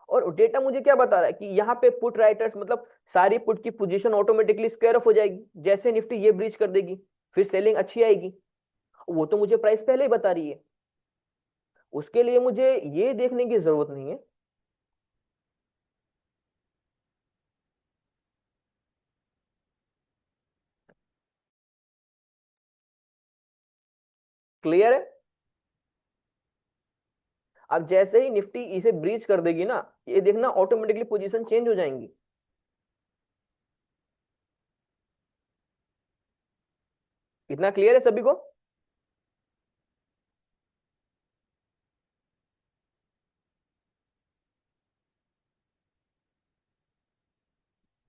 और डेटा मुझे क्या बता रहा है कि यहाँ पे पुट राइटर्स मतलब सारी पुट की पोजीशन ऑटोमेटिकली स्क्वायर ऑफ हो जाएगी जैसे निफ्टी ये ब्रीच कर देगी, फिर सेलिंग अच्छी आएगी। वो तो मुझे प्राइस पहले ही बता रही है, उसके लिए मुझे ये देखने की जरूरत नहीं है। क्लियर है। अब जैसे ही निफ्टी इसे ब्रीच कर देगी ना, ये देखना ऑटोमेटिकली पोजीशन चेंज हो जाएंगी। इतना क्लियर है सभी को।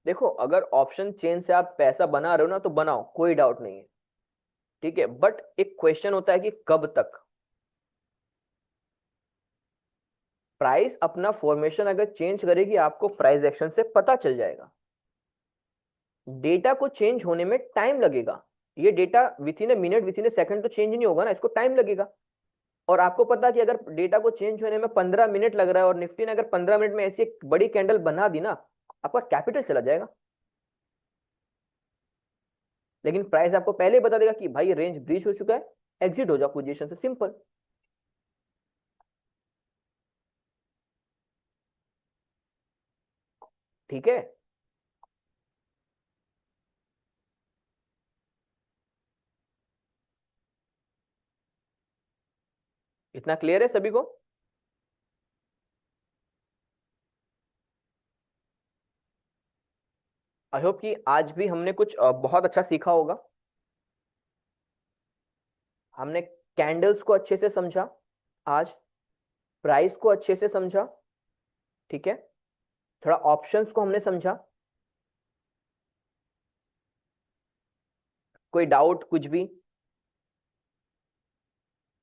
देखो अगर ऑप्शन चेन से आप पैसा बना रहे हो ना, तो बनाओ, कोई डाउट नहीं है। ठीक है, बट एक क्वेश्चन होता है कि कब तक। प्राइस अपना फॉर्मेशन अगर चेंज करेगी, आपको प्राइस एक्शन से पता चल जाएगा। डेटा को चेंज होने में टाइम लगेगा। ये data with in a minute, with in A second तो चेंज नहीं होगा ना, इसको टाइम लगेगा। और आपको पता है कि अगर डेटा को चेंज होने में 15 मिनट लग रहा है, और निफ्टी ने अगर 15 मिनट में ऐसी एक बड़ी कैंडल बना दी ना, आपका कैपिटल चला जाएगा। लेकिन प्राइस आपको पहले ही बता देगा कि भाई रेंज ब्रीच हो चुका है, एग्जिट हो जाओ पोजीशन से, सिंपल। ठीक है। इतना क्लियर है सभी को। आई होप कि आज भी हमने कुछ बहुत अच्छा सीखा होगा। हमने कैंडल्स को अच्छे से समझा आज, प्राइस को अच्छे से समझा। ठीक है। थोड़ा ऑप्शंस को हमने समझा। कोई डाउट कुछ भी।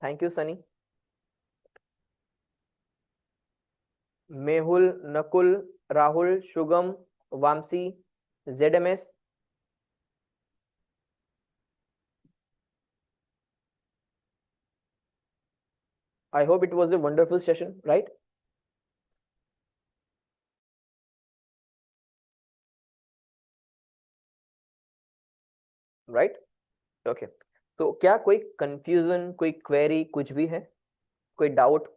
Thank you Sunny. Mehul, Nakul, Rahul, Shugam, Vamsi, ZMS। I hope it was a wonderful session, right. Right. Okay. तो क्या कोई कंफ्यूजन, कोई क्वेरी कुछ भी है, कोई doubt?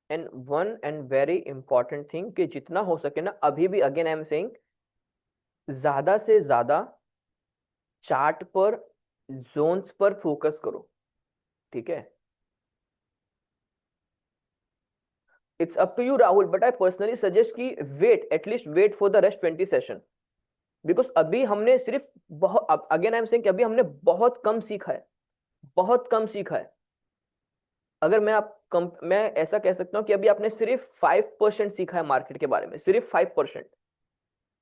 And one and very important thing कि जितना हो सके ना, अभी भी अगेन आई एम सेइंग, ज्यादा से ज्यादा चार्ट पर, जोन्स पर फोकस करो। ठीक है। It's up to you Rahul, but I personally suggest कि wait, at least wait for the rest 20 session. Because अभी हमने सिर्फ बहुत, अगेन आई एम सेइंग कि अभी हमने बहुत कम सीखा है, बहुत कम सीखा है। अगर मैं ऐसा कह सकता हूं कि अभी आपने सिर्फ 5% सीखा है मार्केट के बारे में, सिर्फ 5%।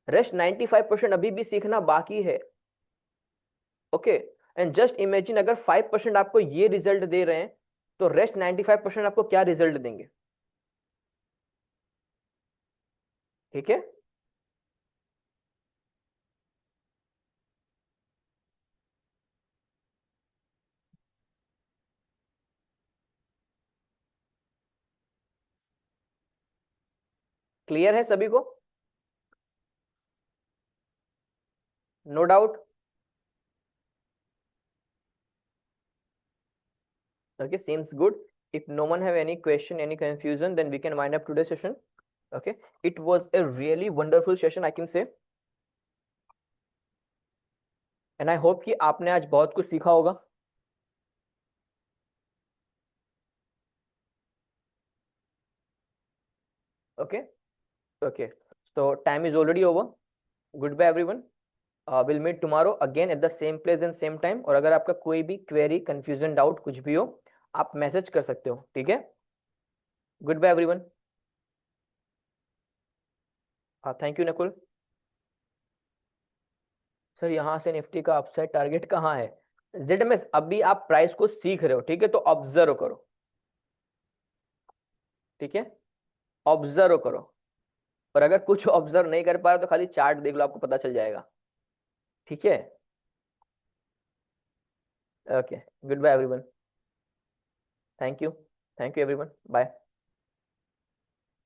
रेस्ट 95% अभी भी सीखना बाकी है। ओके। एंड जस्ट इमेजिन अगर 5% आपको ये रिजल्ट दे रहे हैं, तो रेस्ट 95% आपको क्या रिजल्ट देंगे? ठीक है। क्लियर है सभी को? No doubt? Okay, seems good. If no one have any question, any confusion, then we can wind up today's session. Okay, it was a really wonderful session, I can say. And I hope कि आपने आज बहुत कुछ सीखा होगा. Okay, okay. So time is already over. Goodbye everyone. We'll meet tomorrow again at the same place and same time. और अगर आपका कोई भी query, confusion, doubt कुछ भी हो, आप मैसेज कर सकते हो. ठीक है? Goodbye everyone. Thank you Nakul. Sir यहाँ से निफ्टी का अपसाइड टारगेट कहाँ है? ZMS अभी आप प्राइस को सीख रहे हो, ठीक है, तो ऑब्जर्व करो. ठीक है, ऑब्जर्व करो. और अगर कुछ ऑब्जर्व नहीं कर पा रहे तो खाली चार्ट देख लो, आपको पता चल जाएगा. ठीक है. Okay, goodbye everyone. Thank you everyone. Bye.